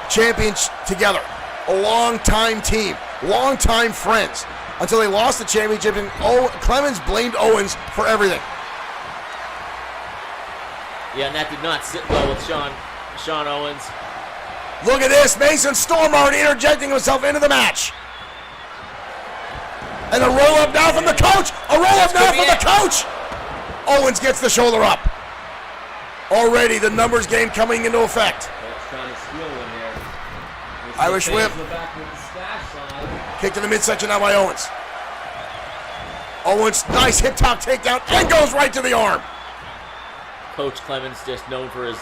champions together. A long-time team. Long-time friends. Until they lost the championship, and Clemens blamed Owens for everything. Yeah, and that did not sit well with Sean Owens. Look at this. Mason Storm already interjecting himself into the match. And a roll-up now from the coach. A roll-up now from the coach. Owens gets the shoulder up. Already the numbers game coming into effect. Irish whip. Kick to the midsection now by Owens. Owens, nice hip top takedown, and goes right to the arm. Coach Clemens just known for his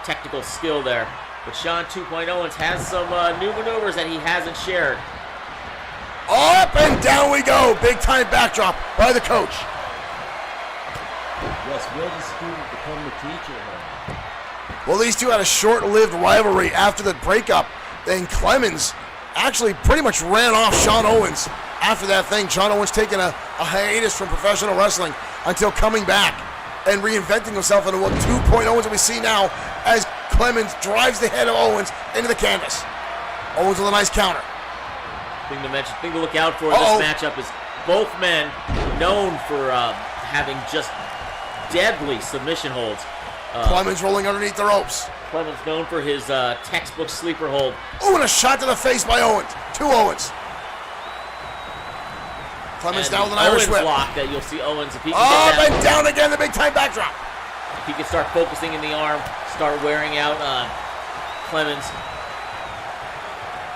technical skill there. But Sean 2.0 Owens has some new maneuvers that he hasn't shared. Up and down we go. Big time backdrop by the coach. Yes, will the student become the teacher here? Well, these two had a short-lived rivalry after the breakup. Then Clemens actually pretty much ran off Sean Owens after that thing. Sean Owens taking a hiatus from professional wrestling until coming back and reinventing himself into what 2.0 Owens that we see now as Clemens drives the head of Owens into the canvas. Owens with a nice counter. Thing to look out for in this matchup is both men known for having just deadly submission holds. Clemens rolling underneath the ropes. Clemens known for his textbook sleeper hold. Oh, and a shot to the face by Owens. Two Owens. Clemens down with an Irish whip. Block that you'll see Owens if he can up get that. And down again, the big time backdrop. If he can start focusing in the arm, start wearing out Clemens.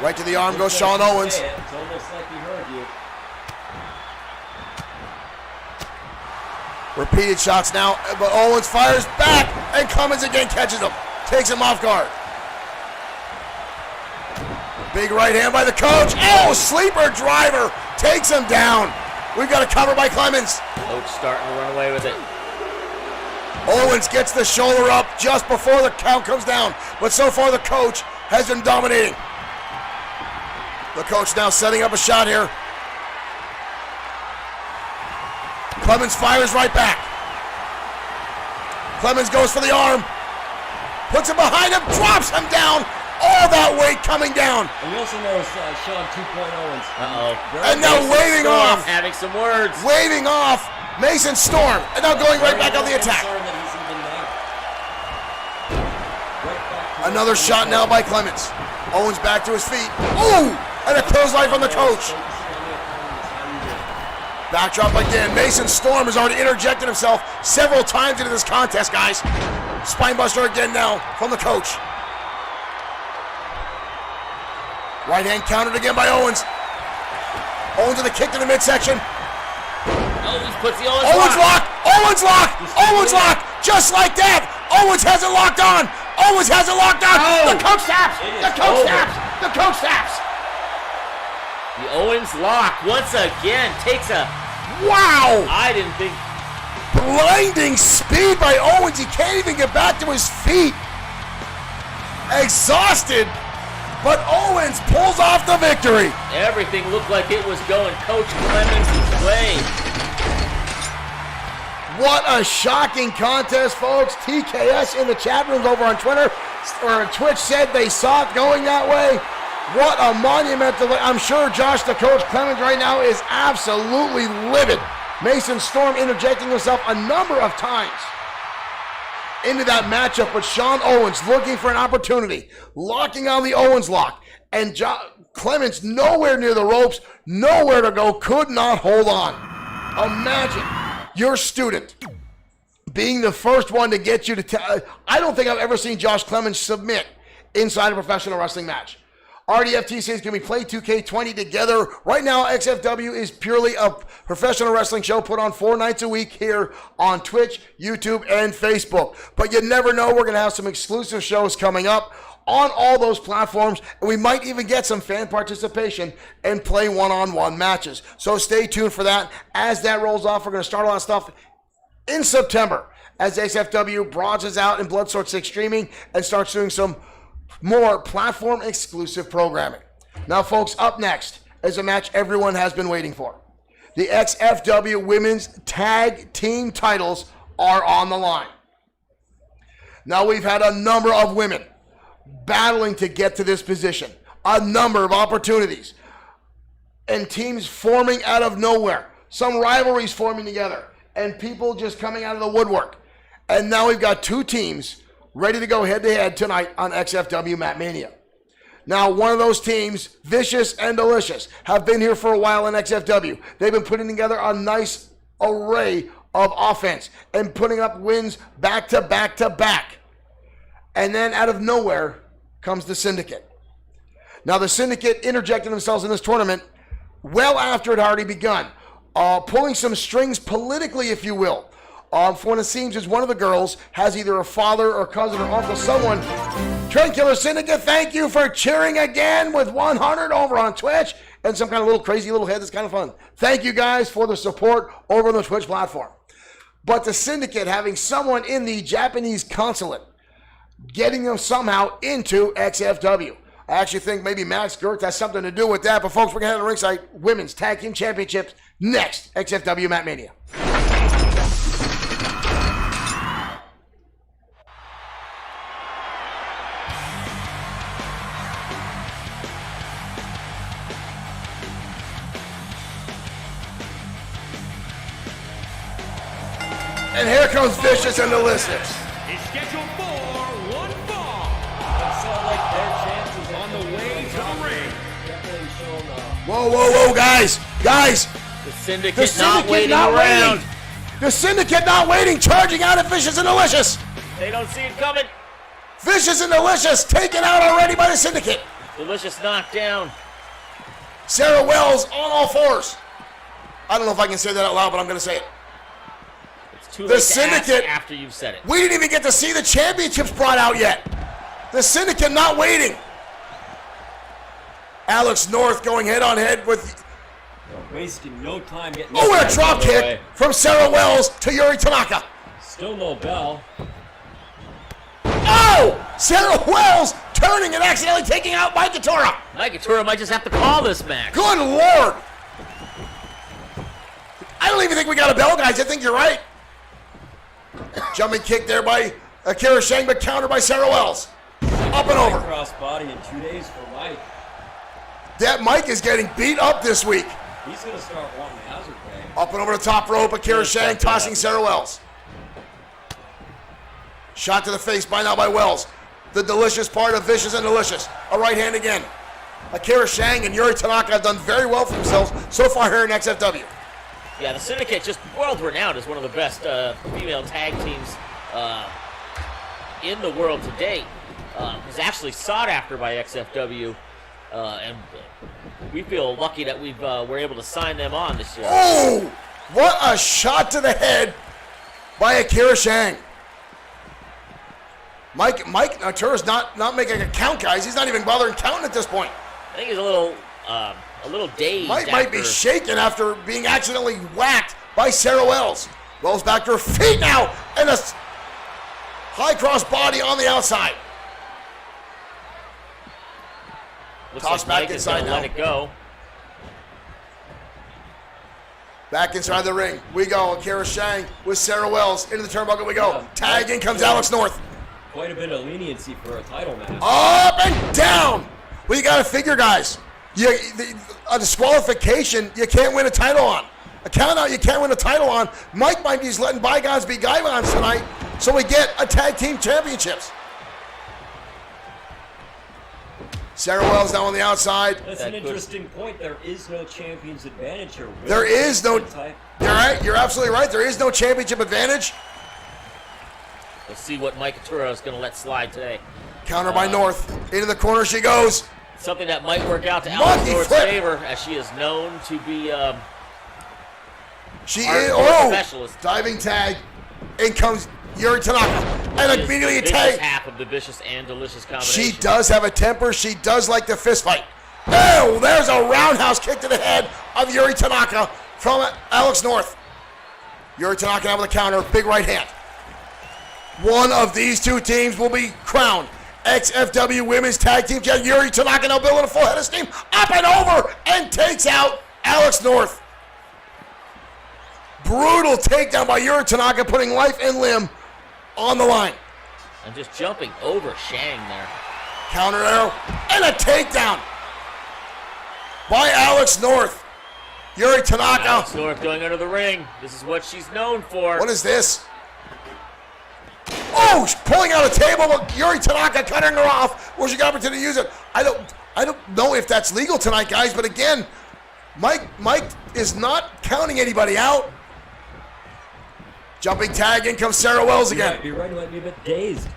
Right to the arm goes Sean Owens. It's almost like he heard you. Repeated shots now, but Owens fires back, and Clemens again catches him. Takes him off guard. Big right hand by the coach. Oh, sleeper driver. Takes him down. We've got a cover by Clemens. Coach starting to run away with it. Owens gets the shoulder up just before the count comes down. But so far the coach has been dominating. The coach now setting up a shot here. Clemens fires right back. Clemens goes for the arm. Puts him behind him, drops him down. All that weight coming down. And we also notice Sean 2.0 Owens. And now waving off. Having some words. Waving off Mason Storm. And now going right back on the attack. Another shot now by Clemens. Owens back to his feet. Ooh! And a clothesline from the coach. Backdrop again. Mason Storm has already interjected himself several times into this contest, guys. Spinebuster again now from the coach. Right hand countered again by Owens. Owens with a kick to the midsection. Owens puts the Owens lock. Owens lock. Owens lock. Just like that. Owens has it locked on. Owens has it locked on. Oh. The coach taps. The coach taps. The coach taps. The Owens lock once again takes a. Wow. I didn't think. Blinding speed by Owens. He can't even get back to his feet. Exhausted, but Owens pulls off the victory. Everything looked like it was going Coach Clemens' way. What a shocking contest, folks. TKS in the chat rooms over on Twitter or Twitch said they saw it going that way. What a monumental. I'm sure Josh, the Coach Clemens, right now is absolutely livid. Mason Storm interjecting himself a number of times into that matchup with Sean Owens, looking for an opportunity, locking on the Owens lock, and Clemens nowhere near the ropes, nowhere to go, could not hold on. Imagine your student being the first one to get you to I don't think I've ever seen Josh Clemens submit inside a professional wrestling match. RDFT says, can we play 2K20 together? Right now, XFW is purely a professional wrestling show put on 4 nights a week here on Twitch, YouTube, and Facebook. But you never know, we're going to have some exclusive shows coming up on all those platforms, and we might even get some fan participation and play one-on-one matches. So stay tuned for that. As that rolls off, we're going to start a lot of stuff in September as XFW broadens out in Bloodsport 6 streaming and starts doing some more platform exclusive programming. Now, folks, up next is a match everyone has been waiting for. The XFW Women's Tag Team titles are on the line. Now, we've had a number of women battling to get to this position, a number of opportunities, and teams forming out of nowhere, some rivalries forming together, and people just coming out of the woodwork. And now we've got 2 teams ready to go head-to-head tonight on XFW MatMania. Now, one of those teams, Vicious and Delicious, have been here for a while in XFW. They've been putting together a nice array of offense and putting up wins back to back to back. And then out of nowhere comes the Syndicate. Now, the Syndicate interjected themselves in this tournament well after it had already begun, pulling some strings politically, if you will. For when it seems as one of the girls has either a father or cousin or uncle, someone. Trendkiller Syndicate, thank you for cheering again with 100 over on Twitch and some kind of little crazy little head that's kind of fun. Thank you guys for the support over on the Twitch platform. But the Syndicate having someone in the Japanese consulate, getting them somehow into XFW. I actually think maybe Max Gertz has something to do with that. But folks, we're going to have the ringside Women's Tag Team Championships next. XFW MatMania. And here comes Vicious and Delicious. Is scheduled for one fall. It sounds like their chances On the way to the ring. definitely shown Whoa, whoa, whoa, guys. Guys. The Syndicate, The Syndicate not waiting not around. waiting. The Syndicate not waiting, charging out at Vicious and Delicious. They don't see it coming. Vicious and Delicious taken out already by the Syndicate. Delicious knockdown. Sarah Wells on all fours. I don't know if I can say that out loud, but I'm going to say it. It's too The late to ask Syndicate- after you've said it. We didn't even get to see the championships brought out yet. The Syndicate not waiting. Alex North going head-on-head with... wasting no time getting. Oh, and a this drop out of the kick way. from Sarah Wells to Yuri Tanaka. Still no bell. Oh! Sarah Wells turning and accidentally taking out Mike Katora. Mike Katura might just have to call this match. Good Lord. I don't even think we got a bell, guys. I think you're right. Jumping kick there by Akira Shang, but countered by Sarah Wells. Up and over. Cross body in 2 days for Mike. That Mike is getting beat up this week. He's gonna start wanting hazard pay. Up and over the top rope, Akira Shang tossing Sarah Wells. Shot to the face by Wells. The delicious part of Vicious and Delicious. A right hand again. Akira Shang and Yuri Tanaka have done very well for themselves so far here in XFW. Yeah, the Syndicate, just world renowned as one of the best female tag teams in the world to date. Is actually sought after by XFW, and we feel lucky that we've were able to sign them on this year. Oh! What a shot to the head by Akira Shang. Mike Natura's not making a count, guys. He's not even bothering counting at this point. I think he's a little dazed. Mike might be shaken after being accidentally whacked by Sarah Wells. Wells back to her feet now, and a high cross body on the outside. Looks Toss like back Mike is inside going to now. let it go. Back inside the ring. We go. Akira Shang with Sarah Wells. Into the turnbuckle we go. Yeah. Tag in comes Alex North. Quite a bit of leniency for a title match. Up and down. Well, you got to figure, guys. A disqualification, you can't win a title on. A count out, you can't win a title on. Mike might be just letting bygones be bygones tonight, so we get a tag team championships. Sarah Wells now on the outside. That's an interesting point. There is no champion's advantage here. There is no. You're right. You're absolutely right. There is no championship advantage. Let's see what Mike Arturo is going to let slide today. Counter by North. Into the corner she goes. Something that might work out to Alex Monkey North's flip. favor, as she is known to be She Hardcore is. Oh! specialist. Diving tag. In comes Yuri Tanaka. And immediately a vicious tag. half of the vicious and delicious combination. She does have a temper. She does like the fist fight. Oh, there's a roundhouse kick to the head of Yuri Tanaka from Alex North. Yuri Tanaka now with the counter. Big right hand. One of these two teams will be crowned XFW Women's Tag Team Champion. Yuri Tanaka now building a full head of steam. Up and over and takes out Alex North. Brutal takedown by Yuri Tanaka, putting life and limb on the line. And just jumping over Shang there. Counter arrow and a takedown by Alex North. Yuri Tanaka. Alex North going under the ring. This is what she's known for. What is this? Oh, she's pulling out a table, but Yuri Tanaka cutting her off where she got opportunity to use it. I don't know if that's legal tonight, guys, but again, Mike is not counting anybody out. Jumping tag, in comes Sarah Wells again. You're right, he might be a bit dazed.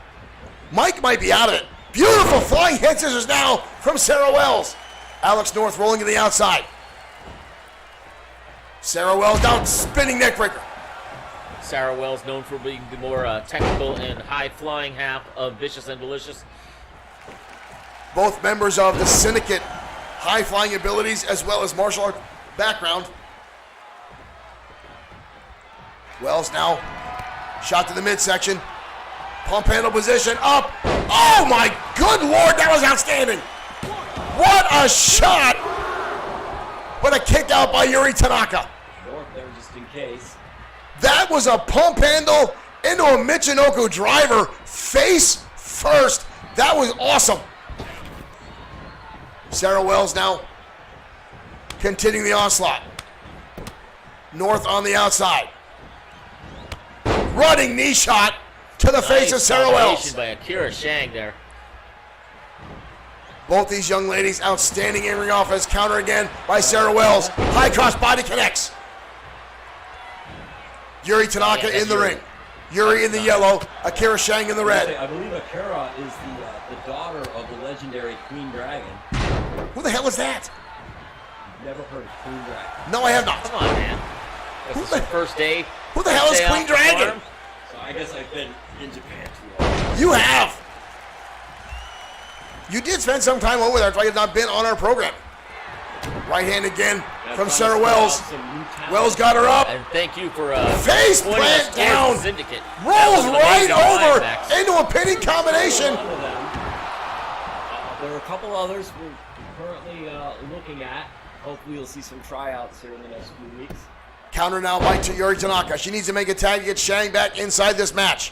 Mike might be out of it. Beautiful flying head scissors now from Sarah Wells. Alex North rolling to the outside. Sarah Wells down, spinning neckbreaker. Sarah Wells known for being the more technical and high-flying half of Vicious and Delicious. Both members of the Syndicate, high-flying abilities as well as martial art background. Wells now, shot to the midsection. Pump handle position, up. Oh my good Lord, that was outstanding. What a shot. What a kick out by Yuri Tanaka. North there just in case. That was a pump handle into a Michinoku driver, face first. That was awesome. Sarah Wells now continuing the onslaught. North on the outside. Running knee shot to the face of Sarah Wells. By Akira Shang there. Both these young ladies outstanding in ring offense. Counter again by Sarah Wells. High cross body connects. Yuri Tanaka in the ring. Yuri in the yellow. Akira Shang in the red. I believe Akira is the daughter of the legendary Queen Dragon. Who the hell is that? Never heard of Queen Dragon. No, I have not. Come on, man. This is the first day. Who the hell is Day Queen off the Dragon? farm. So I guess I've been in Japan too long. You have. You did spend some time over there. That's why you've not been on our program. Right hand again from Sarah Wells. Wells got her up. And thank you for Face pointing us plant towards down. the Syndicate. Rolls That was an right amazing over climax. into a pinning combination. There are a couple others we're currently looking at. Hopefully you'll see some tryouts here in the next few weeks. Counter now by Yuri Tanaka. She needs to make a tag to get Shang back inside this match.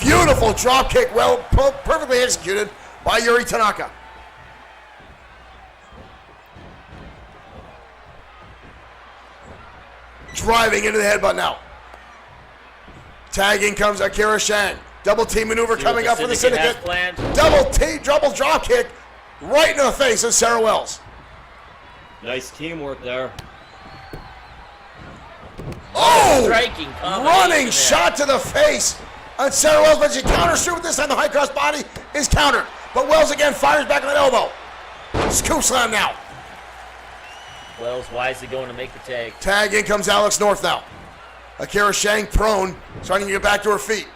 Beautiful drop kick, well, perfectly executed by Yuri Tanaka. Driving into the headbutt now. Tagging comes Akira Shang. Double team maneuver See coming what up for the Syndicate Syndicate. has planned. Double drop kick right into the face of Sarah Wells. Nice teamwork there. Oh! Striking combination Running there. shot to the face on Sarah Wells, but she counters through. This time the high cross body is countered. But Wells again fires back on an elbow. Scoop slam now. Wells wisely going to make the tag. Tag in comes Alex North now. Akira Shang prone, starting to get back to her feet.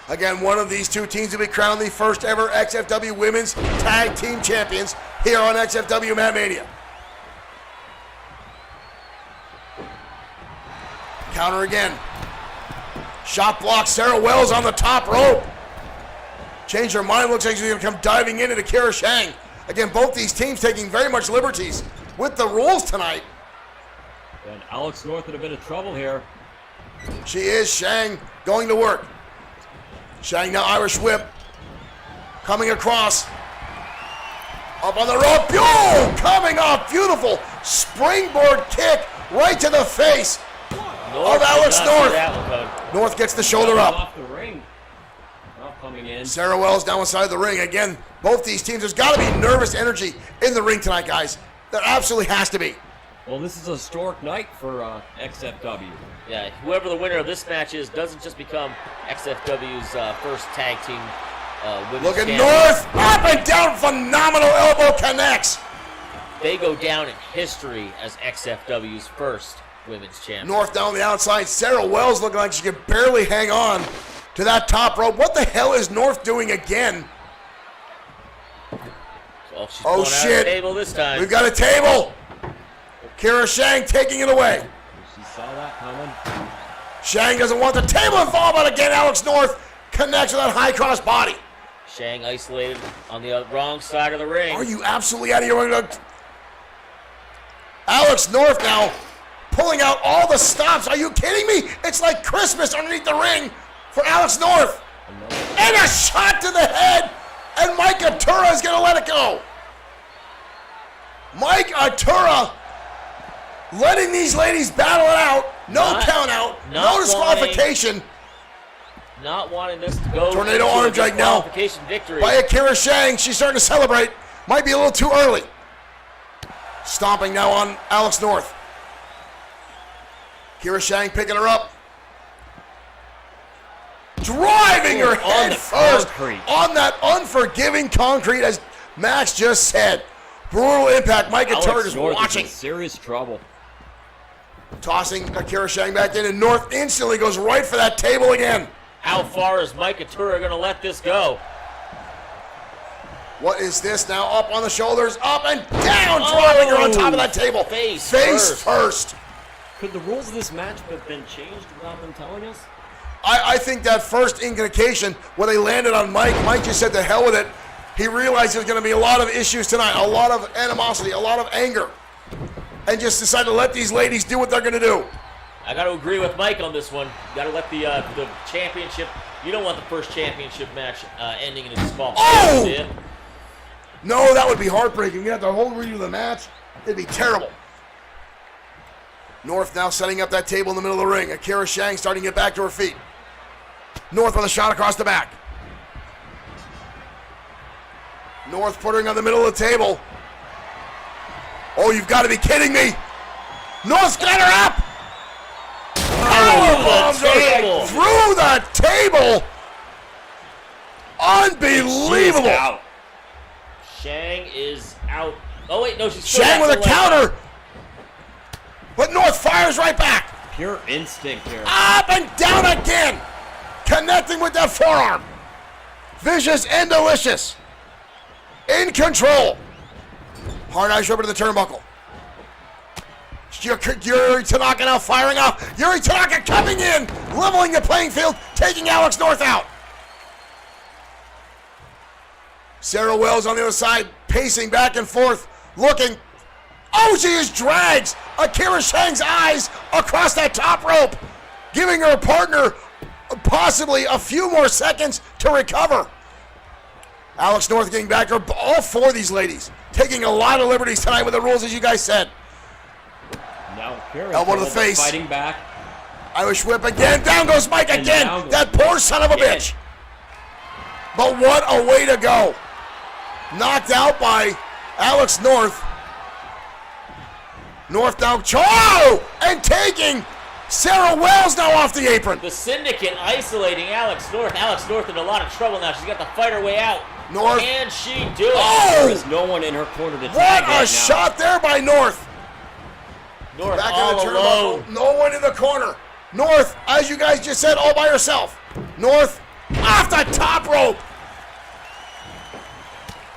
Again, one of these two teams will be crowned the first ever XFW Women's Tag Team Champions here on XFW MatMania. Counter again. Shot block, Sarah Wells on the top rope. changed her mind. Looks like she's going to come diving into Kira Shang. Again, both these teams taking very much liberties with the rules tonight. And Alex North in a bit of trouble here. She is. Shang going to work. Shang now Irish whip. Coming across. Up on the rope. Oh, coming off. Beautiful springboard kick right to the face of Alex North. North gets the shoulder up. Off the ring. Coming in. Sarah Wells down inside the ring. Again, both these teams, there's got to be nervous energy in the ring tonight, guys. There absolutely has to be. Well, this is a historic night for XFW. Yeah, whoever the winner of this match is doesn't just become XFW's first tag team women's Look at champion. North, up and down, phenomenal elbow connects. They go down in history as XFW's first women's champion. North down the outside. Sarah Wells looking like she could barely hang on to that top rope. What the hell is North doing again? Oh, she's Oh, going out of shit. the table this time. We've got a table. Kira Shang taking it away. She saw that coming. Shang doesn't want the table involved, but again, Alex North connects with that high cross body. Shang isolated on the wrong side of the ring. Are you absolutely out of your mind? Alex North now pulling out all the stops. Are you kidding me? It's like Christmas underneath the ring for Alex North. And a shot to the head. And Mike Atura is going to let it go. Mike Atura letting these ladies battle it out. No count out. No disqualification. Not wanting this to go Tornado to a arm drag now disqualification victory. by Akira Shang. She's starting to celebrate. Might be a little too early. Stomping now on Alex North. Akira Shang picking her up. Driving her head first on that unforgiving concrete, as Max just said. Brutal impact. Mike Atura is watching. Is in serious trouble. Tossing Akira Shang back in, and North instantly goes right for that table again. How far is Mike Atura going to let this go? What is this now? Up on the shoulders, up and down, dropping her on top of that table. Face first. Could the rules of this match have been changed without them telling us? I think that first indication when they landed on Mike just said to hell with it. He realized there's going to be a lot of issues tonight, a lot of animosity, a lot of anger, and just decided to let these ladies do what they're going to do. I got to agree with Mike on this one. Got to let the championship. You don't want the first championship match ending in a disqualification. Oh! Do you? No, that would be heartbreaking. We have the whole redo of the match. It'd be terrible. North now setting up that table in the middle of the ring. Akira Shang starting to get back to her feet. North with a shot across the back. North putting on the middle of the table. Oh, you've got to be kidding me. North's got her up. Powerbombs through the table. Unbelievable. Out. Shang is out. Oh, wait, no, she's still Shang got with a the leg counter. up. But North fires right back. Pure instinct here. Up and down again. Connecting with that forearm. Vicious and delicious. In control. Hard Irish over to the turnbuckle. Yuri Tanaka now firing off. Yuri Tanaka coming in, leveling the playing field, taking Alex North out. Sarah Wells on the other side, pacing back and forth, looking. Oh, she is drags Akira Shang's eyes across that top rope, giving her partner possibly a few more seconds to recover. Alex North getting back to her. All four of these ladies taking a lot of liberties tonight with the rules, as you guys said. Now Akira Elbow to the face. fighting back. Irish whip again. Down goes Mike again. That poor son of a bitch. But what a way to go. Knocked out by Alex North. North now. Oh! And taking Sarah Wells now off the apron. The Syndicate isolating Alex North. Alex North in a lot of trouble now. She's got to fight her way out. North. Can she do it? Oh! There is no one in her corner to tag What right a shot there by North. North Back all in the alone. turnbuckle. No one in the corner. North, as you guys just said, all by herself. North off the top rope.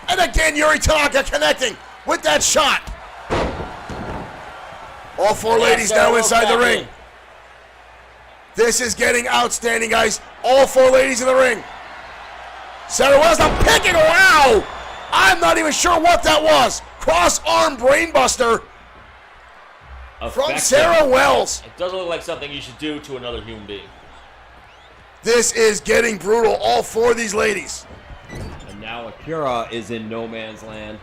And again, Yuri Tanaka connecting with that shot. All four ladies now inside the ring. This is getting outstanding, guys. All four ladies in the ring. Sarah Wells now picking. Wow! I'm not even sure what that was. Cross-arm brainbuster from Sarah Wells. It doesn't look like something you should do to another human being. This is getting brutal, all four of these ladies. And now Akira is in no man's land.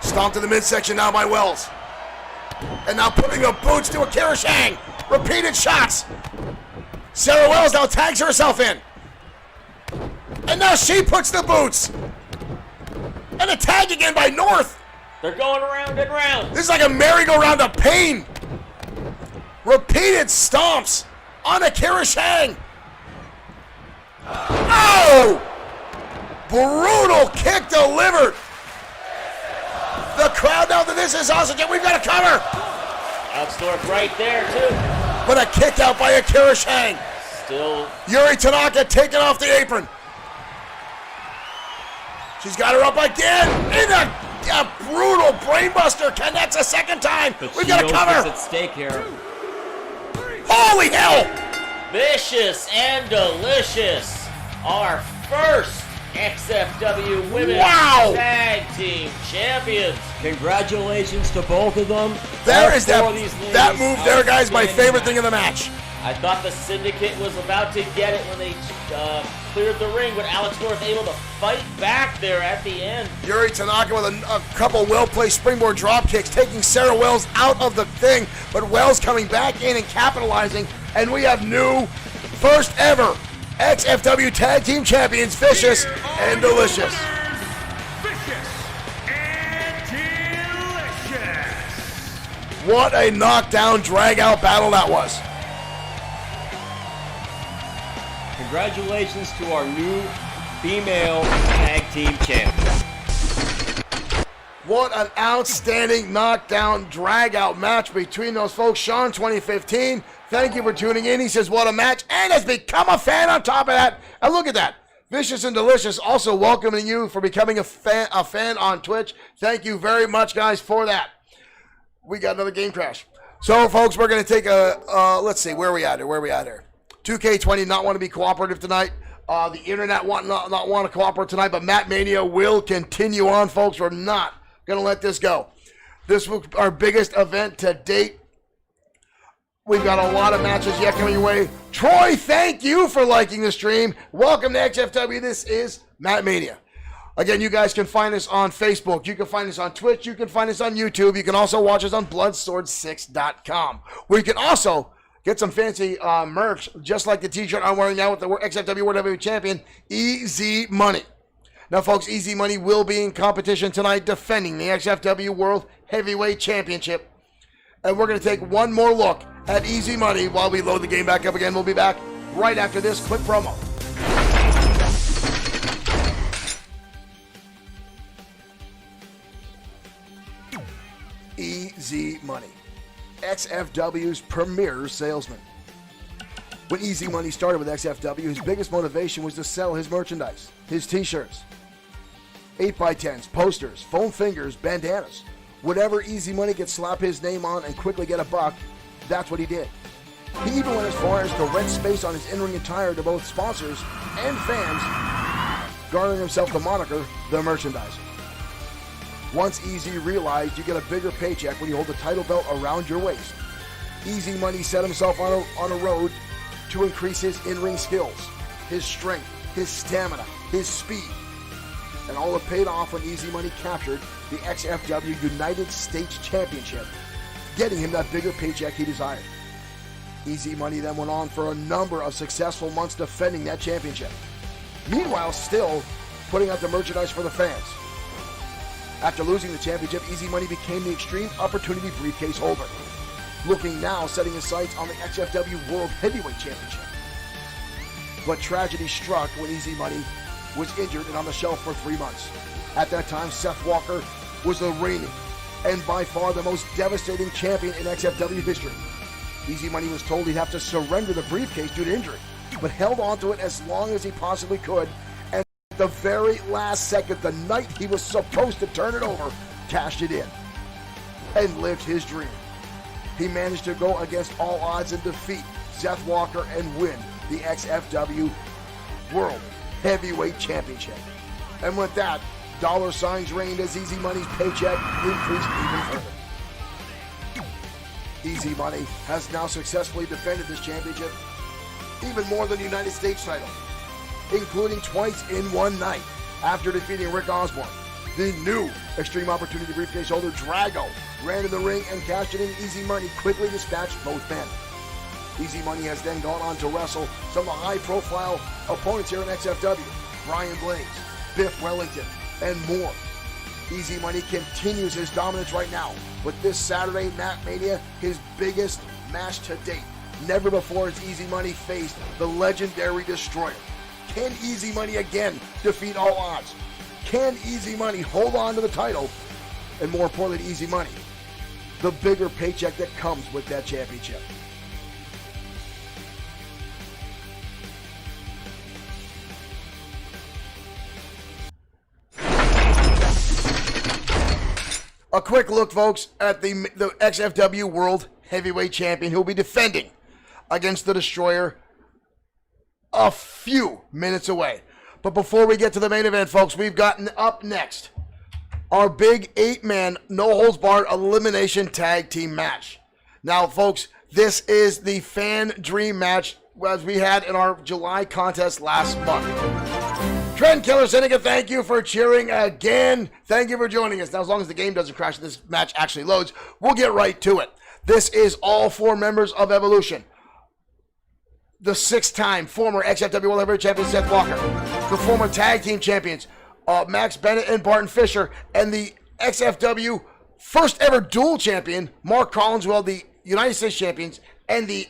Stomped in the midsection now by Wells. And now putting the boots to Akira Shang. Repeated shots. Sarah Wells now tags herself in. And now she puts the boots. And a tag again by North. They're going around and round. This is like a merry-go-round of pain. Repeated stomps on Akira Shang. Oh! Brutal kick delivered. The crowd now that this is awesome. We've got a cover. Alex North right there, too. But a kick out by Akira Shang. Still. Yuri Tanaka taking off the apron. She's got her up again. In a brutal brainbuster. Connects a second time. But We've got a cover. What's at stake here. Holy hell. Vicious and delicious. Our first XFW Women's Tag Team Champions. Congratulations to both of them. There is that move there, guys. My favorite thing in the match. I thought the Syndicate was about to get it when they cleared the ring, but Alex North able to fight back there at the end. Yuri Tanaka with a couple well-placed springboard drop kicks, taking Sarah Wells out of the thing, but Wells coming back in and capitalizing, and we have new, first ever XFW Tag Team Champions, Vicious and Delicious. Vicious and Delicious. What a knockdown, drag-out battle that was. Congratulations to our new female tag team champions. What an outstanding knockdown, drag-out match between those folks. Sean, 2015, thank you for tuning in. He says, what a match, and has become a fan on top of that. And look at that. Vicious and Delicious also welcoming you for becoming a fan on Twitch. Thank you very much, guys, for that. We got another game crash. So, folks, we're going to take a, let's see, where are we at here? 2K20 not want to be cooperative tonight. The internet not want to cooperate tonight, but MatMania will continue on, folks. We're not going to let this go. This was our biggest event to date. We've got a lot of matches yet coming your way. Troy, thank you for liking the stream. Welcome to XFW. This is MatMania. Again, you guys can find us on Facebook. You can find us on Twitch. You can find us on YouTube. You can also watch us on Bloodsword6.com, where you can also get some fancy merch, just like the t-shirt I'm wearing now with the XFW World Heavyweight Champion, Easy Money. Now, folks, Easy Money will be in competition tonight defending the XFW World Heavyweight Championship. And we're going to take one more look at Easy Money while we load the game back up again. We'll be back right after this quick promo. Easy Money, XFW's premier salesman. When Easy Money started with XFW, his biggest motivation was to sell his merchandise, his t-shirts, 8x10s, posters, foam fingers, bandanas. Whatever Easy Money could slap his name on and quickly get a buck, that's what he did. He even went as far as to rent space on his in-ring attire to both sponsors and fans, garnering himself the moniker, The Merchandiser. Once Easy realized you get a bigger paycheck when you hold the title belt around your waist, Easy Money set himself on a road to increase his in-ring skills, his strength, his stamina, his speed. And all it paid off when Easy Money captured the XFW United States Championship, getting him that bigger paycheck he desired. Easy Money then went on for a number of successful months defending that championship. Meanwhile, still putting out the merchandise for the fans. After losing the championship, Easy Money became the Extreme Opportunity briefcase holder, looking now setting his sights on the XFW World Heavyweight Championship. But tragedy struck when Easy Money was injured and on the shelf for 3 months. At that time, Seth Walker was the reigning and by far the most devastating champion in XFW history. Easy Money was told he'd have to surrender the briefcase due to injury, but held onto it as long as he possibly could, and at the very last second, the night he was supposed to turn it over, cashed it in and lived his dream. He managed to go against all odds and defeat Seth Walker and win the XFW World Heavyweight Championship. And with that, dollar signs reigned as Easy Money's paycheck increased even further. Easy Money has now successfully defended this championship even more than the United States title, including twice in one night after defeating Rick Osborne. The new Extreme Opportunity briefcase holder Drago ran in the ring and cashed it in. Easy Money quickly dispatched both men. Easy Money has then gone on to wrestle some of the high-profile opponents here in XFW, Brian Blaze, Biff Wellington, and more. Easy Money continues his dominance right now with this Saturday MatMania, his biggest match to date. Never before has Easy Money faced the legendary Destroyer. Can Easy Money again defeat all odds? Can Easy Money hold on to the title? And more importantly, Easy Money, the bigger paycheck that comes with that championship. A quick look, folks, at the XFW World Heavyweight Champion who will be defending against the Destroyer a few minutes away. But before we get to the main event, folks, we've gotten up next our big 8-man, no-holds-barred elimination tag team match. Now, folks, this is the fan dream match as we had in our July contest last month. Trent Killer Seneca, thank you for cheering again. Thank you for joining us. Now, as long as the game doesn't crash and this match actually loads, we'll get right to it. This is all 4 members of Evolution. The 6-time former XFW World Heavyweight Champion Seth Walker, the former tag team champions Max Bennett and Barton Fisher, and the XFW first ever dual champion Mark Collins, well, the United States champions and the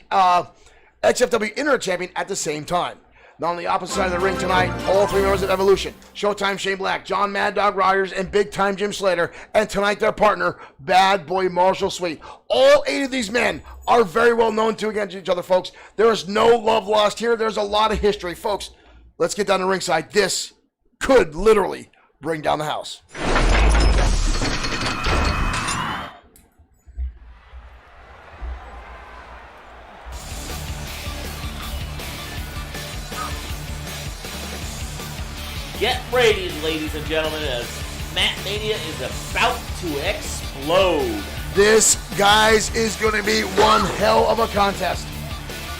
XFW Internet champion at the same time. Now on the opposite side of the ring tonight, all 3 members of Evolution, Showtime Shane Black, John Mad Dog Rogers, and Big Time Jim Slater, and tonight their partner, Bad Boy Marshall Sweet. All 8 of these men are very well known to against each other, folks. There is no love lost here. There's a lot of history. Folks, let's get down to ringside. This could literally bring down the house. Get ready, ladies and gentlemen, as MatMania is about to explode. This, guys, is going to be one hell of a contest.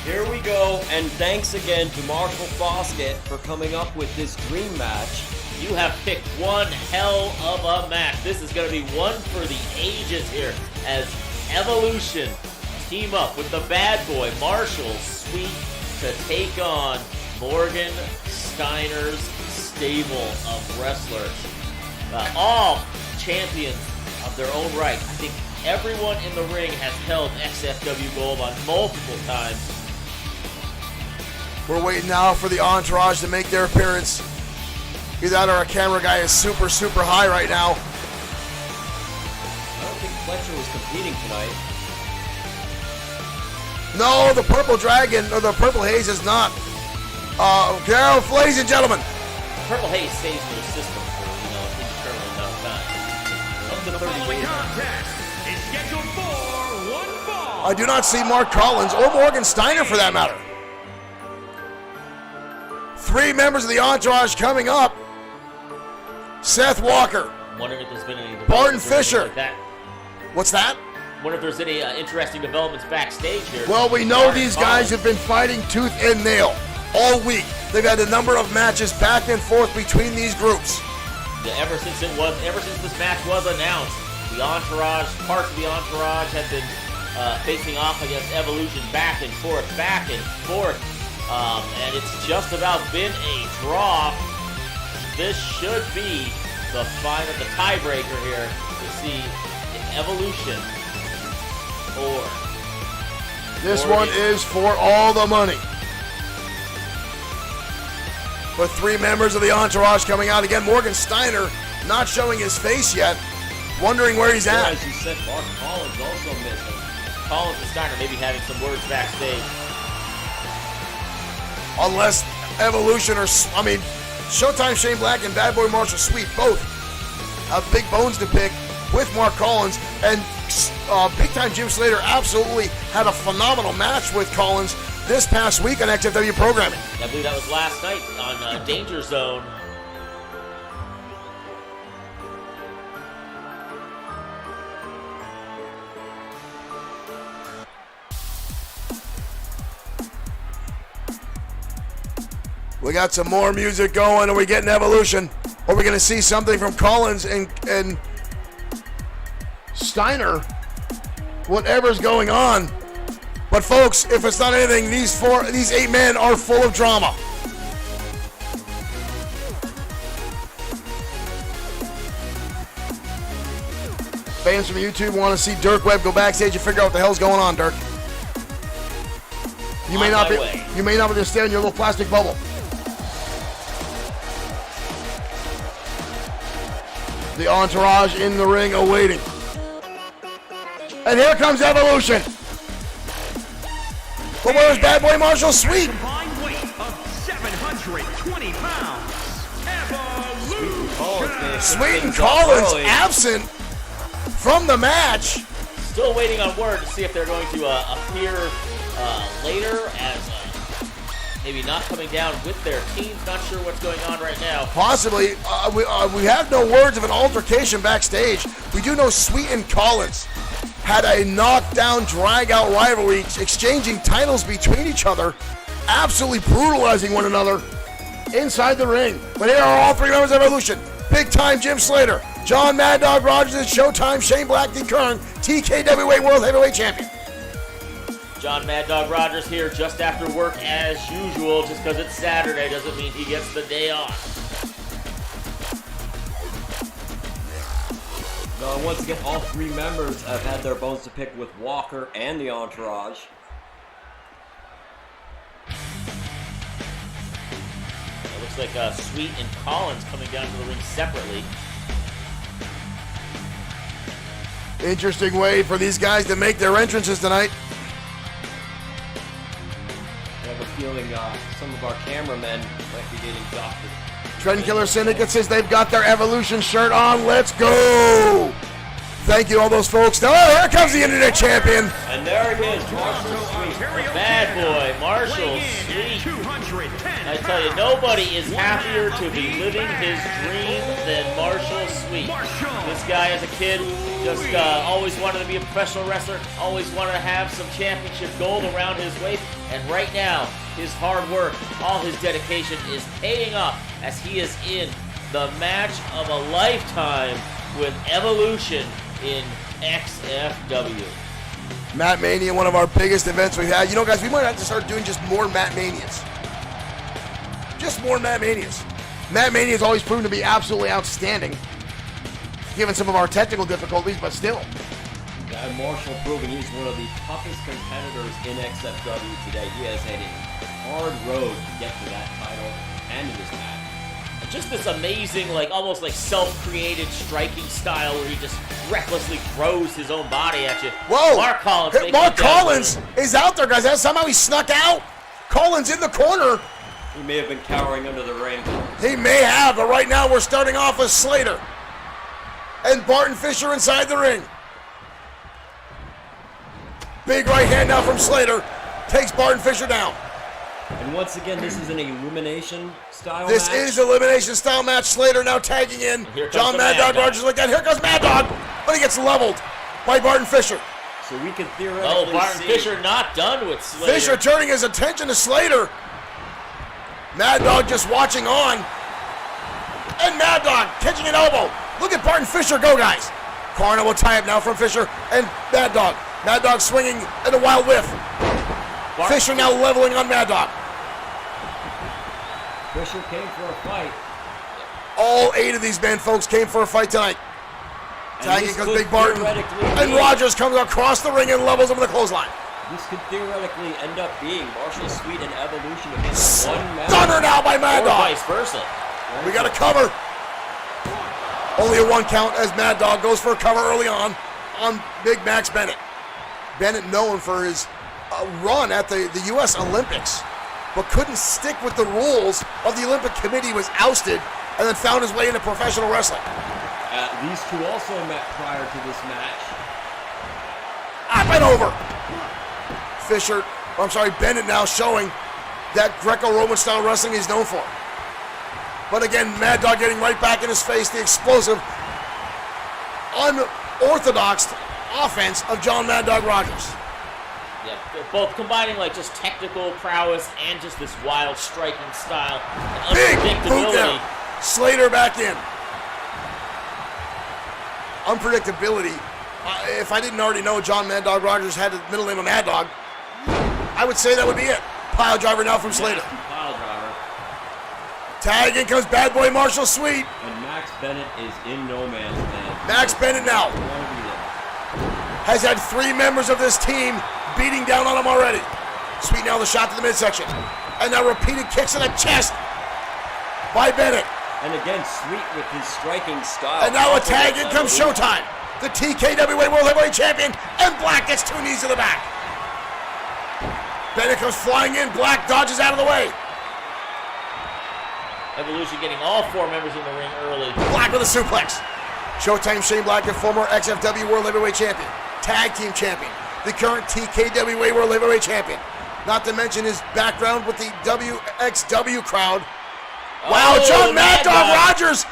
Here we go, and thanks again to Marshall Foskett for coming up with this dream match. You have picked one hell of a match. This is going to be one for the ages here as Evolution team up with the Bad Boy Marshall Sweet to take on Morgan Steiner's stable of wrestlers. All champions of their own right. I think everyone in the ring has held XFW Gold on multiple times. We're waiting now for the entourage to make their appearance. Either that or our camera guy is super high right now. I don't think Fletcher was competing tonight. No, the Purple Dragon, or the Purple Haze is not. Carol, ladies and gentlemen. Purple Haze stays in the system for, a indeterminate amount of time. Up to 30 following days. contest is scheduled for one fall. I do not see Mark Collins or Morgan Steiner for that matter. 3 members of the entourage coming up. Seth Walker. Wondering if there's been any Barton developments or anything Fisher. like that. What's that? Wonder if there's any interesting developments backstage here. Well, we know Mark these Collins. guys have been fighting tooth and nail all week. They've had a number of matches back and forth between these groups. Yeah, ever since this match was announced, the entourage, parts of the entourage have been facing off against Evolution back and forth, and it's just about been a draw. This should be the tiebreaker here to see if Evolution or This one is for all the money. With 3 members of the entourage coming out again. Morgan Steiner not showing his face yet, wondering where he's at. As you said, Mark Collins also missing. Collins and Steiner maybe having some words backstage. Unless Evolution Showtime Shane Black and Bad Boy Marshall Sweet both have big bones to pick with Mark Collins, and Big Time Jim Slater absolutely had a phenomenal match with Collins this past week on XFW programming. I believe that was last night on Danger Zone. We got some more music going, and we get an Evolution. Are we going to see something from Collins and Steiner? Whatever's going on. But folks, if it's not anything, these 8 men are full of drama. Fans from YouTube want to see Dirk Webb go backstage and figure out what the hell's going on, Dirk. You may not be able to stay in your little plastic bubble. The entourage in the ring awaiting. And here comes Evolution. But where's Bad Boy Marshall Sweet? Combined weight of 720 pounds. Evolution. Sweet and Collins absent from the match. Still waiting on word to see if they're going to appear later as maybe not coming down with their teams. Not sure what's going on right now. Possibly. We have no words of an altercation backstage. We do know Sweet and Collins had a knockdown, drag-out rivalry, exchanging titles between each other, absolutely brutalizing one another inside the ring. But here are all 3 members of Evolution. Big-time Jim Slater, John Mad Dog Rogers, and Showtime Shane Black D. Kern, TKWA World Heavyweight Champion. John Mad Dog Rogers here just after work as usual. Just because it's Saturday doesn't mean he gets the day off. Once again, all 3 members have had their bones to pick with Walker and the Entourage. It looks like Sweet and Collins coming down to the ring separately. Interesting way for these guys to make their entrances tonight. I have a feeling some of our cameramen might be getting doctored. Trend Killer Syndicate says they've got their Evolution shirt on. Let's go! Thank you, all those folks. Now, here comes the Internet Champion. And there he is, Marshall Sweet. Bad boy, Marshall Sweet. I tell you, nobody is happier to be living his dream than Marshall Sweet. This guy as a kid just always wanted to be a professional wrestler, always wanted to have some championship gold around his waist, and right now, his hard work, all his dedication is paying off as he is in the match of a lifetime with Evolution in XFW. MatMania, one of our biggest events we've had. You know, guys, we might have to start doing just more MatManias. Just more MatManias. MatMania has always proven to be absolutely outstanding, given some of our technical difficulties, but still. Yeah, Marshall proving he's one of the toughest competitors in XFW today. He has had a hard road to get to that title and to this match. Just this amazing, like almost like self-created striking style where he just recklessly throws his own body at you. Whoa! Mark Collins. Mark Collins is out there, guys. Somehow he snuck out. Collins in the corner. He may have been cowering under the ring. He may have, but right now we're starting off with Slater and Barton Fisher inside the ring. Big right hand now from Slater. Takes Barton Fisher down. And once again, this is an elimination style This match. is elimination style match. Slater now tagging in. John Mad Dog Rogers like that. Here comes Mad Dog, but he gets leveled by Barton Fisher. So we could theoretically Barton Fisher not done with Slater. Fisher turning his attention to Slater. Mad Dog just watching on. And Mad Dog catching an elbow. Look at Barton Fisher go, guys. Corner will tie up now from Fisher and Mad Dog. Mad Dog swinging at a wild whiff. Fisher now leveling on Mad Dog. Fisher came for a fight. All 8 of these men, folks, came for a fight tonight. Tagging goes Big Barton. And Rogers comes across the ring and levels him with a clothesline. This could theoretically end up being Marshall Sweet and Evolution against one man. Stunner now by Mad Or Dog. vice versa. We got a cover. Only a 1 count as Mad Dog goes for a cover early on Big Max Bennett. Bennett known for his run at the U.S. Olympics, but couldn't stick with the rules of the Olympic Committee, was ousted, and then found his way into professional wrestling. These 2 also met prior to this match. Up and over. Fisher Bennett now showing that Greco-Roman style wrestling he's known for. But again, Mad Dog getting right back in his face, the explosive, unorthodox offense of John Mad Dog Rogers. Yeah, they're both combining like just technical prowess and just this wild striking style and Big boot unpredictability. down. Slater back in. Unpredictability. If I didn't already know John Mad Dog Rogers had the middle name of Mad Dog, I would say that would be it. Pile driver now from Slater. Pile driver. Tag, in comes Bad Boy Marshall Sweet. And Max Bennett is in no man's land. Max Bennett now has had 3 members of this team beating down on him already. Sweet now the shot to the midsection. And now repeated kicks in the chest by Bennett. And again, Sweet with his striking style. And now a tag, in comes Showtime. The TKWA World Heavyweight Champion, and Black gets 2 knees to the back. Bennett comes flying in, Black dodges out of the way. Evolution getting all 4 members in the ring early. Black with a suplex. Showtime Shane Black, the former XFW World Heavyweight Champion, Tag Team Champion, the current TKWA World Heavyweight Champion. Not to mention his background with the WXW crowd. Wow, Oh, John Mad Mad Dog Dog. Rogers.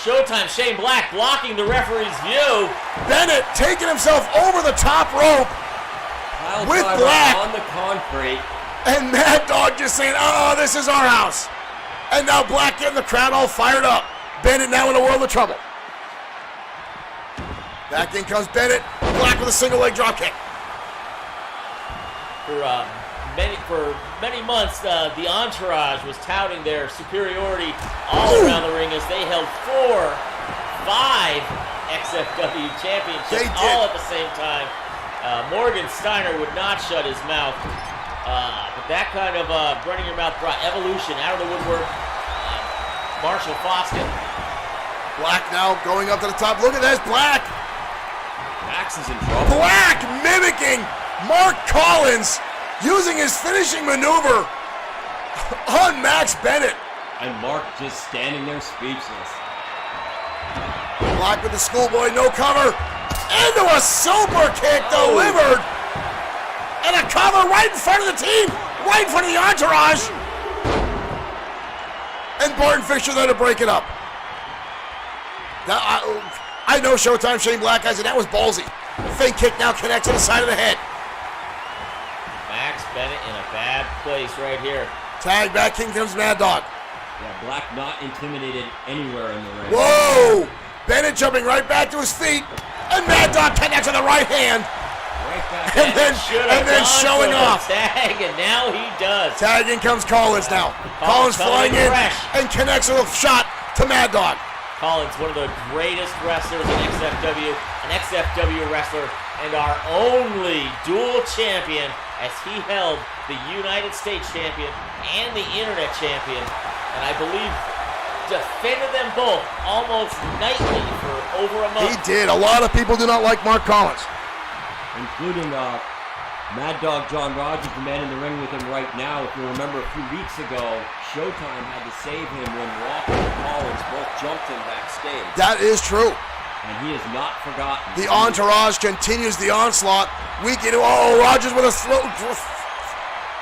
Showtime Shane Black blocking the referee's view. Bennett taking himself over the top rope. Pile with driver Black. on the concrete. And Mad Dog just saying, oh, this is our house. And now Black getting the crowd all fired up. Bennett now in a world of trouble. Back in comes Bennett. Black with a single leg drop kick. For many months, the Entourage was touting their superiority all around the ring as they held 5 XFW championships They did. all at the same time. Morgan Steiner would not shut his mouth. But that kind of running your mouth brought Evolution out of the woodwork. Marshall Foskin. Black now going up to the top. Look at this, Black. Max is in trouble. Black mimicking Mark Collins, using his finishing maneuver on Max Bennett. And Mark just standing there speechless. Black with the schoolboy, no cover. Into a super kick delivered. And a cover right in front of the team, right in front of the Entourage. And Barton Fisher there to break it up. Now, I know Showtime Shane Black guys, and that was ballsy. Fake kick now connects to the side of the head. Max Bennett in a bad place right here. Tag back, King comes Mad Dog. Yeah, Black not intimidated anywhere in the ring. Whoa! Bennett jumping right back to his feet, and Mad Dog connects to the right hand, Right back. and then Should've showing gone off. for the tag, and now he does. Tag, in comes Collins now. Collins coming flying in fresh. and connects with a shot to Mad Dog. Collins, one of the greatest wrestlers in XFW, an XFW wrestler, and our only dual champion as he held the United States champion and the Internet champion, and I believe defended them both almost nightly for over a month. He did. A lot of people do not like Mark Collins. Including Mad Dog John Rogers, the man in the ring with him right now. If you remember a few weeks ago, Showtime had to save him when Walker and Collins both jumped him backstage. That is true. And he has not forgotten. The Entourage continues the onslaught. Week into, Rogers with a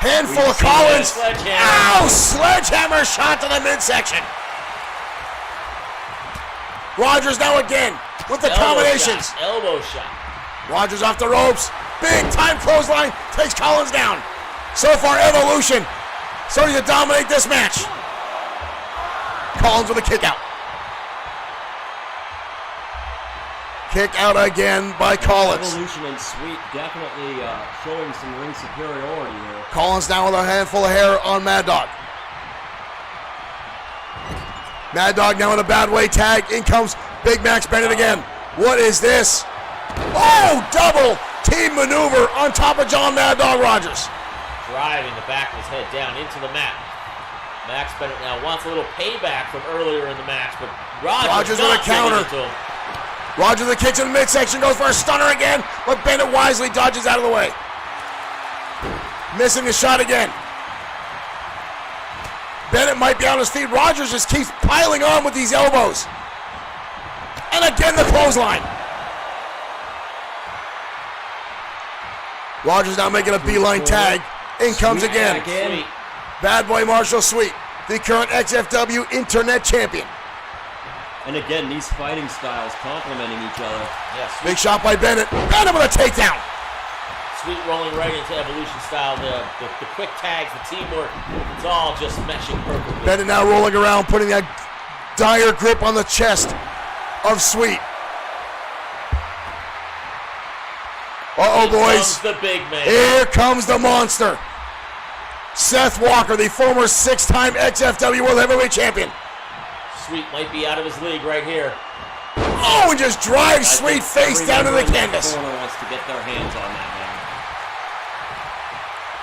handful of Collins. Sledgehammer. Ow! Sledgehammer shot to the midsection. Rogers now again with the combinations. Elbow shot. Rogers off the ropes. Big time clothesline. Takes Collins down. So far, Evolution starting to dominate this match. Collins with a kick out. Kick out again by Collins. Evolution and Sweet definitely showing some ring superiority here. Collins down with a handful of hair on Mad Dog. Mad Dog now in a bad way. Tag. In comes Big Max Bennett again. What is this? Oh, double team maneuver on top of John Mad Dog Rogers. Driving the back of his head down into the mat. Max Bennett now wants a little payback from earlier in the match, but Rogers with a not giving counter. it to him. Rogers with a kick to the midsection, goes for a stunner again, but Bennett wisely dodges out of the way. Missing the shot again. Bennett might be on his feet. Rogers just keeps piling on with these elbows. And again the clothesline. Rogers now making a beeline tag In comes again. Sweet. Bad Boy Marshall Sweet, the current XFW Internet Champion. And again, these fighting styles complementing each other. Yeah, Sweet. Big shot by Bennett. Bennett with a takedown. Sweet rolling right into Evolution style. The quick tags, the teamwork, it's all just meshing perfectly. Bennett now rolling around, putting that dire grip on the chest of Sweet. Uh-oh, Here boys. comes the big man. Here comes the monster. Seth Walker, the former 6-time XFW World Heavyweight Champion. Sweet might be out of his league right here. Oh, and just drives Sweet face down to the canvas. Corner wants to get their hands on that man.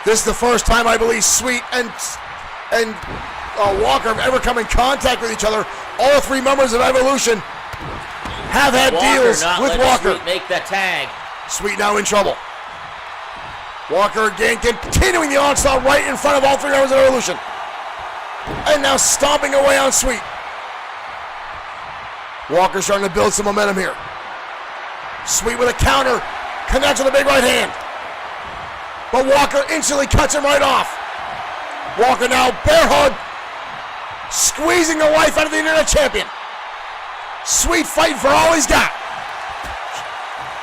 This is the first time I believe Sweet and Walker have ever come in contact with each other. All three members of Evolution have had deals not with letting Walker. Sweet make that tag. Sweet now in trouble. Walker again continuing the onslaught right in front of all three members of Evolution. And now stomping away on Sweet. Walker starting to build some momentum here. Sweet with a counter, connects with a big right hand. But Walker instantly cuts him right off. Walker now bear hug, squeezing the life out of the Internet Champion. Sweet fighting for all he's got.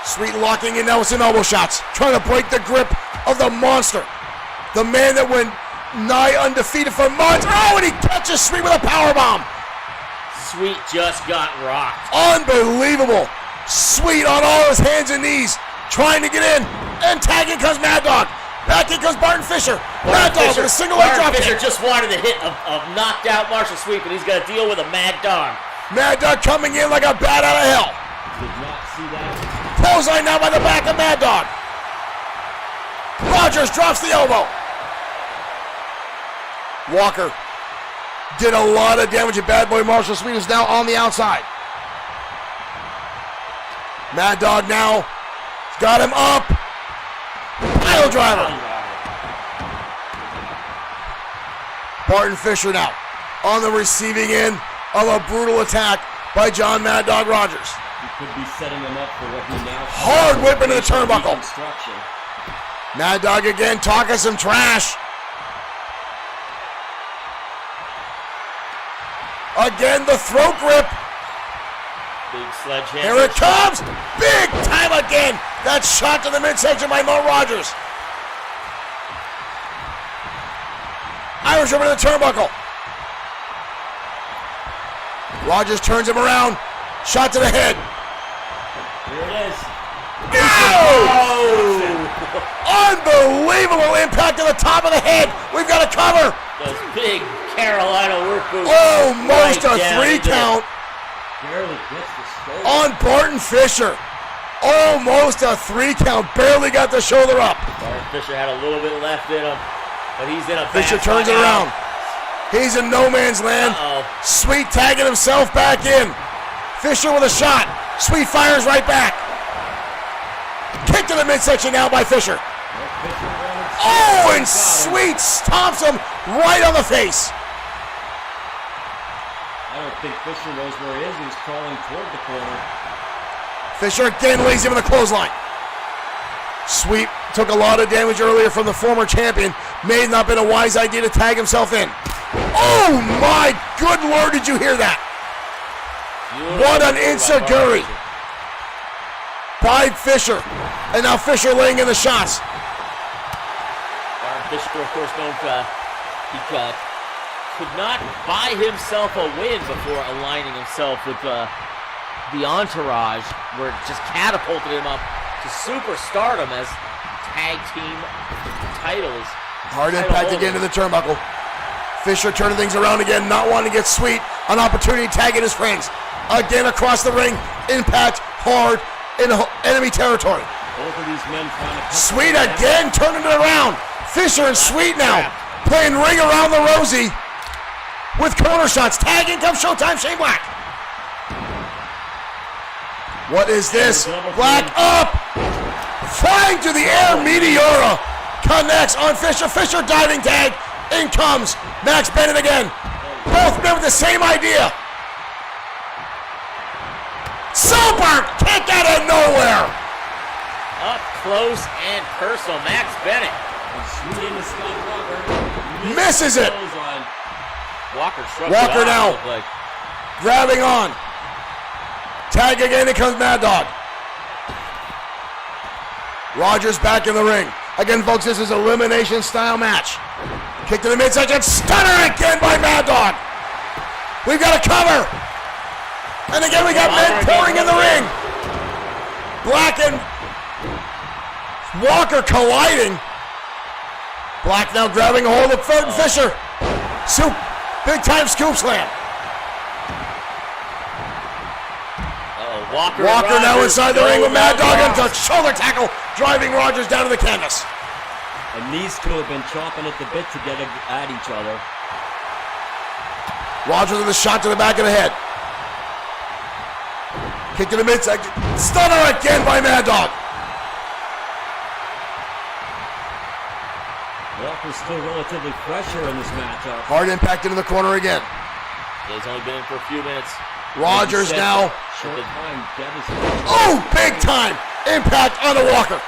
Sweet locking in now with some elbow shots, trying to break the grip of the monster. The man that went nigh undefeated for months. Oh, and he catches Sweet with a powerbomb. Sweet just got rocked. Unbelievable. Sweet on all his hands and knees, trying to get in. And tagging comes Mad Dog. Back in comes Barton Fisher. Mad Dog with a single leg drop Fisher kick. just wanted a hit of knocked out Marshall Sweet, but he's got to deal with a Mad Dog. Mad Dog coming in like a bat out of hell. Did not see that. Clothesline now by the back of Mad Dog. Rogers drops the elbow. Walker did a lot of damage to Bad Boy Marshall Sweet, is now on the outside. Mad Dog now got him up. Pile driver. Barton Fisher now on the receiving end of a brutal attack by John Mad Dog Rogers. He could be setting him up for what he now Hard whip into the turnbuckle. Reconstruction. Mad Dog again talking some trash. Again, the throat grip. Big sledgehammer. Here it comes. Big time again. That shot to the midsection by Mo Rogers. Irish over to the turnbuckle. Rogers turns him around. Shot to the head. Here it is. Oh! Unbelievable impact to the top of the head. We've got a cover. Those big Carolina work boots. Almost right a down 3 into count Barely gets the shoulder. on Barton Fisher. Almost a 3 count. Barely got the shoulder up. Barton Fisher had a little bit left in him, but he's in a bad Fisher turns spot it now. around. He's in no man's land. Uh-oh. Sweet tagging himself back in. Fisher with a shot. Sweet fires right back. Kick to the midsection now by Fisher. Oh, and Sweet stomps him right on the face. I don't think Fisher knows where he is. He's crawling toward the corner. Fisher again lays him in the clothesline. Sweet took a lot of damage earlier from the former champion. May not been a wise idea to tag himself in. Oh my good lord, did you hear that? What an ensaguri by Fisher. And now Fisher laying in the shots. Barton Fisher, of course, known for he could not buy himself a win before aligning himself with the entourage, where it just catapulted him up to superstardom as tag team titles. Hard impact again to the turnbuckle. Fisher turning things around again, not wanting to get Sweet an opportunity to tag in his friends. Again across the ring, impact hard in enemy territory. Both of these men trying to Sweet again turning it around. Fisher and Sweet now playing ring around the rosy with corner shots. Tagging comes Showtime Shane Black. What is this? Black up! Flying to the air, Meteora connects on Fisher. Fisher diving tag. In comes Max Bennett again. Both men with the same idea. Super kick out of nowhere. Up close and personal, Max Bennett And Sweet into Scott Walker. Misses it. Walker struck Walker it now. off, like, Grabbing on. Tag again, here comes Mad Dog. Rogers back in the ring. Again, folks, this is an elimination style match. Kick to the midsection, stunner again by Mad Dog. We've got a cover. And again, we got men pouring in the ring. Black and Walker colliding. Black now grabbing a hold of Thornton Fisher. Big time scoop slam. Walker now inside the ring with Mad Dog and and a shoulder tackle, driving Rogers down to the canvas. And these two have been chomping at the bit to get at each other. Rogers with a shot to the back of the head. Kick to the midsection. Stunner again by Mad Dog. Walker's still relatively fresher in this matchup. Hard impact into the corner again. He's only been in for a few minutes. Rogers now. Short time, devastating. Oh, big time impact on the Walker.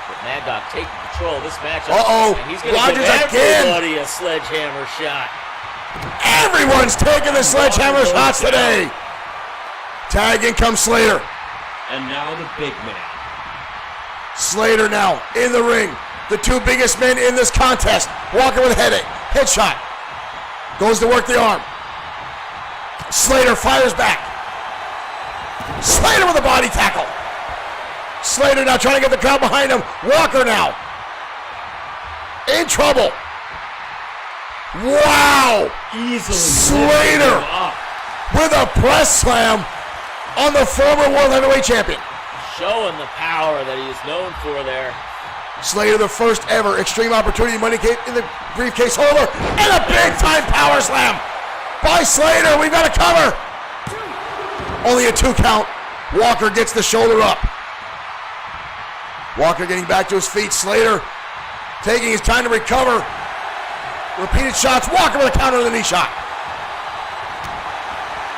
But Mad Dog taking control of this matchup. Uh-oh. And he's going to Rogers give again. everybody a sledgehammer shot. Everyone's taking the sledgehammer shots today. Tag in comes Slater. And now the big man. Slater now in the ring. The two biggest men in this contest. Walker with a headshot. Goes to work the arm. Slater fires back. Slater with a body tackle. Slater now trying to get the crowd behind him. Walker now in trouble. Wow! Easily. Slater with a press slam on the former World Heavyweight Champion. Showing the power that he is known for there. Slater, the first ever Extreme Opportunity Money in the briefcase holder, and a big time power slam by Slater. We've got a cover. Only a 2 count. Walker gets the shoulder up. Walker getting back to his feet. Slater taking his time to recover. Repeated shots. Walker with a counter to the knee shot.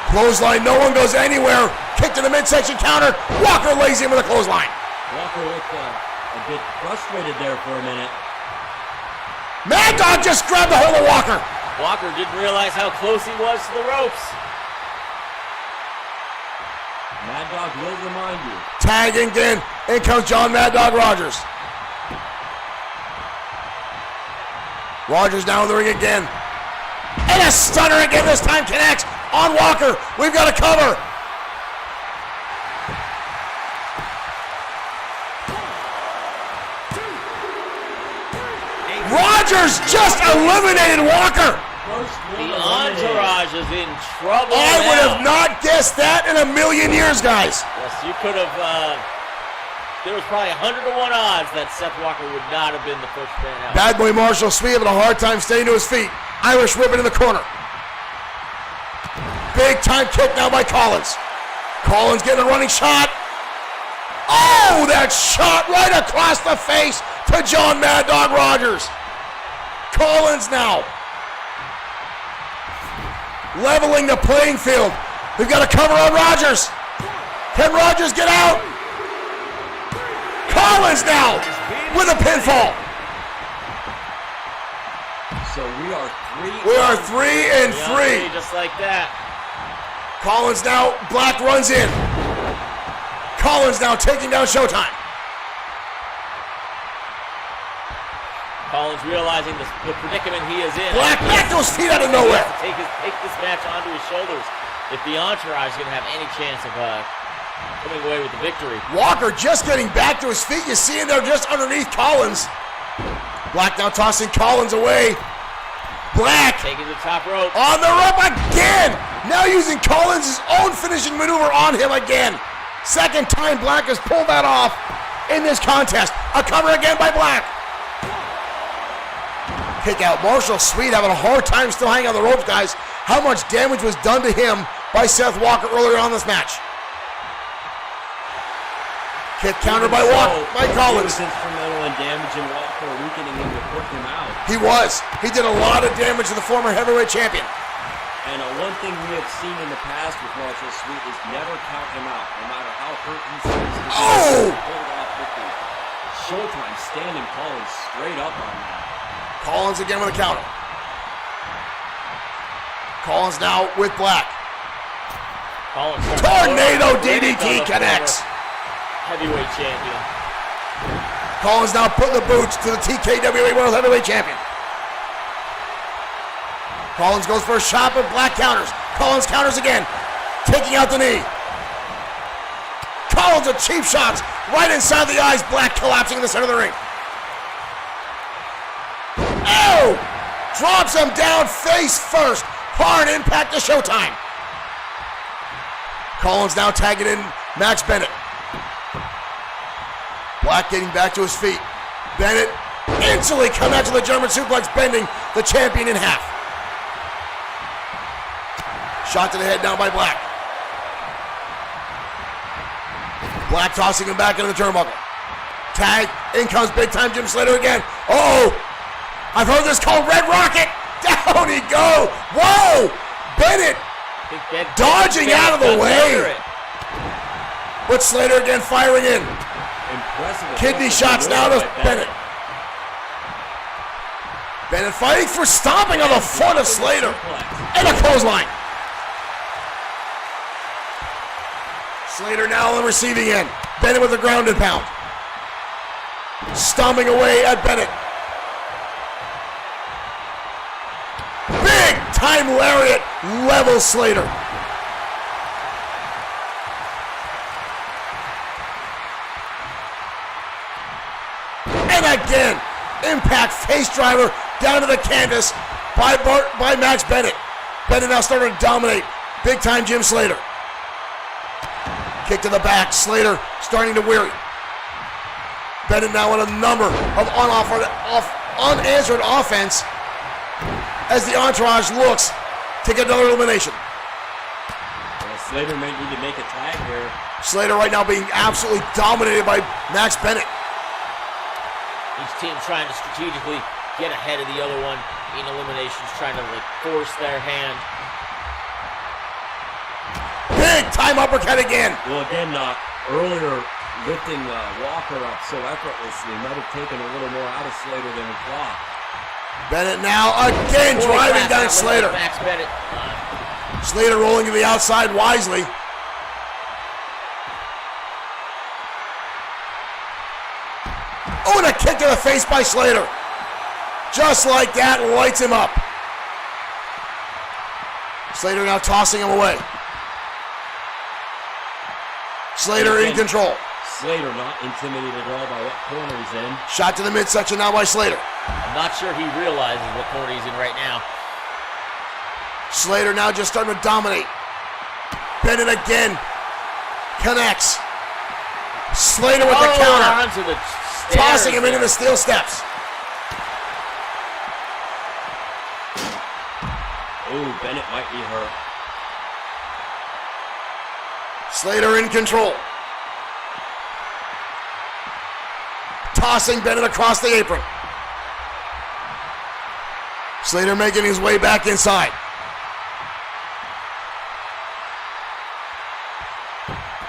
Clothesline. No one goes anywhere. Kick to the midsection counter. Walker lays him with a clothesline. Walker looked a bit frustrated there for a minute. Mad Dog just grabbed the hold of Walker. Walker didn't realize how close he was to the ropes. Mad Dog will remind you. Tagging again. In comes John Mad Dog Rogers. Rogers down in the ring again. And a stunner again. This time connects on Walker. We've got a cover. Rogers just eliminated Walker. The entourage is in trouble. I would now. have not guessed that in a million years, guys. Yes, you could have. There was probably 100 to 1 odds that Seth Walker would not have been the first man out. Bad boy Marshall Sweet having a hard time staying to his feet. Irish ribbon in the corner. Big time kick now by Collins. Collins getting a running shot. Oh, that shot right across the face to John Mad Dog Rogers. Collins now leveling the playing field. We've got a cover on Rogers. Can Rogers get out? Collins now with a pinfall. So we are 3 and 3. Just like that. Collins now, Black runs in. Collins now taking down Showtime. Collins realizing the predicament he is in. Black back to his feet out of He nowhere. has to take this match onto his shoulders if the entourage is going to have any chance of coming away with the victory. Walker just getting back to his feet. You see him there just underneath Collins. Black now tossing Collins away. Black Taking the top rope. on the rope again. Now using Collins' own finishing maneuver on him again. Second time Black has pulled that off in this contest. A cover again by Black. Kick out. Marshall Sweet having a hard time still hanging on the ropes, guys. How much damage was done to him by Seth Walker earlier on this match? Kick counter by Collins. He was instrumental in damaging Walker, weakening him to put him out. He was. He did a lot of damage to the former heavyweight champion. And one thing we have seen in the past with Marshall Sweet is never count him out, no matter how hurt he seems to be. Oh! Pulled off victory. Showtime standing Collins straight up on that. Collins again with a counter. Collins now with Black. Collins Tornado DDT connects. Heavyweight champion. Collins now putting the boots to the TKWA World Heavyweight Champion. Collins goes for a shot, but Black counters. Collins counters again, taking out the knee. Collins with cheap shots right inside the eyes. Black collapsing in the center of the ring. Oh! Drops him down face first. Hard impact to Showtime. Collins now tagging in Max Bennett. Black getting back to his feet. Bennett instantly connects to the German suplex, bending the champion in half. Shot to the head down by Black. Black tossing him back into the turnbuckle. Tag, in comes big time Jim Slater again. Oh, I've heard this called Red Rocket. Down he go. Whoa, Bennett dodging out of the way. But Slater again firing in. Impressive. Kidney shots now to Bennett. Bennett fighting for stomping on the foot of Slater. And a clothesline. Slater now on the receiving end. Bennett with a ground and pound. Stomping away at Bennett. Big time lariat levels Slater. And again, impact face driver down to the canvas by Max Bennett. Bennett now starting to dominate. Big time Jim Slater. Kick to the back. Slater starting to weary. Bennett now with a number of unanswered offense as the entourage looks to get another elimination. Well, Slater may need to make a tag here. Slater right now being absolutely dominated by Max Bennett. Each team trying to strategically get ahead of the other one in eliminations, trying to force their hand. Big time uppercut again. Well, again, earlier lifting Walker up so effortlessly might have taken a little more out of Slater than he thought. Bennett now again driving down Slater. Max Bennett. Slater rolling to the outside wisely. Oh, and a kick to the face by Slater. Just like that, lights him up. Slater now tossing him away. Slater in control. Slater not intimidated at all by what corner he's in. Shot to the midsection now by Slater. I'm not sure he realizes what corner he's in right now. Slater now just starting to dominate. Bennett again connects. Slater with the counter. Onto the stairs Tossing him into the steel steps. Oh, Bennett might be hurt. Slater in control. Tossing Bennett across the apron. Slater making his way back inside.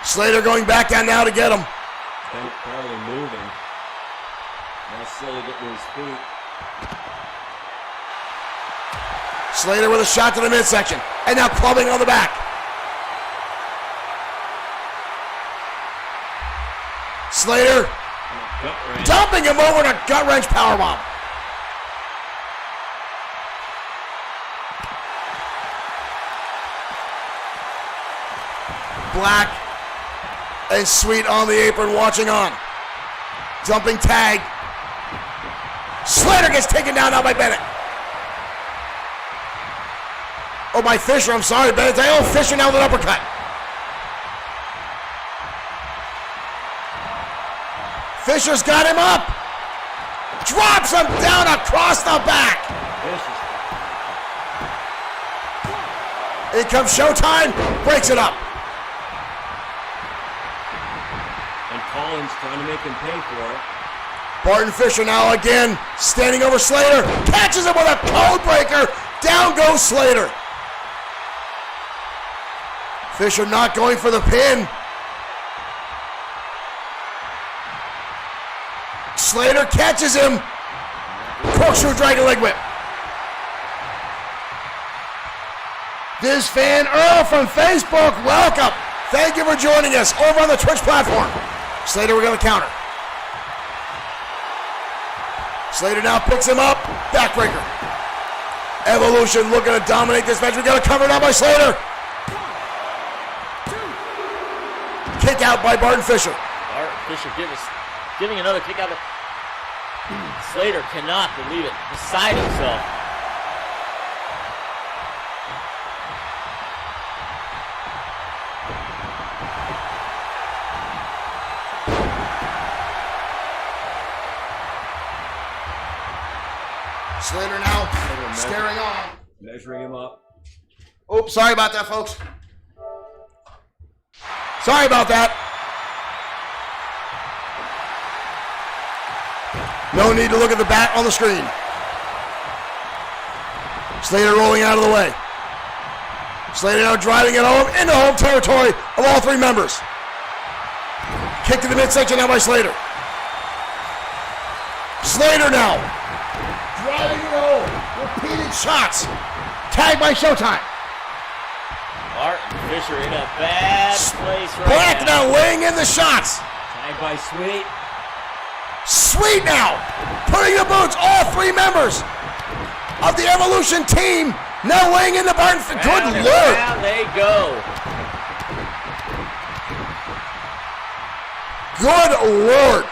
Slater going back down now to get him. Bennett probably moving. Now slowly getting to his feet. Slater with a shot to the midsection. And now clubbing on the back. Slater dumping him over to gut wrench powerbomb. Black and Sweet on the apron watching on. Jumping tag. Slater gets taken down now by Bennett. Oh, by Fisher, I'm sorry, Bennett. Oh, Fisher now with an uppercut. Fisher's got him up. Drops him down across the back. In comes Showtime. Breaks it up. And Collins trying to make him pay for it. Barton Fisher now again standing over Slater. Catches him with a code breaker. Down goes Slater. Fisher not going for the pin. Slater catches him. Corkscrew Dragon Leg Whip. This fan Earl from Facebook, welcome. Thank you for joining us over on the Twitch platform. Slater, we're going to counter. Slater now picks him up. Backbreaker. Evolution looking to dominate this match. We got a cover now by Slater. Kick out by Barton Fisher. Barton Fisher giving another kick out. Slater cannot believe it. Beside himself. Slater now staring on. Measuring him up. Oops, sorry about that, folks. Sorry about that. No need to look at the bat on the screen. Slater rolling out of the way. Slater now driving it home into home territory of all three members. Kick to the midsection now by Slater. Slater now driving it home. Repeated shots. Tagged by Showtime. Barton Fisher in a bad place right Black now laying in the shots. Tagged by Sweet. Sweet now putting the boots. All three members of the Evolution team now laying into Barton. Good Lord. Down they go. Good Lord.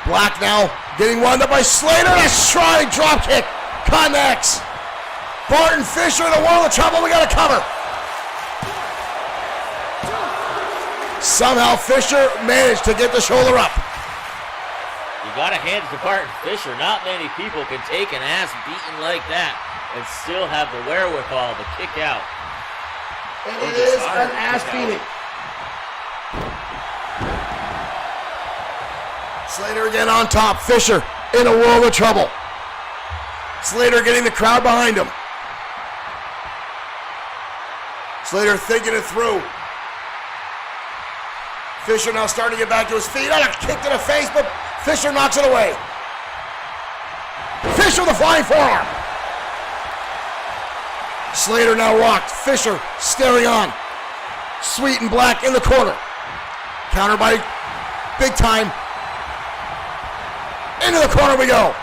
Black now getting wound up by Slater. A stride drop kick connects. Barton Fisher in a world of trouble. We got to cover. Somehow Fisher managed to get the shoulder up. You got to hand it to Barton Fisher. Not many people can take an ass beating like that and still have the wherewithal to kick out. And it is an ass beating. Slater again on top. Fisher in a world of trouble. Slater getting the crowd behind him. Slater thinking it through. Fisher now starting to get back to his feet. And a kick to the face, but Fisher knocks it away. Fisher with a flying forearm. Slater now rocked. Fisher staring on. Sweet and Black in the corner. Counter by Big Time. Into the corner we go.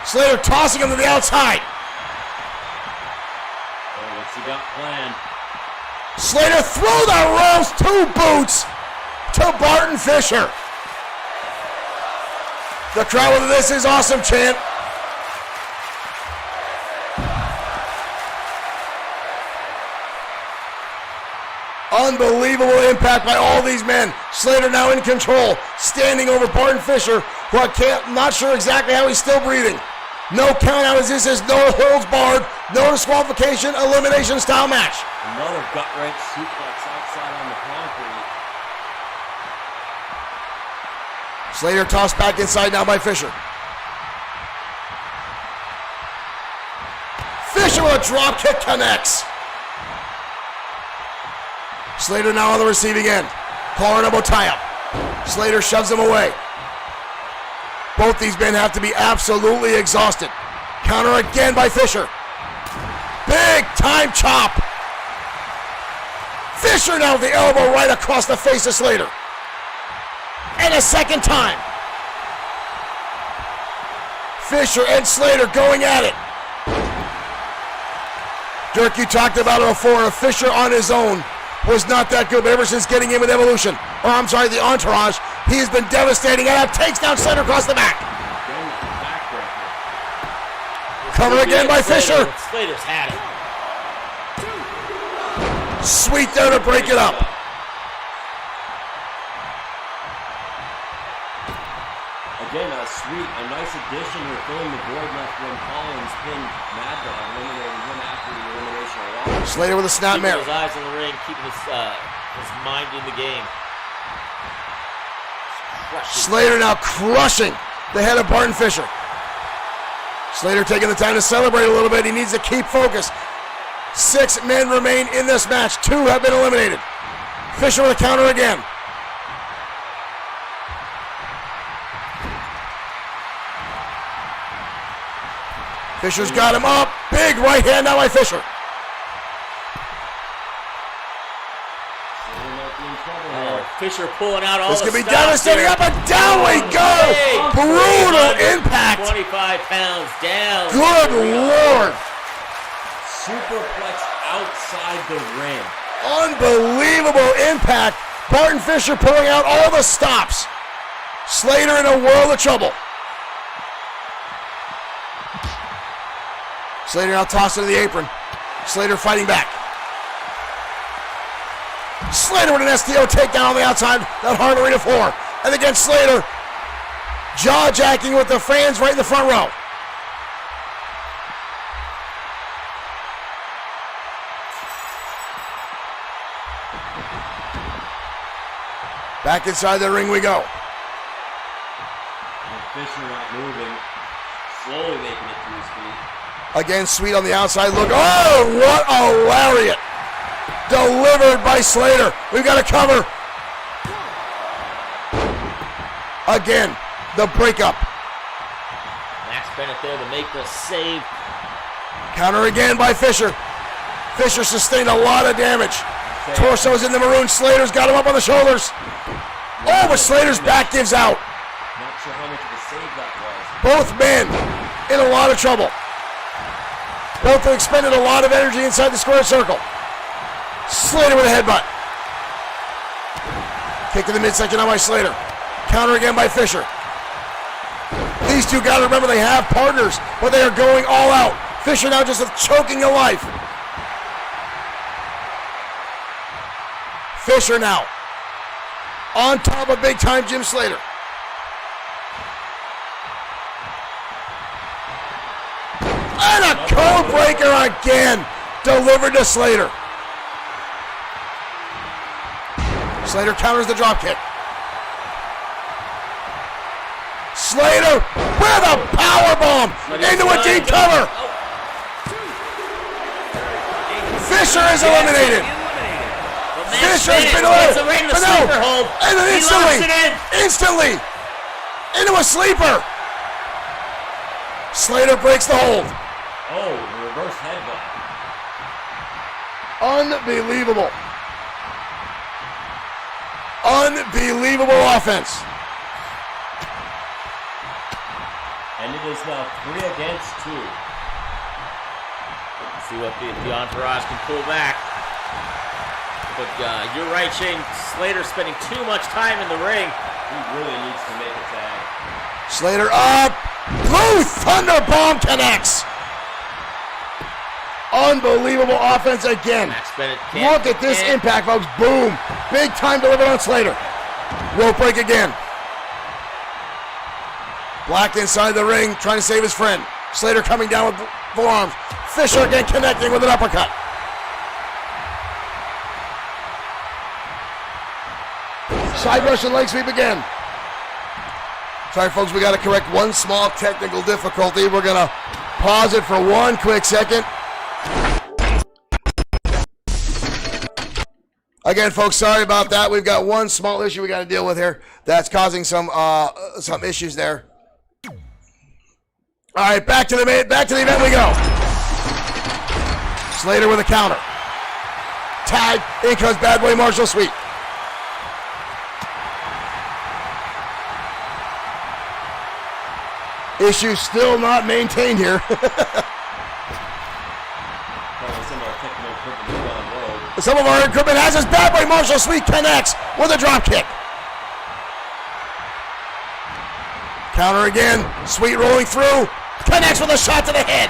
Slater tossing him to the outside. Oh, what's he got planned? Slater through the ropes, 2 boots to Barton Fisher. The crowd with "This is awesome" chant. Unbelievable impact by all these men. Slater now in control, standing over Barton Fisher, who not sure exactly how he's still breathing. No count out as this is no holds barred, no disqualification, elimination style match. Another gut wrench suplex outside on the concrete. Slater tossed back inside now by Fisher. Fisher with a drop kick connects. Slater now on the receiving end. Collar and elbow tie-up. Slater shoves him away. Both these men have to be absolutely exhausted. Counter again by Fisher. Big time chop. Fisher now with the elbow right across the face of Slater. And a second time. Fisher and Slater going at it. Dirk, you talked about it before. Fisher on his own was not that good, but ever since getting in with Evolution, or I'm sorry, the Entourage, he has been devastating, and now takes down Slater across the back. Cover again by Fisher. Slater's had it. Sweet there to break it up. Again, Sweet, a nice addition here, filling the void left when Collins pinned Mad Dog, eliminating him after the elimination of Rock. Slater with a snapmare. Keeping his eyes on the ring, keeping his mind in the game. Slater now crushing the head of Barton Fisher. Slater taking the time to celebrate a little bit. He needs to keep focused. 6 men remain in this match. 2 have been eliminated. Fisher with a counter again. Fisher's got him up. Big right hand now by Fisher. Fisher pulling out all this the could be stops devastating. here. Up and down we go. Brutal impact. 25 pounds down. Good Lord. Superplex outside the ring. Unbelievable impact. Barton Fisher pulling out all the stops. Slater in a world of trouble. Slater now tossed into the apron. Slater fighting back. Slater with an STO takedown on the outside, that hard arena floor. And again, Slater jaw-jacking with the fans right in the front row. Back inside the ring we go. And Fisher not moving, slowly making it to his feet. Again, Sweet on the outside look. Oh, what a lariat. Delivered by Slater. We've got a cover. Again, the breakup. Max Bennett there to make the save. Counter again by Fisher. Fisher sustained a lot of damage. Torso's in the maroon. Slater's got him up on the shoulders. Oh, but Slater's back gives out. Not sure how much of a save that was. Both men in a lot of trouble. Both have expended a lot of energy inside the square circle. Slater with a headbutt. Kick to the midsection now by Slater. Counter again by Fisher. These two got to remember they have partners, but they are going all out. Fisher now just choking to life. Fisher now on top of big time Jim Slater. And a code breaker again, delivered to Slater. Slater counters the drop kick. Slater with a power bomb into a deep cover. Fisher is eliminated. Fisher's been eliminated. But no, and then instantly into a sleeper. Slater breaks the hold. Oh, reverse headbutt. Unbelievable. Unbelievable offense. And it is now 3 against 2. See what the entourage can pull back. But you're right, Shane. Slater spending too much time in the ring. He really needs to make a tag. Slater up. Blue Thunder Bomb connects. Unbelievable offense again. Max Bennett can't. Look at this impact, folks. Boom. Big time delivered on Slater. Rope break again. Black inside the ring, trying to save his friend. Slater coming down with forearms. Fisher again connecting with an uppercut. Side rush and leg sweep again. Sorry, folks, we got to correct one small technical difficulty. We're going to pause it for one quick second. Again, folks, sorry about that. We've got one small issue we got to deal with here that's causing some issues there. All right, back to the event we go. Slater with a counter. Tag. In comes Bad Boy Marshall Sweet. Issue still not maintained here. Some of our equipment has his Bad Boy Marshall Sweet connects with a drop kick. Counter again. Sweet rolling through. Connects with a shot to the head.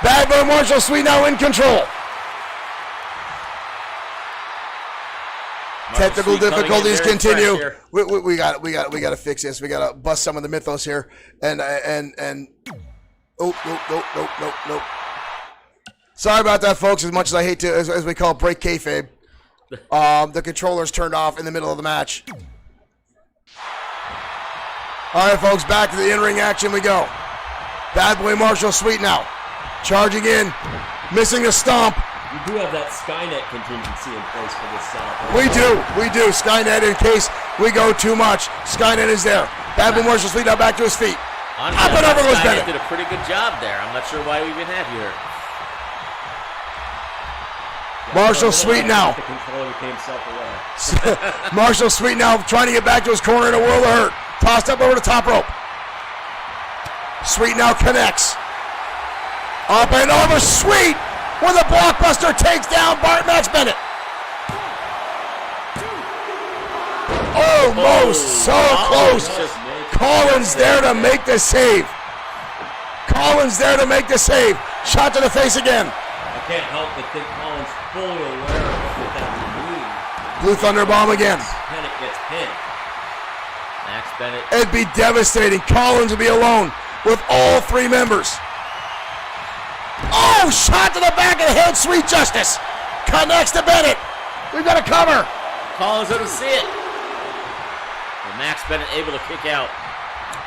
Bad Boy Marshall Sweet now in control. Technical difficulties continue. We got to fix this. We got to bust some of the mythos here. And nope. Sorry about that, folks. As much as I hate to, as we call it, break kayfabe, the controller's turned off in the middle of the match. All right, folks, back to the in-ring action we go. Bad Boy Marshall Sweet now, charging in, missing a stomp. We do have that Skynet contingency in place for this setup. We do. Skynet in case we go too much. Skynet is there. Bad Boy Marshall Sweet now back to his feet. Up and over goes Bennett. Did a pretty good job there. I'm not sure why we even have you here. Marshall Sweet now. The controller became self-aware. Marshall Sweet now trying to get back to his corner in a world of hurt. Tossed up over the top rope. Sweet now connects. Up and over, Sweet with a blockbuster takes down Max Bennett. Almost so close. Collins there to make the save. Collins there to make the save. Shot to the face again. I can't help but think Collins fully aware of what that would mean. Blue Thunder Bomb again. Bennett gets pinned. Max Bennett. It'd be devastating. Collins would be alone with all three members. Oh, shot to the back of the head. Sweet Justice connects to Bennett. We've got a cover. Collins doesn't see it. And Max Bennett able to kick out.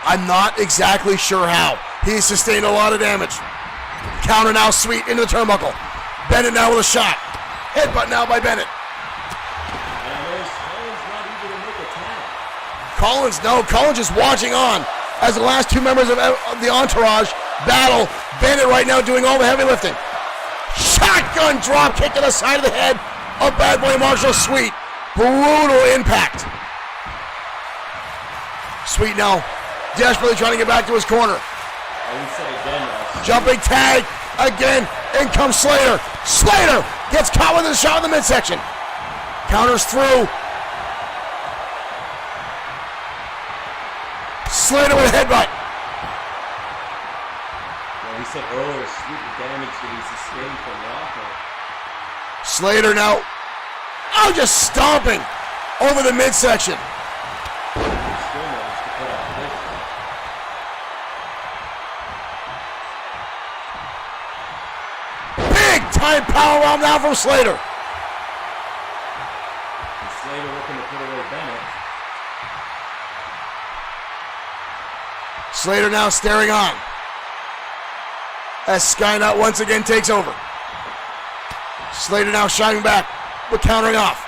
I'm not exactly sure how. He's sustained a lot of damage. Counter now, Sweet into the turnbuckle. Bennett now with a shot. Headbutt now by Bennett. And I noticed Collins not eager to make a tag. Collins just watching on as the last two members of the Entourage battle. Bennett right now doing all the heavy lifting. Shotgun drop kick to the side of the head of Bad Boy Marshall Sweet. Brutal impact. Sweet now desperately trying to get back to his corner. I would say again, Jumping tag again. In comes Slater. Slater gets caught with a shot in the midsection. Counters through. Slater with a headbutt. well, we said earlier, Sweet the damage that he sustained from Walker. Slater now. Oh, just stomping over the midsection. Still managed to put out the victory. Big time powerbomb now from Slater. And Slater looking to put away Bennett. Slater now staring on as Skynet once again takes over. Slater now shining back, but countering off.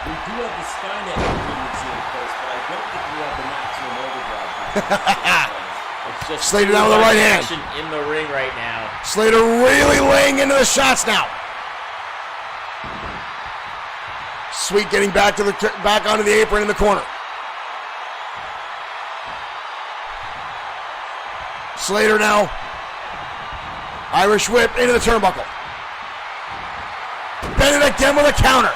We do have the Skynet redundancy in place, but I don't think we have the maximum overdrive. It's just Slater down with the right hand. action in the ring right now. Slater really laying into the shots now. Sweet getting back back onto the apron in the corner. Slater now. Irish whip into the turnbuckle. Bennett again with a counter.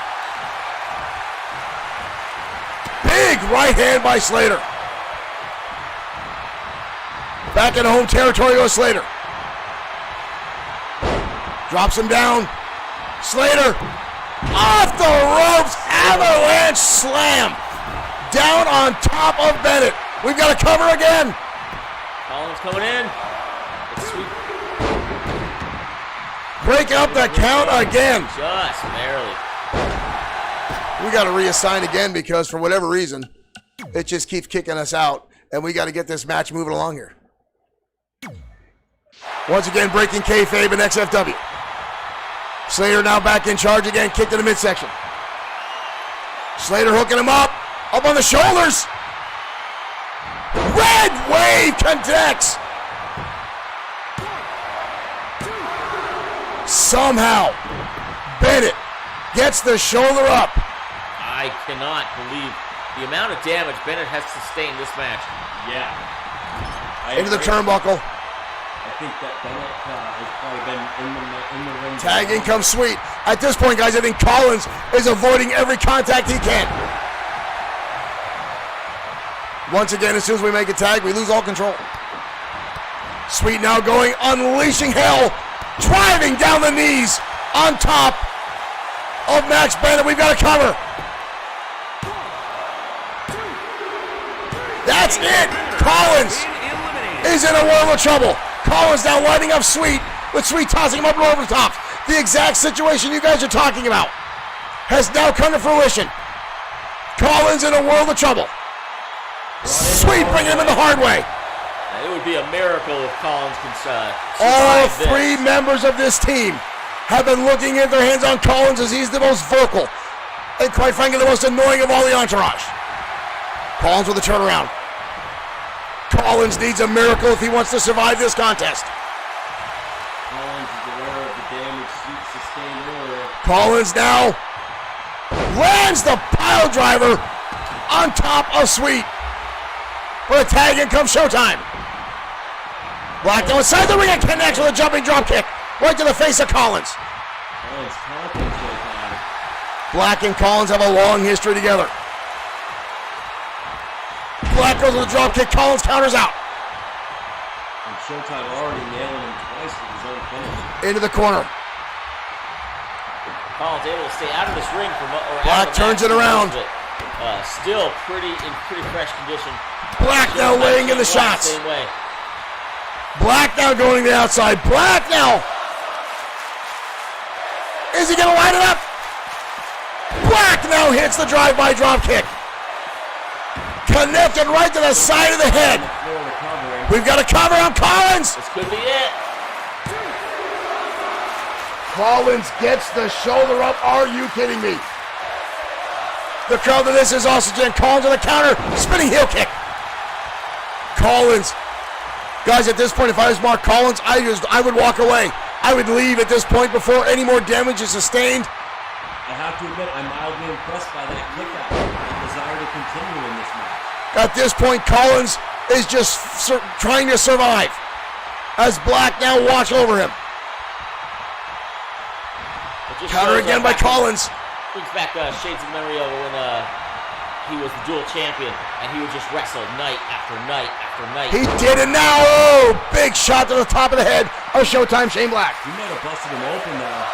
Big right hand by Slater. Back in home territory goes Slater. Drops him down. Slater off the ropes. Avalanche slam. Down on top of Bennett. We've got a cover again. Collins coming in. It's Sweet. Break up the count again. Just barely. We got to reassign again because for whatever reason, it just keeps kicking us out, and we got to get this match moving along here. Once again, breaking kayfabe in XFW. Slater now back in charge again, kicked in the midsection. Slater hooking him up on the shoulders. Red Wave connects. Somehow, Bennett gets the shoulder up. I cannot believe the amount of damage Bennett has sustained this match. Yeah. Into the turnbuckle. I think that Bennett has probably been in the ring. Tag in comes Sweet. At this point, guys, I think Collins is avoiding every contact he can. Once again, as soon as we make a tag, we lose all control. Sweet now going, unleashing hell, driving down the knees on top of Max Bennett. We've got a cover. That's it. Collins is in a world of trouble. Collins now lighting up Sweet, with Sweet tossing him up over the top. The exact situation you guys are talking about has now come to fruition. Collins in a world of trouble. Sweet bringing him in the hard way. It would be a miracle if Collins can All survive this. three members of this team have been looking at their hands on Collins as he's the most vocal and quite frankly the most annoying of all the entourage. Collins with a turnaround. Collins needs a miracle if he wants to survive this contest. Collins is aware of the damage sustained earlier. Collins now lands the pile driver on top of Sweet. For a tag, in comes Showtime. Black now inside the ring and connects with a jumping drop kick right to the face of Collins. Collins taunting Showtime. Black and Collins have a long history together. Black goes with a drop kick, Collins counters out. And Showtime already nailing him twice with his own finish. Into the corner. Collins able to stay out of this ring for Black turns it around. Still in pretty fresh condition. Black now laying in the shots. Same way. Black now going to the outside. Black now. Is he going to line it up? Black now hits the drive-by drop kick. Connected right to the side of the head. We've got a cover on Collins. This could be it. Collins gets the shoulder up. Are you kidding me? The crowd to this is also Jen Collins on the counter. Spinning heel kick. Collins. Guys, at this point, if I was Mark Collins, I would walk away. I would leave at this point before any more damage is sustained. I have to admit, I'm mildly impressed by that kick out and desire to continue in this match. At this point, Collins is just trying to survive as Black now watch over him. Counter again by Collins. Brings back shades of memory of when he was the dual champion and he would just wrestle night after night after night. He did it now. Oh, big shot to the top of the head of Showtime Shane Black. He might have busted him open now.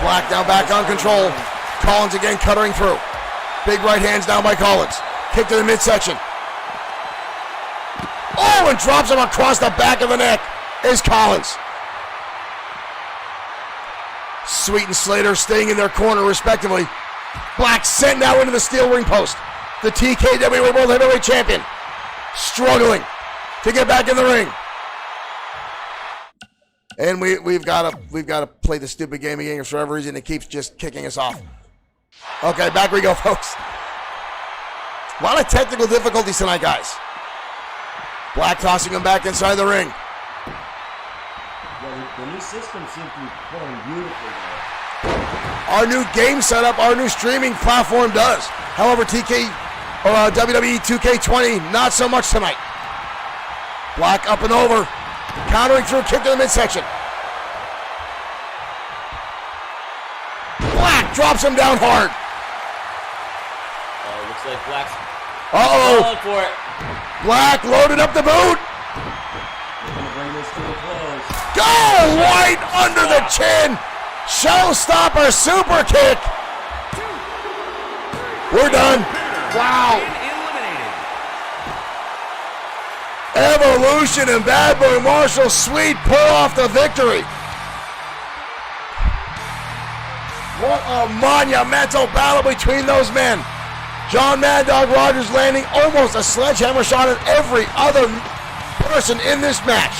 Black now back on control. Collins again cuttering through. Big right hands down by Collins. Kick to the midsection. Oh, and drops him across the back of the neck is Collins. Sweet and Slater staying in their corner respectively. Black sent now into the steel ring post. The TKW World Heavyweight Champion struggling to get back in the ring. And we've got to play the stupid game again for whatever reason. It keeps just kicking us off. Okay, back we go, folks. A lot of technical difficulties tonight, guys. Black tossing him back inside the ring. Yeah, the new system seems to be pulling beautifully there. Our new game setup, our new streaming platform does. However, WWE 2K20, not so much tonight. Black up and over. Countering through, kick to the midsection. Black drops him down hard. Looks like Black's Uh-oh. for it. Black loaded up the boot. We're going to bring this to a close. Go right under the chin. Showstopper super kick. We're done. Wow. Evolution and Bad Boy Marshall Sweet pull off the victory. What a monumental battle between those men. John Mad Dog Rogers landing almost a sledgehammer shot at every other person in this match.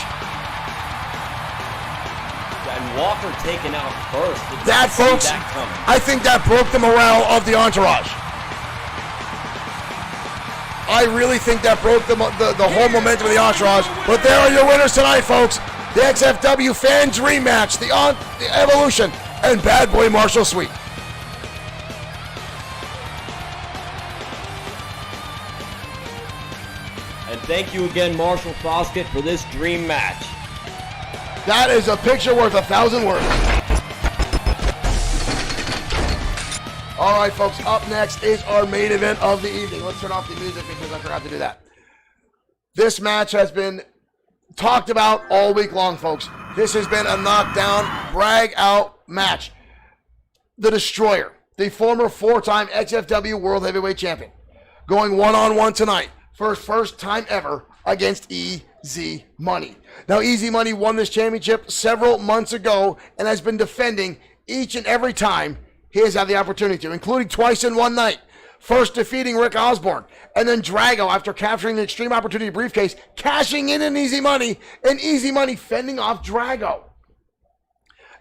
And Walker taken out first. That, folks, I think that broke the morale of the entourage. I really think that broke the whole momentum of the entourage. But there are your winners tonight, folks. The XFW Fan Dream Match, the Evolution, and Bad Boy Marshall Sweet. And thank you again, Marshall Foskett, for this dream match. That is a picture worth 1,000 words. All right, folks, up next is our main event of the evening. Let's turn off the music because I forgot to do that. This match has been talked about all week long, folks. This has been a knockdown, brag-out match. The Destroyer, the former four-time XFW World Heavyweight Champion, going one-on-one tonight for his first time ever against Easy Money. Now, Easy Money won this championship several months ago and has been defending each and every time he has had the opportunity to, including twice in one night. First defeating Rick Osborne, and then Drago after capturing the Extreme Opportunity briefcase, cashing in Easy Money, and Easy Money fending off Drago.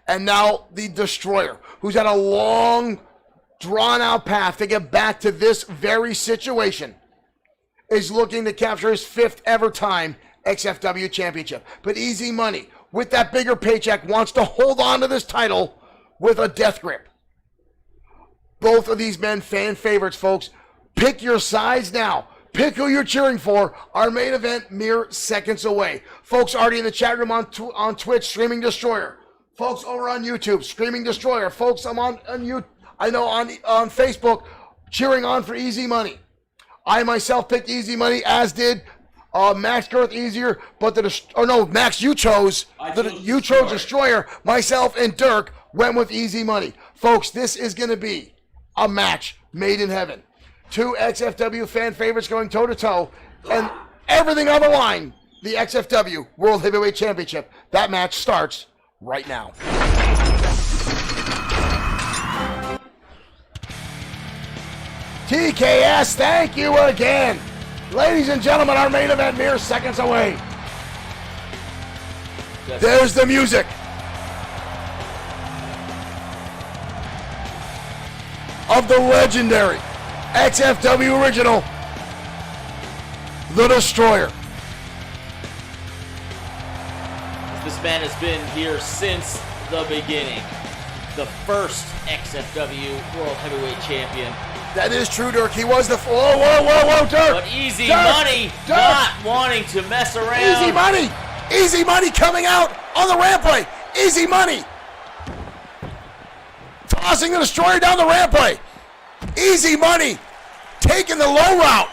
And now the Destroyer, who's had a long drawn-out path to get back to this very situation is looking to capture his 5th ever time XFW championship. But Easy Money, with that bigger paycheck, wants to hold on to this title with a death grip. Both of these men fan favorites, folks. Pick your sides now. Pick who you're cheering for. Our main event mere seconds away. Folks already in the chat room on Twitch, Screaming Destroyer. Folks over on YouTube, Screaming Destroyer. Folks, I'm on Facebook, cheering on for Easy Money. I myself picked Easy Money, as did Max Girth Easier, but Max, you chose Destroyer. Myself and Dirk went with Easy Money. Folks, this is going to be a match made in heaven. 2 XFW fan favorites going toe-to-toe, and everything on the line, the XFW World Heavyweight Championship. That match starts right now. TKS, thank you again. Ladies and gentlemen, our main event mere seconds away. There's the music. Of the legendary XFW original, The Destroyer. This man has been here since the beginning. The first XFW World Heavyweight Champion. That is true, Dirk. He was the... Whoa, Dirk! But Easy Money not wanting to mess around. Easy Money! Easy Money coming out on the rampway. Easy Money tossing the Destroyer down the rampway. Easy Money taking the low route.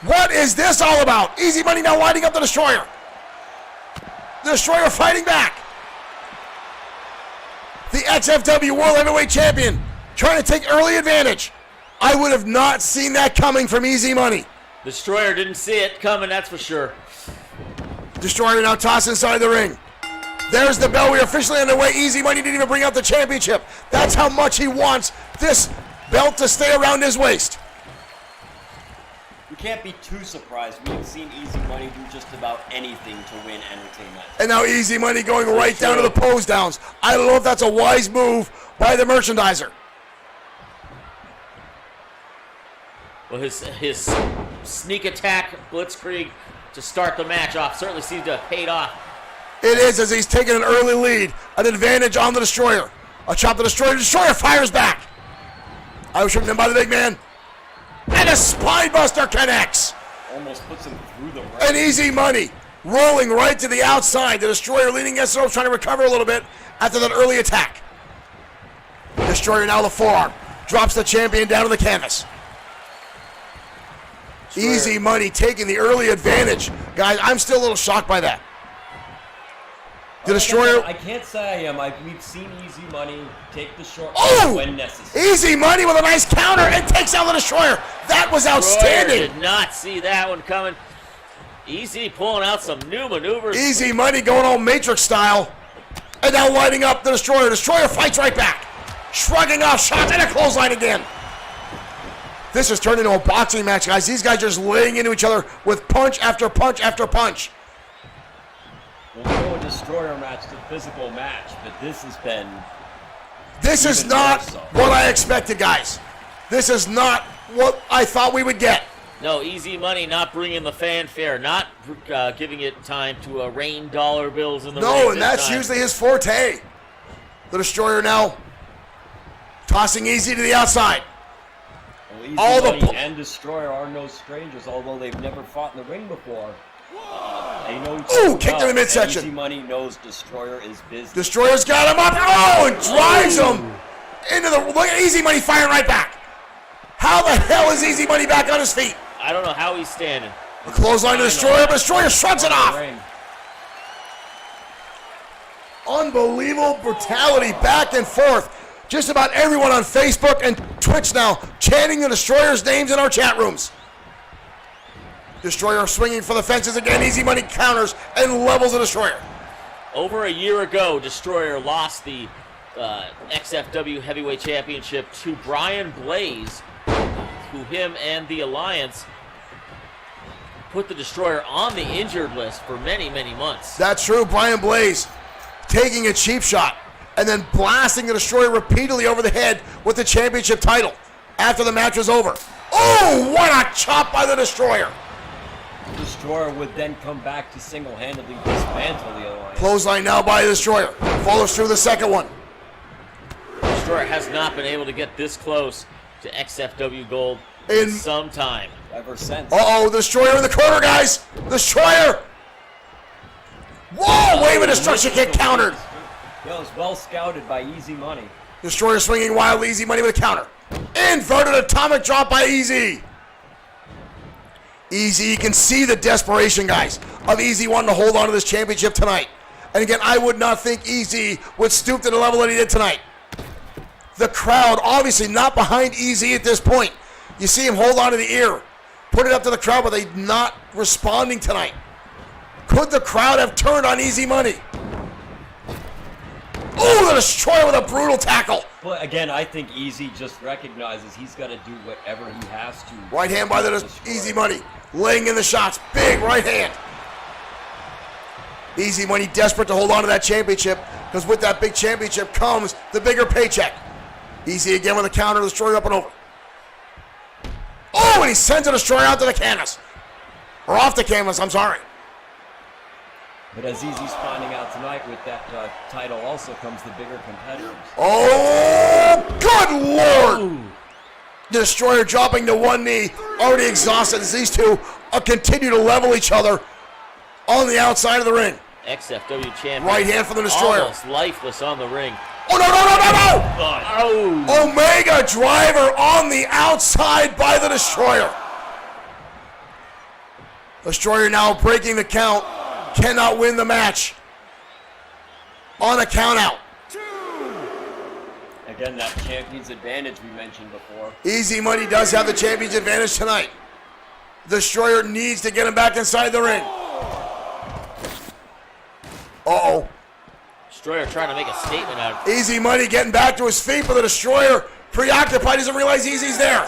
What is this all about? Easy Money now lining up the Destroyer. The Destroyer fighting back. The XFW World Heavyweight Champion trying to take early advantage. I would have not seen that coming from Easy Money. Destroyer didn't see it coming, that's for sure. Destroyer now tossed inside the ring. There's the bell. We're officially underway. Easy Money didn't even bring out the championship. That's how much he wants this belt to stay around his waist. We can't be too surprised. We've seen Easy Money do just about anything to win entertainment. And now Easy Money going right down to the pose downs. I don't know if that's a wise move by the merchandiser. Well, his sneak attack blitzkrieg to start the match off certainly seems to have paid off. It is, as he's taking an early lead, an advantage on the Destroyer. A chop the Destroyer. Destroyer fires back. I was tripped in by the big man. And a spinebuster connects. Almost puts him through the ring. And Easy Money rolling right to the outside. The Destroyer leaning against the ropes, trying to recover a little bit after that early attack. Destroyer now the forearm. Drops the champion down to the canvas. Easy Money taking the early advantage. Guys, I'm still a little shocked by that. The Destroyer... I can't say I am. We've seen Easy Money take the short when necessary. Easy Money with a nice counter and takes out the Destroyer. That was outstanding. Did not see that one coming. Easy pulling out some new maneuvers. Easy Money going all Matrix style. And now lighting up the Destroyer. Destroyer fights right back. Shrugging off shots and a clothesline again. This has turned into a boxing match, guys. These guys are just laying into each other with punch after punch after punch. We'll go a Destroyer match to physical match, but this has been... This is not what I expected, guys. This is not what I thought we would get. No, Easy Money not bringing the fanfare, not giving it time to rain dollar bills in the ring. No, and that's usually his forte. The Destroyer now tossing Easy to the outside. Well, Easy Money and Destroyer are no strangers, although they've never fought in the ring before. They know each other. Ooh, kicked in the midsection. Easy Money knows Destroyer is business. Destroyer's got him up. Oh, and drives him into the... Look at Easy Money firing right back. How the hell is Easy Money back on his feet? I don't know how he's standing. A clothesline to Destroyer, but Destroyer shrugs it off. Unbelievable brutality back and forth. Just about everyone on Facebook and Twitch now chanting the Destroyer's names in our chat rooms. Destroyer swinging for the fences again. Easy Money counters and levels the Destroyer. Over a year ago, Destroyer lost the XFW Heavyweight Championship to Brian Blaze, who him and the Alliance put the Destroyer on the injured list for many, many months. That's true. Brian Blaze taking a cheap shot and then blasting the Destroyer repeatedly over the head with the championship title after the match was over. Oh, what a chop by the Destroyer. Destroyer would then come back to single-handedly dismantle the Alliance. Clothesline now by the Destroyer. Follows through the second one. Destroyer has not been able to get this close to XFW Gold in some time. Ever since. Uh-oh, the Destroyer in the corner, guys. Destroyer. Whoa, wave of destruction kick countered. That was well scouted by Easy Money. Destroyer swinging wildly, Easy Money with a counter. Inverted atomic drop by Easy. Easy, you can see the desperation, guys, of Easy wanting to hold on to this championship tonight. And again, I would not think Easy would stoop to the level that he did tonight. The crowd obviously not behind Easy at this point. You see him hold on to the ear, put it up to the crowd, but they're not responding tonight. Could the crowd have turned on Easy Money? Oh, the Destroyer with a brutal tackle. But again, I think Easy just recognizes he's got to do whatever he has to. Right hand by the Easy Money. Laying in the shots. Big right hand. Easy Money desperate to hold on to that championship, because with that big championship comes the bigger paycheck. Easy again with a counter, Destroyer up and over. Oh, and he sends a Destroyer out to the canvas. Or off the canvas, I'm sorry. But as Easy's finding out tonight, with that title also comes the bigger competitors. Oh, good Lord! The Destroyer dropping to one knee, already exhausted as these two continue to level each other on the outside of the ring. XFW champion. Right hand from the Destroyer. Almost lifeless on the ring. Oh, no! Oh. Omega driver on the outside by the Destroyer. Destroyer now breaking the count. Cannot win the match. On a count out. Again, that champion's advantage we mentioned before. Easy Money does have the champion's advantage tonight. Destroyer needs to get him back inside the ring. Uh-oh. Destroyer trying to make a statement out of it. Easy Money getting back to his feet, but the Destroyer preoccupied, doesn't realize Easy's there.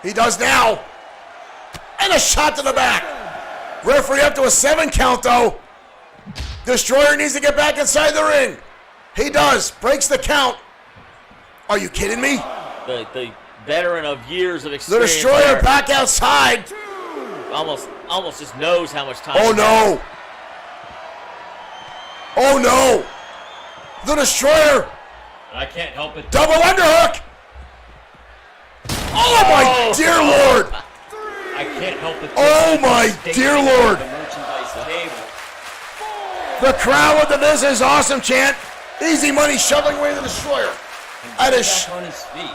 He does now. And a shot to the back. Referee up to a 7 count, though. Destroyer needs to get back inside the ring. He does. Breaks the count. Are you kidding me? The veteran of years of The experience. Destroyer there. back outside. Almost just knows how much time. Oh, no. Oh, no. The Destroyer. I can't help it. Double underhook. Oh, my dear Lord. I can't help it. Oh, my dear Lord. The merchandise table. The crowd with the "This is awesome" chant. Easy Money shoveling away the Destroyer. That is Back on his feet.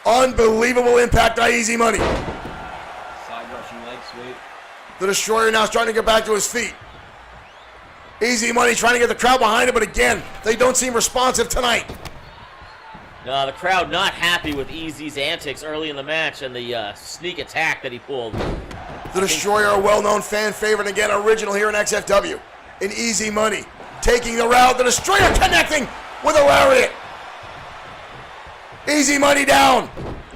unbelievable impact by Easy Money. Side rushing leg sweep. The Destroyer now is trying to get back to his feet. Easy Money trying to get the crowd behind him, but again, they don't seem responsive tonight. No, the crowd not happy with Easy's antics early in the match and the sneak attack that he pulled. The Destroyer, a well-known fan favorite, again, original here in XFW. In Easy Money, taking the route. The Destroyer connecting with a lariat. Easy Money down.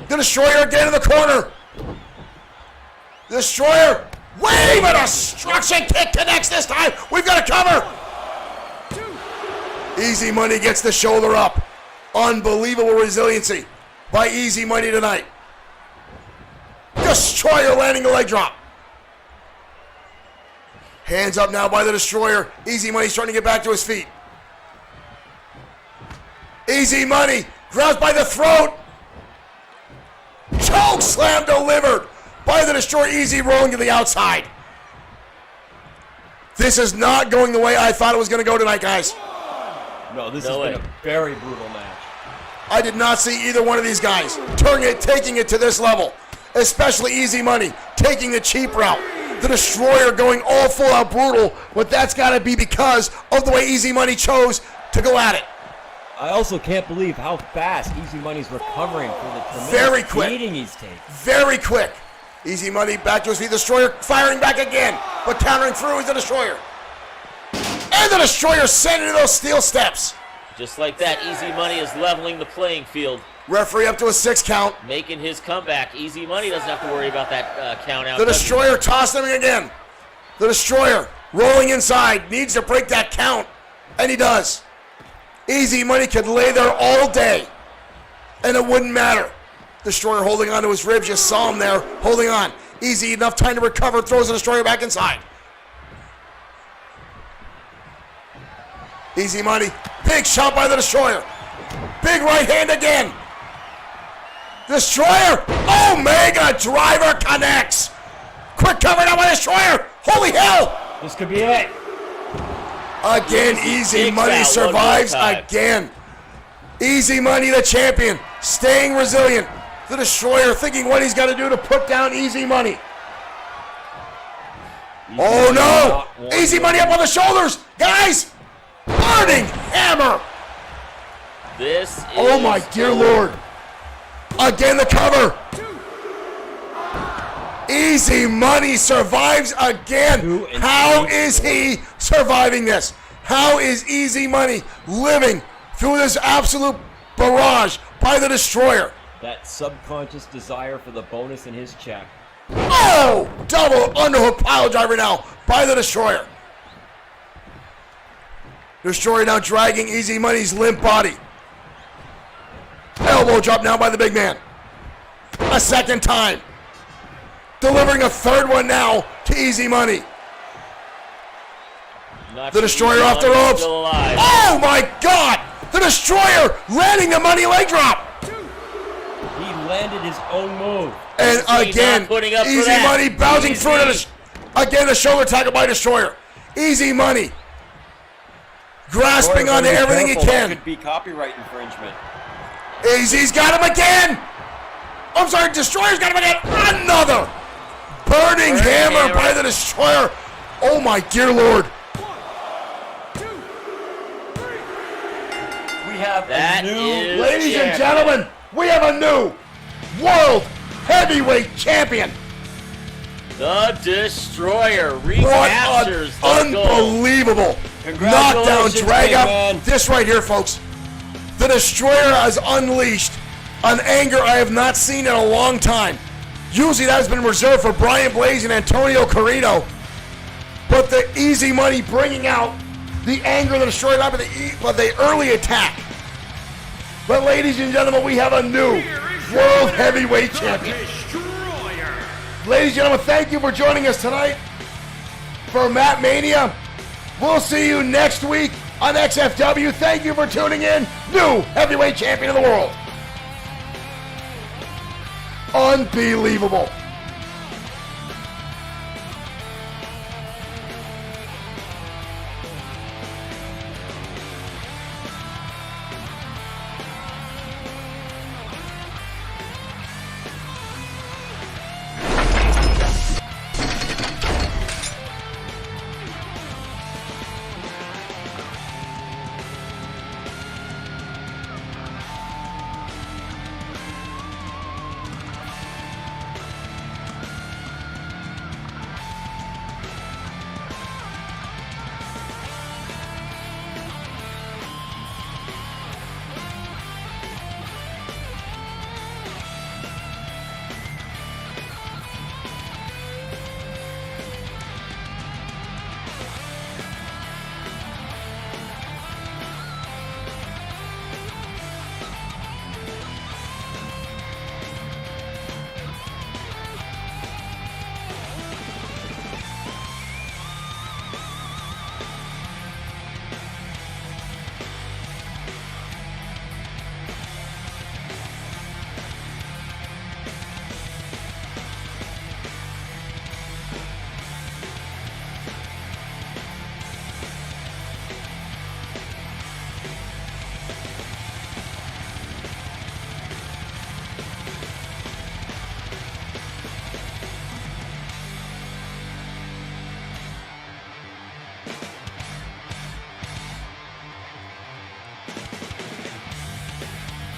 The Destroyer again in the corner. The Destroyer, wave and a destruction kick connects this time. We've got a cover. Easy Money gets the shoulder up. Unbelievable resiliency by Easy Money tonight. Destroyer landing a leg drop. Hands up now by the Destroyer. Easy Money's trying to get back to his feet. Easy Money grabs by the throat. Choke slam delivered by the Destroyer. Easy rolling to the outside. This is not going the way I thought it was going to go tonight, guys. No, this has been a very brutal match. I did not see either one of these guys taking it to this level, especially Easy Money taking the cheap route. The Destroyer going all full out brutal, but that's got to be because of the way Easy Money chose to go at it. I also can't believe how fast Easy Money's recovering from the tremendous beating he's taking. Very quick. Easy Money back to his feet. Destroyer firing back again, but countering through is the Destroyer. And the Destroyer sending those steel steps. Just like that, Easy Money is leveling the playing field. Referee up to a 6 count. Making his comeback. Easy Money doesn't have to worry about that count out. The Destroyer tossing him again. The Destroyer rolling inside. Needs to break that count. And he does. Easy Money could lay there all day, and it wouldn't matter. Destroyer holding on to his ribs. You saw him there, holding on. Easy, enough time to recover, throws the Destroyer back inside. Easy Money, big shot by the Destroyer. Big right hand again. Destroyer, Omega driver connects. Quick cover now by Destroyer. Holy hell. This could be it. Again, Easy Money survives again. Easy Money, the champion, staying resilient. The Destroyer thinking what he's got to do to put down Easy Money. Oh no! Easy Money up on the shoulders! Guys! Burning hammer! This is Oh my dear Lord. Again the cover. Easy Money survives again. How is he surviving this? How is Easy Money living through this absolute barrage by the Destroyer? That subconscious desire for the bonus in his check. Oh! Double underhook pile driver now by the Destroyer. Destroyer now dragging Easy Money's limp body. Elbow drop now by the big man. A second time. Delivering a third one now to Easy Money. The Destroyer off the ropes. Oh my God! The Destroyer landing the money leg drop. He landed his own move. And again, Easy Money bouncing through to again the shoulder tackle by Destroyer. Easy Money grasping onto everything he can. That could be copyright infringement. Easy's got him again. I'm sorry, Destroyer's got him again. Another burning hammer by the Destroyer. Oh my dear Lord. We have That a new is- Ladies and gentlemen, we have a new World Heavyweight Champion. The Destroyer What recaptures an the gold. unbelievable knockdown Congratulations, drag big up. man. This right here, folks. The Destroyer has unleashed an anger I have not seen in a long time. Usually that has been reserved for Brian Blaze and Antonio Carino. But the Easy Money bringing out the anger of the Destroyer, not but the early attack. But ladies and gentlemen, we have a new World Heavyweight Champion. Destroyer. Ladies and gentlemen, thank you for joining us tonight for MatMania. We'll see you next week on XFW. Thank you for tuning in. New Heavyweight Champion of the World. Unbelievable.